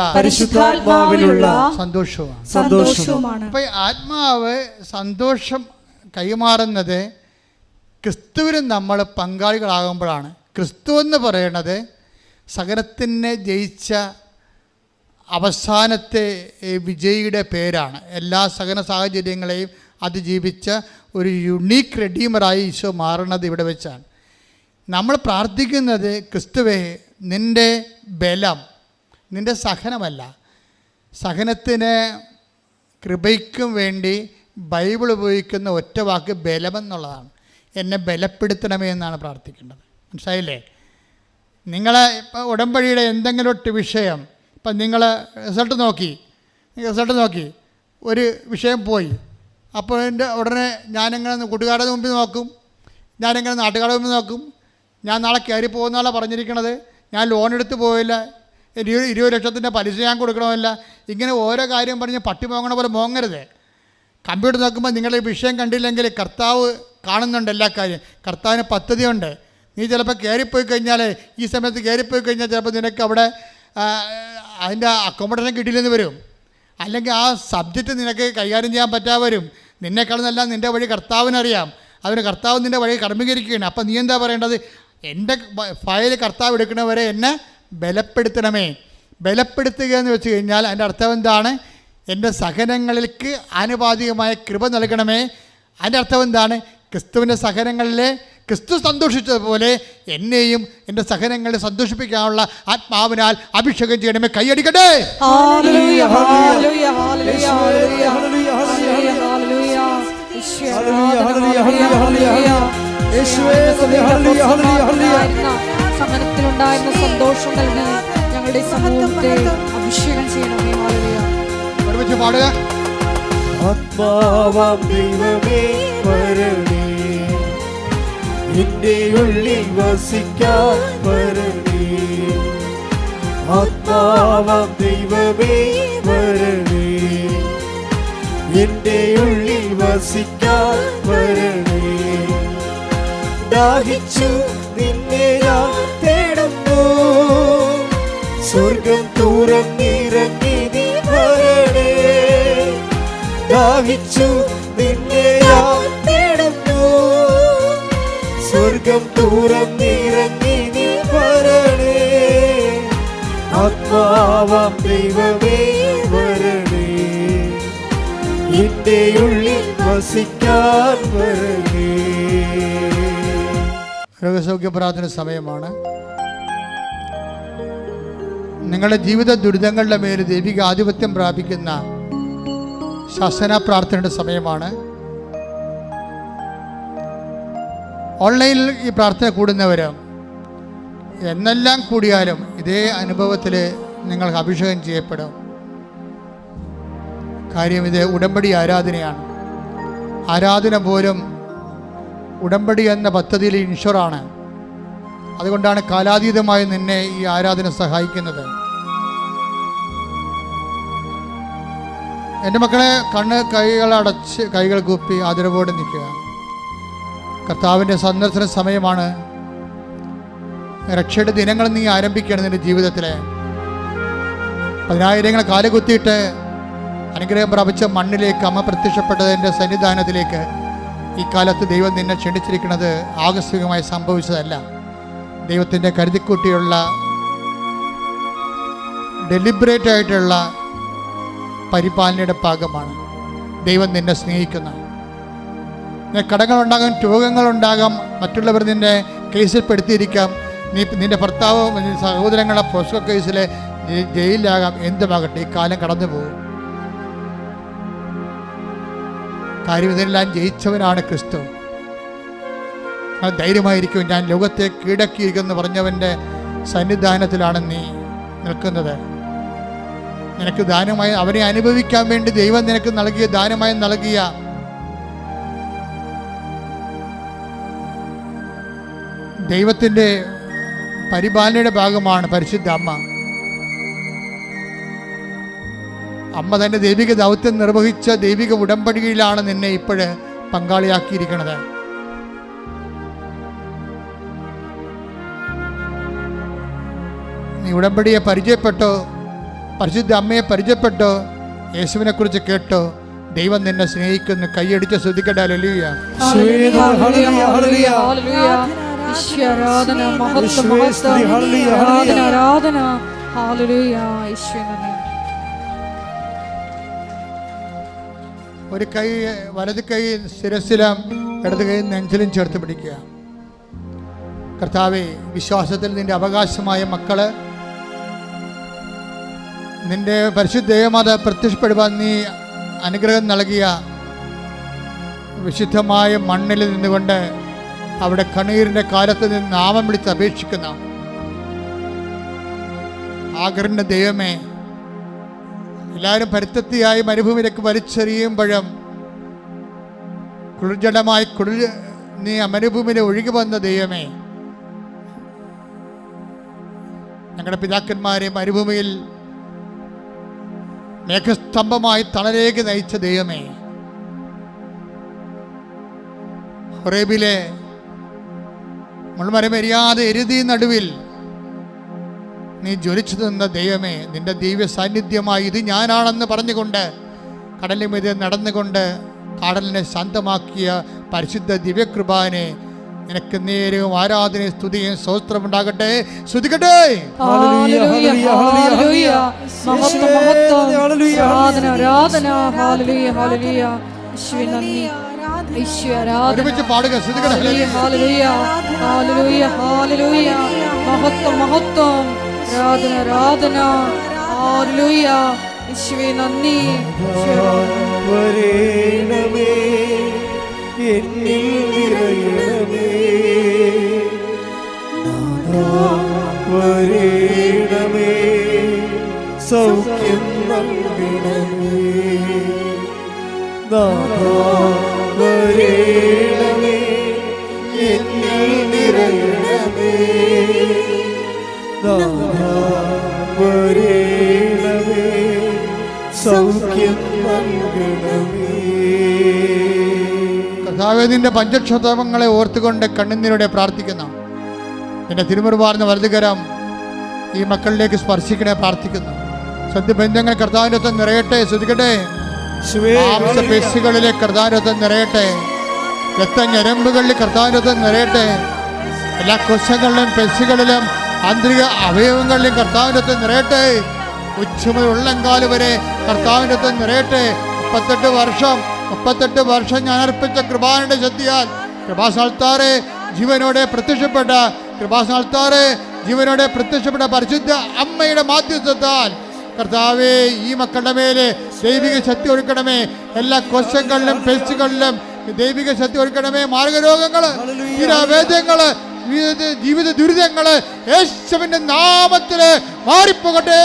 Speaker 6: സന്തോഷവുമാണ്. അപ്പൊ ആത്മാവ് സന്തോഷം കൈമാറുന്നത് ക്രിസ്തുവിന് നമ്മൾ പങ്കാളികളാകുമ്പോഴാണ്. ക്രിസ്തു എന്ന് പറയുന്നത് സകലത്തിനെ ജയിച്ച അവസാനത്തെ വിജയിയുടെ പേരാണ്. എല്ലാ സകല സാഹചര്യങ്ങളെയും അതിജീവിച്ച ഒരു യുണീക്ക് റെഡീമറായി ഈശോ മാറുന്നത് ഇവിടെ വെച്ചാണ്. നമ്മൾ പ്രാർത്ഥിക്കുന്നത് ക്രിസ്തുവേ നിൻ്റെ ബലം, നിൻ്റെ സഹനമല്ല. സഹനത്തിന് കൃപയ്ക്കും വേണ്ടി ബൈബിൾ ഉപയോഗിക്കുന്ന ഒറ്റ വാക്ക് ബലമെന്നുള്ളതാണ്. എന്നെ ബലപ്പെടുത്തണമേ എന്നാണ് പ്രാർത്ഥിക്കേണ്ടത്. മനസ്സിലായില്ലേ? നിങ്ങൾ ഇപ്പോൾ ഉടമ്പടിയുടെ എന്തെങ്കിലും ഒരു വിഷയം, ഇപ്പം നിങ്ങൾ റിസൾട്ട് നോക്കി ഒരു വിഷയം പോയി, അപ്പോൾ എൻ്റെ ഉടനെ ഞാനെങ്ങനെ കൂട്ടുകാരുടെ മുമ്പിൽ നോക്കും, ഞാനെങ്ങനെ നാട്ടുകാരുടെ മുമ്പിൽ നോക്കും, ഞാൻ നാളെ കയറി പോകുന്നതാണ് പറഞ്ഞിരിക്കണത്, ഞാൻ ലോൺ എടുത്ത് പോയില്ല, 20 ലക്ഷത്തിൻ്റെ പലിശ ഞാൻ കൊടുക്കണമല്ല, ഇങ്ങനെ ഓരോ കാര്യം പറഞ്ഞ് പട്ടി മോങ്ങണ പോലെ മോങ്ങരുത്. കമ്പ്യൂട്ടർ നോക്കുമ്പോൾ നിങ്ങളുടെ വിഷയം കണ്ടില്ലെങ്കിൽ കർത്താവ് കാണുന്നുണ്ട് എല്ലാ കാര്യം. കർത്താവിന് പദ്ധതിയുണ്ട്. നീ ചിലപ്പോൾ കയറിപ്പോയി കഴിഞ്ഞാൽ, ഈ സമയത്ത് കയറിപ്പോയി കഴിഞ്ഞാൽ ചിലപ്പോൾ നിനക്ക് അവിടെ അതിൻ്റെ അക്കോമഡേഷൻ കിട്ടിയില്ലെന്ന് വരും, അല്ലെങ്കിൽ ആ സബ്ജക്റ്റ് നിനക്ക് കൈകാര്യം ചെയ്യാൻ പറ്റാതെ വരും. നിന്നെക്കാളുന്നെല്ലാം നിൻ്റെ വഴി കർത്താവിനറിയാം. അതിന് കർത്താവ് നിൻ്റെ വഴി കർമ്മീകരിക്കുകയാണ്. അപ്പം നീ എന്താ പറയേണ്ടത്? എൻ്റെ ഫയൽ കർത്താവ് എടുക്കണവരെ എന്നെ ബലപ്പെടുത്തണമേ. ബലപ്പെടുത്തുക എന്ന് വെച്ച് കഴിഞ്ഞാൽ അതിൻ്റെ അർത്ഥം എന്താണ്? എൻ്റെ സഹനങ്ങൾക്ക് ആനുപാതികമായ കൃപ നൽകണമേ. അതിൻ്റെ അർത്ഥം എന്താണ്? ക്രിസ്തുവിൻ്റെ സഹനങ്ങളിലെ ക്രിസ്തു സന്തോഷിച്ചതുപോലെ എന്നെയും എൻ്റെ സഹനങ്ങളെ സന്തോഷിപ്പിക്കാനുള്ള ആത്മാവിനാൽ അഭിഷേകം ചെയ്യണമേ. കൈയടിക്കട്ടെ.
Speaker 2: സഹനത്തിലുണ്ടായിരുന്ന സന്തോഷം നൽകി ഞങ്ങളുടെ സമൂഹത്തെ അഭിഷേകം ചെയ്യണമേ.
Speaker 6: ഒരുമിച്ച് പാടുക.
Speaker 1: ആത്മാവാം ദൈവമേ വരണേ, എന്റെ ഉള്ളിൽ വസിക്കാൻ വരണേ. ആത്മാവാം ദൈവമേ വരണേ, എന്റെ ഉള്ളിൽ വസിക്കാൻ വരണേ. ദാഹിച്ചു നിന്നെ ഞാൻ തേടുന്നു, സ്വർഗം തുറന്നിറങ്ങി നീ വരണേ. ദാഹിച്ചു നിന്നെ ഞാൻ തേടുന്നു, സ്വർഗം തുറന്നിറങ്ങി നീ വരണേ. ആത്മാവാം ദൈവമേ വരണേ, എന്റെ ഉള്ളിൽ വസിക്കാൻ വരണേ.
Speaker 6: രോഗസൗഖ്യ പ്രാർത്ഥന സമയമാണ്. നിങ്ങളുടെ ജീവിത ദുരിതങ്ങളുടെ മേൽ ദൈവിക ആധിപത്യം പ്രാപിക്കുന്ന ശാസന പ്രാർത്ഥനയുടെ സമയമാണ്. ഓൺലൈനിൽ ഈ പ്രാർത്ഥന കൂടുന്നവർ എന്നെല്ലാം കൂടിയാലും ഇതേ അനുഭവത്തിൽ നിങ്ങൾക്ക് അഭിഷേകം ചെയ്യപ്പെടും. കാര്യം ഇത് ഉടമ്പടി ആരാധനയാണ്. ആരാധന പോലും ഉടമ്പടി എന്ന പദ്ധതിയിൽ ഇൻഷുറാണ്. അതുകൊണ്ടാണ് കാലാതീതമായി നിന്നെ ഈ ആരാധന സഹായിക്കുന്നത്. എൻ്റെ മക്കളെ, കൈകളടച്ച് കൈകൾ കൂപ്പി ആദരവോടെ നിൽക്കുക. കർത്താവിൻ്റെ സന്ദർശന സമയമാണ്. രക്ഷയുടെ ദിനങ്ങൾ നീ ആരംഭിക്കുകയാണ്. നിൻ്റെ ജീവിതത്തിൽ 10,000 കാലുകുത്തിയിട്ട് അനുഗ്രഹം പ്രാപിച്ച മണ്ണിലേക്ക് അമ്മ പ്രത്യക്ഷപ്പെട്ടതിൻ്റെ സന്നിധാനത്തിലേക്ക് ഈ കാലത്ത് ദൈവം നിന്നെ ക്ഷണിച്ചിരിക്കുന്നത് ആകസ്മികമായി സംഭവിച്ചതല്ല. ദൈവത്തിൻ്റെ കരുതിക്കൂട്ടിയുള്ള ഡെലിബറേറ്റ് ആയിട്ടുള്ള പരിപാലനയുടെ ഭാഗമാണ്. ദൈവം നിന്നെ സ്നേഹിക്കുന്ന. കടങ്ങളുണ്ടാകാം, രോഗങ്ങളുണ്ടാകാം, മറ്റുള്ളവർ നിന്നെ കേസിൽ പെടുത്തിയിരിക്കാം. നിന്റെ ഭർത്താവ്, നിന്റെ സഹോദരങ്ങളെ പോസ്കോ കേസിൽ ജയിലിലാകാം. എന്തുമാകട്ടെ, ഈ കാലം കടന്നു പോകും. കാര്യം ഇതെല്ലാം ജയിച്ചവനാണ് ക്രിസ്തു. ധൈര്യമായിരിക്കും. ഞാൻ ലോകത്തെ കീഴടക്കിയിരിക്കുമെന്ന് പറഞ്ഞവൻ്റെ സന്നിധാനത്തിലാണ് നീ നിൽക്കുന്നത്. നിനക്ക് ദാനമായി അവനെ അനുഭവിക്കാൻ വേണ്ടി ദൈവം നിനക്ക് നൽകിയ ദാനമായി നൽകിയ ദൈവത്തിൻ്റെ പരിപാലനയുടെ ഭാഗമാണ് പരിശുദ്ധ അമ്മ. അമ്മ തൻ്റെ ദൈവിക ദൗത്യം നിർവഹിച്ച ദൈവിക ഉടമ്പടിയിലാണ് നിന്നെ ഇപ്പോഴ് പങ്കാളിയാക്കിയിരിക്കുന്നത്. നീ ഉടമ്പടിയെ പരിചയപ്പെട്ടോ, പരിശുദ്ധ അമ്മയെ പരിചയപ്പെട്ടോ, യേശുവിനെ കുറിച്ച് കേട്ടോ. ദൈവം നിന്നെ സ്നേഹിക്കുന്നു. കൈയടിച്ച് ശ്രദ്ധിക്കട്ടെ. ഹല്ലേലൂയ. ഒരു കൈ വലത് കൈ ശിരസിലും ഇടത് കൈ നെഞ്ചിലും ചേർത്ത് പിടിക്കുക. കർത്താവേ, വിശ്വാസത്തിൽ നിന്റെ അവകാശമായ മക്കള് നിന്റെ പരിശുദ്ധ ദൈവമാത പ്രത്യക്ഷപ്പെടുവാൻ നീ അനുഗ്രഹം നൽകിയ വിശുദ്ധമായ മണ്ണിൽ നിന്നുകൊണ്ട് അവിടെ കണ്ണീരിൻ്റെ കാലത്ത് നിന്ന് നാമം വിളിച്ച് അപേക്ഷിക്കുന്ന ആഗ്രഹിന്റെ ദൈവമേ, എല്ലാവരും പരിത്തത്തിയായി മരുഭൂമിയിലേക്ക് വലിച്ചെറിയുമ്പോഴും കുളിർജടമായി നീ മരുഭൂമിയിൽ ഒഴുകി വന്ന ദൈവമേ, ഞങ്ങളുടെ പിതാക്കന്മാരെ മരുഭൂമിയിൽ മേഘസ്തംഭമായി തണലേക്ക് നയിച്ച ദൈവമേ, ഹൊറേബിലെ മുൾമരമെരിയാതെ എരുതി നടുവിൽ നീ ജ്വലിച്ചു നിന്ന ദൈവമേ, നിന്റെ ദിവ്യ സാന്നിധ്യമായി ഇത് ഞാനാണെന്ന് പറഞ്ഞുകൊണ്ട് കടലിന് മീതെ നടന്നുകൊണ്ട് കടലിനെ ശാന്തമാക്കിയ പരിശുദ്ധ ദിവ്യകൃപാനെ നിനക്ക് നേരവും ആരാധനയും സ്തുതിയും സ്തോത്രമുണ്ടാകട്ടെ. സ്തുതിക്കട്ടെ. ഒരുമിച്ച് പാടുക. സ്തുതിക്കട്ടെ.
Speaker 2: മഹത്വം മഹത്വം, ആരാധന ആരാധന. ഹല്ലേലൂയ. യേശുവേ നന്ദി.
Speaker 1: വരേണമേ, എന്നിൽ നിറയണമേ, നാഥാ വരേണമേ, സൗഖ്യം നൽകണമേ. നാഥാ വരേണമേ, എന്നിൽ നിറയണമേ. നാഥാ വരേണമേ, സൗഖ്യം നൽകണമേ.
Speaker 6: കർത്താവേ, നിന്റെ പഞ്ചക്ഷതങ്ങളെ ഓർത്തുകൊണ്ട് കണ്ണുനീരോടെ പ്രാർത്ഥിക്കുന്നു. നിന്റെ തിരുമുറുപാർന്ന വലതുകരം ഈ മക്കളിലേക്ക് സ്പർശിക്കണേ പ്രാർത്ഥിക്കുന്നു. സദ്യബന്ധങ്ങൾ കർത്താവിനൊത്ത് നിറയട്ടെ. ശ്രദ്ധിക്കട്ടെ, മാംസപേശികളിലെ കർത്താവിനൊത്ത് നിറയട്ടെ. രക്തഞരമ്പുകളിൽ കർത്താവിനൊത്ത് നിറയട്ടെ. എല്ലാ കോശങ്ങളിലും പേശികളിലും ആന്തരിക അവയവങ്ങളിലും കർത്താവിനൊത്ത് നിറയട്ടെ. ഉച്ചമുതൽ ഉള്ളങ്കാല് വരെ കർത്താവിനൊത്ത് നിറയട്ടെ. 38 വർഷം ഞാൻ അർപ്പിച്ച കൃപാനയുടെ ശക്തിയാൽ കൃപാസ്ഥാനത്താറെ ജീവനോടെ പ്രത്യക്ഷപ്പെട്ട പരിശുദ്ധ അമ്മയുടെ മാധ്യസ്ഥത്താൽ കർത്താവേ, ഈ മക്കളുടെ മേലെ ദൈവിക ശക്തി ഒരുക്കണമേ. എല്ലാ കോശങ്ങളിലും പേശികളിലും ദൈവിക ശക്തി ഒരുക്കണമേ. മാർഗരോഗങ്ങള്, തീരാവേദ്യങ്ങള്, ജീവിത ദുരിതങ്ങള് യേശുവിന്റെ നാമത്തില് മാറിപ്പോകട്ടെ.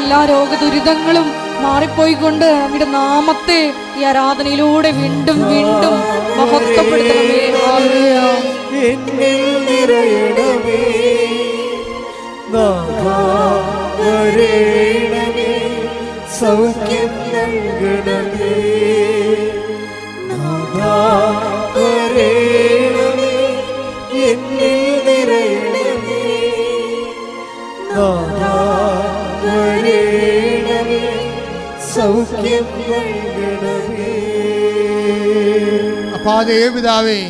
Speaker 2: എല്ലാ രോഗദുരിതങ്ങളും മാറിപ്പോയിക്കൊണ്ട് അങ്ങയുടെ നാമത്തെ ഈ ആരാധനയിലൂടെ വീണ്ടും വീണ്ടും മഹത്വപ്പെടുത്തണമേ.
Speaker 1: എന്നിൽ നിറയണമേ, നാഥാ വരേണമേ, സൗഖ്യം നൽകണമേ. നാഥാ വരേണമേ, എന്നിൽ നിറയണമേ. നാഥാ വരേണമേ, സൗഖ്യം നൽകണമേ.
Speaker 6: അപ്പാദേ പിതാവേ,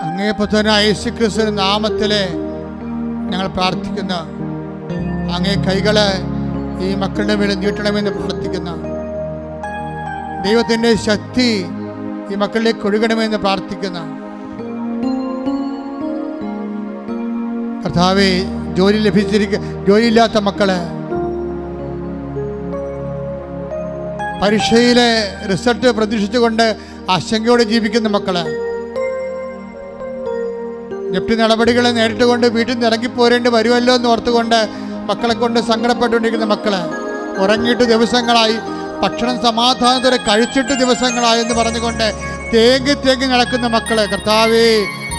Speaker 6: അങ്ങേ പുത്രനായ യേശുക്രിസ്തുവിന്റെ നാമത്തില് ഞങ്ങൾ പ്രാർത്ഥിക്കുന്നു. അങ്ങേ കൈകള് ഈ മക്കളുടെ മേൽ നീട്ടണമെന്ന് പ്രാർത്ഥിക്കുന്നു. ദൈവത്തിന്റെ ശക്തി ഈ മക്കളിലേക്ക് ഒഴുകണമെന്ന് പ്രാർത്ഥിക്കുന്നു. കർത്താവേ, ജോലിയില്ലാത്ത മക്കള്, പരീക്ഷയിലെ റിസൾട്ട് പ്രതീക്ഷിച്ചുകൊണ്ട് ആശങ്കയോടെ ജീവിക്കുന്ന മക്കള്, ജപ്തി നടപടികളെ നേരിട്ടുകൊണ്ട് വീട്ടിൽ നിന്ന് ഇറങ്ങിപ്പോരേണ്ടി വരുമല്ലോ എന്ന് ഓർത്തുകൊണ്ട് മക്കളെ കൊണ്ട് സങ്കടപ്പെട്ടുകൊണ്ടിരിക്കുന്ന മക്കള്, ഉറങ്ങിയിട്ട് ദിവസങ്ങളായി, ഭക്ഷണം സമാധാനത്തോടെ കഴിച്ചിട്ട് ദിവസങ്ങളായി എന്ന് പറഞ്ഞുകൊണ്ട് തേങ്ങി നടക്കുന്ന മക്കള്, കർത്താവേ,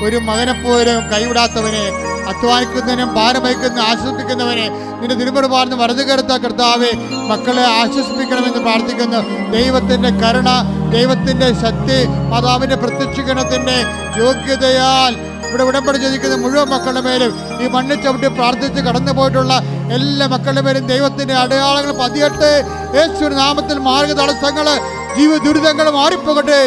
Speaker 6: ഒരു മകനെപ്പോലും കൈവിടാത്തവനെ, അധ്വാനിക്കുന്നതിനും ഭാരമയക്കുന്ന ആശ്വസിപ്പിക്കുന്നവനെ നിന്റെ തിരുമുറുപാർന്ന് വലതു കരുത്ത കർത്താവേ, മക്കളെ ആശ്വസിപ്പിക്കണമെന്ന് പ്രാർത്ഥിക്കുന്നു. ദൈവത്തിൻ്റെ കരുണ, ദൈവത്തിൻ്റെ ശക്തി, മാതാവിൻ്റെ പ്രത്യക്ഷീകരണത്തിൻ്റെ യോഗ്യതയാൽ ഇവിടെ ഉടമ്പടി ചെയ്തിരിക്കുന്ന മുഴുവൻ മക്കളുടെ മേലും, ഈ മണ്ണിൽ ചവിട്ടി പ്രാർത്ഥിച്ച് കടന്നു പോയിട്ടുള്ള എല്ലാ മക്കളുടെ മേലും ദൈവത്തിൻ്റെ അടയാളങ്ങൾ പതിയട്ടെ. യേശുവിന്റെ നാമത്തിൽ മാർഗ തടസ്സങ്ങൾ, ജീവ ദുരിതങ്ങൾ മാറിപ്പോകട്ടെ.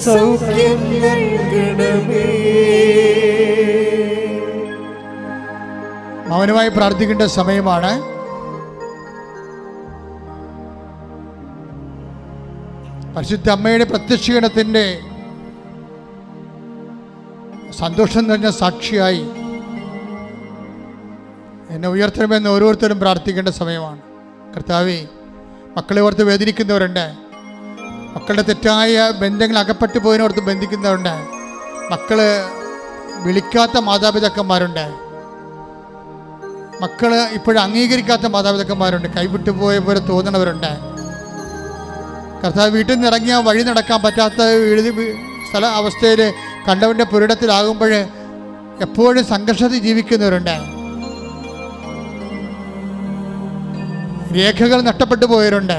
Speaker 1: സൗഖ്യം നൽകണമേ.
Speaker 6: മൗനമായി പ്രാർത്ഥിക്കേണ്ട സമയമാണ്. പരിശുദ്ധ അമ്മയുടെ പ്രത്യക്ഷീകരണത്തിൻ്റെ സന്തോഷം നിറഞ്ഞ സാക്ഷിയായി എന്നെ ഉയർത്തണമെന്ന് ഓരോരുത്തരും പ്രാർത്ഥിക്കേണ്ട സമയമാണ്. കർത്താവേ, മക്കളെ ഓർത്ത് വേദനിക്കുന്നവരുണ്ട്, മക്കളുടെ തെറ്റായ ബന്ധങ്ങൾ അകപ്പെട്ടു പോയതിനോർത്ത് ബന്ധിക്കുന്നവരുണ്ട്, മക്കള് വിളിക്കാത്ത മാതാപിതാക്കന്മാരുണ്ട്, മക്കള് ഇപ്പോഴും അംഗീകരിക്കാത്ത മാതാപിതാക്കന്മാരുണ്ട്, കൈവിട്ടു പോയ പോലെ തോന്നണവരുണ്ട്. കർത്താവ് വീട്ടിൽ നിന്ന് ഇറങ്ങിയാൽ വഴി നടക്കാൻ പറ്റാത്ത അവസ്ഥയിൽ കണ്ടവൻ്റെ പുരിടത്തിലാകുമ്പോൾ എപ്പോഴും സംഘർഷത്തിൽ ജീവിക്കുന്നവരുണ്ട്, രേഖകൾ നഷ്ടപ്പെട്ടു പോയവരുണ്ട്,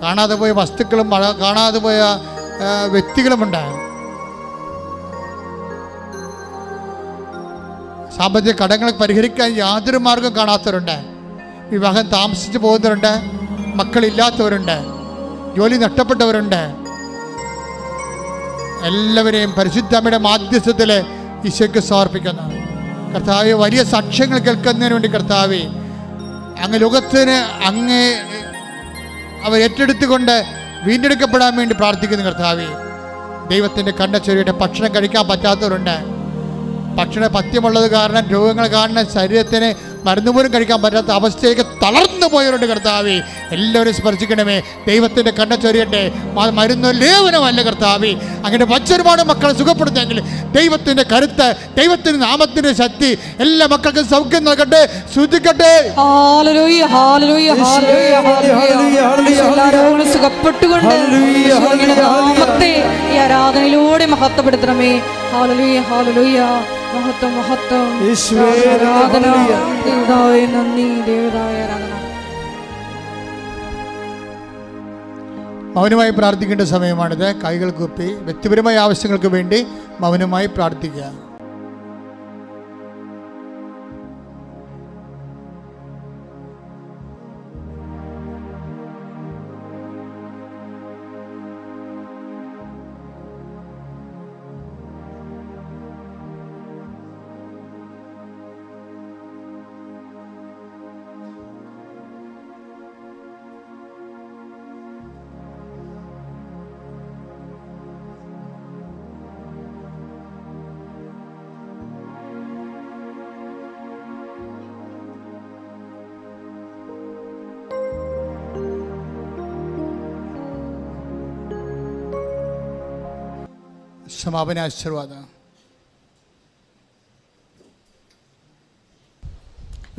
Speaker 6: കാണാതെ പോയ വസ്തുക്കളും കാണാതെ പോയ വ്യക്തികളുമുണ്ട്, സാമ്പത്തിക കടങ്ങൾ പരിഹരിക്കാൻ യാതൊരു മാർഗം കാണാത്തവരുണ്ട്, വിവാഹം താമസിച്ച് പോകുന്നവരുണ്ട്, മക്കളില്ലാത്തവരുണ്ട്, ജോലി നഷ്ടപ്പെട്ടവരുണ്ട്. എല്ലാവരെയും പരിശുദ്ധമ്മയുടെ മാധ്യസ്ഥത്തിൽ ഈശോയ്ക്ക് സമർപ്പിക്കുന്നു. കർത്താവെ, വലിയ സാക്ഷ്യങ്ങൾ കേൾക്കുന്നതിന് വേണ്ടി കർത്താവെ, അങ്ങ് ലോകത്തിന് അങ്ങേ അവർ ഏറ്റെടുത്തുകൊണ്ട് വീണ്ടെടുക്കപ്പെടാൻ വേണ്ടി പ്രാർത്ഥിക്കുന്നു. കർത്താവെ, ദൈവത്തിൻ്റെ കണ്ണച്ചൊരിയുടെ ഭക്ഷണം കഴിക്കാൻ പറ്റാത്തവരുണ്ട്, ഭക്ഷണ പഥ്യമുള്ളത് കാരണം, രോഗങ്ങൾ കാരണം ശരീരത്തിന് മരുന്ന് പോലും കഴിക്കാൻ പറ്റാത്ത അവസ്ഥയൊക്കെ തളർന്നു പോയവരുണ്ട്. കർത്താവേ, എല്ലാവരും സ്പർശിക്കണമേ. ദൈവത്തിൻ്റെ കണ്ണ ചൊരിയട്ടെ. മരുന്ന് ലേവനമല്ല കർത്താവേ. അങ്ങനെ ഒരുപാട് മക്കളെ സുഖപ്പെടുത്തെങ്കിൽ ദൈവത്തിൻ്റെ കരുത്ത്, ദൈവത്തിൻ്റെ നാമത്തിൻ്റെ ശക്തി എല്ലാ മക്കൾക്കും സൗഖ്യം നൽകട്ടെ. ശ്രദ്ധിക്കട്ടെ.
Speaker 2: സുഖപ്പെട്ടുകൊണ്ട് ഈ ആരാധനയിലൂടെ മഹത്വപ്പെടുത്തണമേ. ഹല്ലേലൂയ, ഹല്ലേലൂയ. മഹത്വം, മഹത്വം. ആരാധന. ദൈവമായ നന്ദി, ദൈവമായ ആരാധന.
Speaker 6: മൗനമായി പ്രാർത്ഥിക്കേണ്ട സമയമാണിത്. കൈകൾ കൂപ്പി വ്യക്തിപരമായ ആവശ്യങ്ങൾക്ക് വേണ്ടി മൗനമായി പ്രാർത്ഥിക്കുക. സമാപന ആശീർവാദം.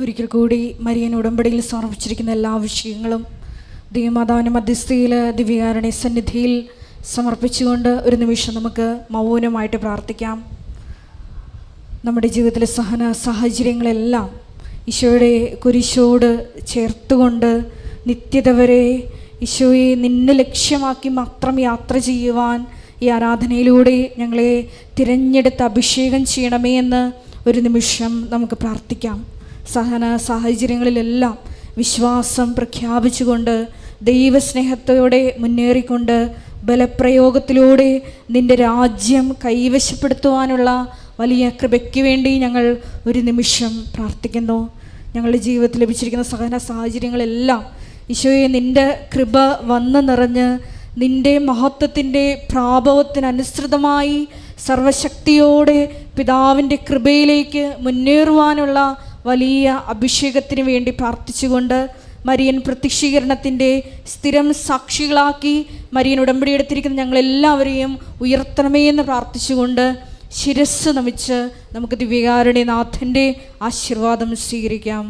Speaker 2: ഒരിക്കൽ കൂടി മരിയൻ ഉടമ്പടിയിൽ സമർപ്പിച്ചിരിക്കുന്ന എല്ലാ വിഷയങ്ങളും ദൈവമാതാവിൻ്റെ മധ്യസ്ഥയിൽ ദിവ്യകാരുണ്യ സന്നിധിയിൽ സമർപ്പിച്ചുകൊണ്ട് ഒരു നിമിഷം നമുക്ക് മൗനമായിട്ട് പ്രാർത്ഥിക്കാം. നമ്മുടെ ജീവിതത്തിലെ സാഹചര്യങ്ങളെല്ലാം ഈശോയുടെ കുരിശോട് ചേർത്തുകൊണ്ട് നിത്യത വരെ ഈശോയെ നിന്നെ ലക്ഷ്യമാക്കി മാത്രം യാത്ര ചെയ്യുവാൻ ഈ ആരാധനയിലൂടെ ഞങ്ങളെ തിരഞ്ഞെടുത്ത് അഭിഷേകം ചെയ്യണമേ എന്ന് ഒരു നിമിഷം നമുക്ക് പ്രാർത്ഥിക്കാം. സാഹചര്യങ്ങളിലെല്ലാം വിശ്വാസം പ്രഖ്യാപിച്ചുകൊണ്ട് ദൈവസ്നേഹത്തോടെ മുന്നേറിക്കൊണ്ട് ബലപ്രയോഗത്തിലൂടെ നിൻ്റെ രാജ്യം കൈവശപ്പെടുത്തുവാനുള്ള വലിയ കൃപയ്ക്ക് വേണ്ടി ഞങ്ങൾ ഒരു നിമിഷം പ്രാർത്ഥിക്കുന്നു. ഞങ്ങളുടെ ജീവിതത്തിൽ ലഭിച്ചിരിക്കുന്ന സാഹചര്യങ്ങളെല്ലാം ഈശോയെ നിൻ്റെ കൃപ വന്ന് നിറഞ്ഞ് നിൻ്റെ മഹത്വത്തിൻ്റെ പ്രാഭവത്തിനനുസൃതമായി സർവശക്തിയോടെ പിതാവിൻ്റെ കൃപയിലേക്ക് മുന്നേറുവാനുള്ള വലിയ അഭിഷേകത്തിന് വേണ്ടി പ്രാർത്ഥിച്ചുകൊണ്ട് മരിയൻ പ്രത്യക്ഷീകരണത്തിൻ്റെ സ്ഥിരം സാക്ഷികളാക്കി മരിയൻ ഉടമ്പടി എടുത്തിരിക്കുന്ന ഞങ്ങളെല്ലാവരെയും ഉയർത്തണമേ എന്ന് പ്രാർത്ഥിച്ചുകൊണ്ട് ശിരസ്സ് നമിച്ച് നമുക്ക് ദിവ്യകാരുണ്യനാഥൻ്റെ ആശീർവാദം സ്വീകരിക്കാം.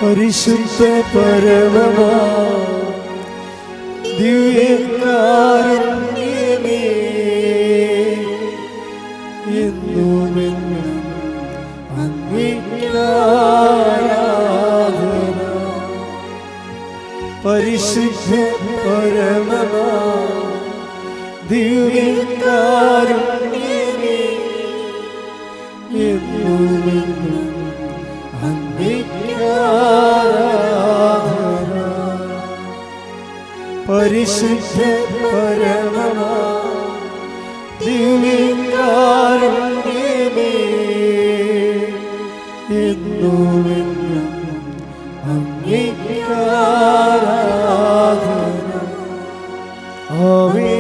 Speaker 1: പരിശുദ്ധ പരമമാ ദിവ്യകാരുണ്യമേ, എന്നുമെന്നും അങ്ങേക്ക് ആരാധന. പരിശുദ്ധ പരമമാ ദിവ്യകാരുണ്യമേ, എന്നുമെന്നും പരിശുദ്ധ പരമമാ ദിവ്യകാരുണ്യമേ, എന്നുമെന്നും അങ്ങേക്ക് ആരാധന. ആവേ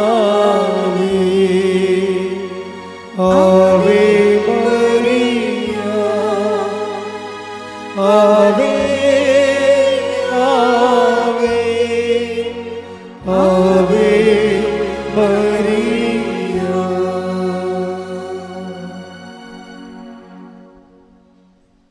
Speaker 1: ആവേ ആവേ മരിയ, ആവേ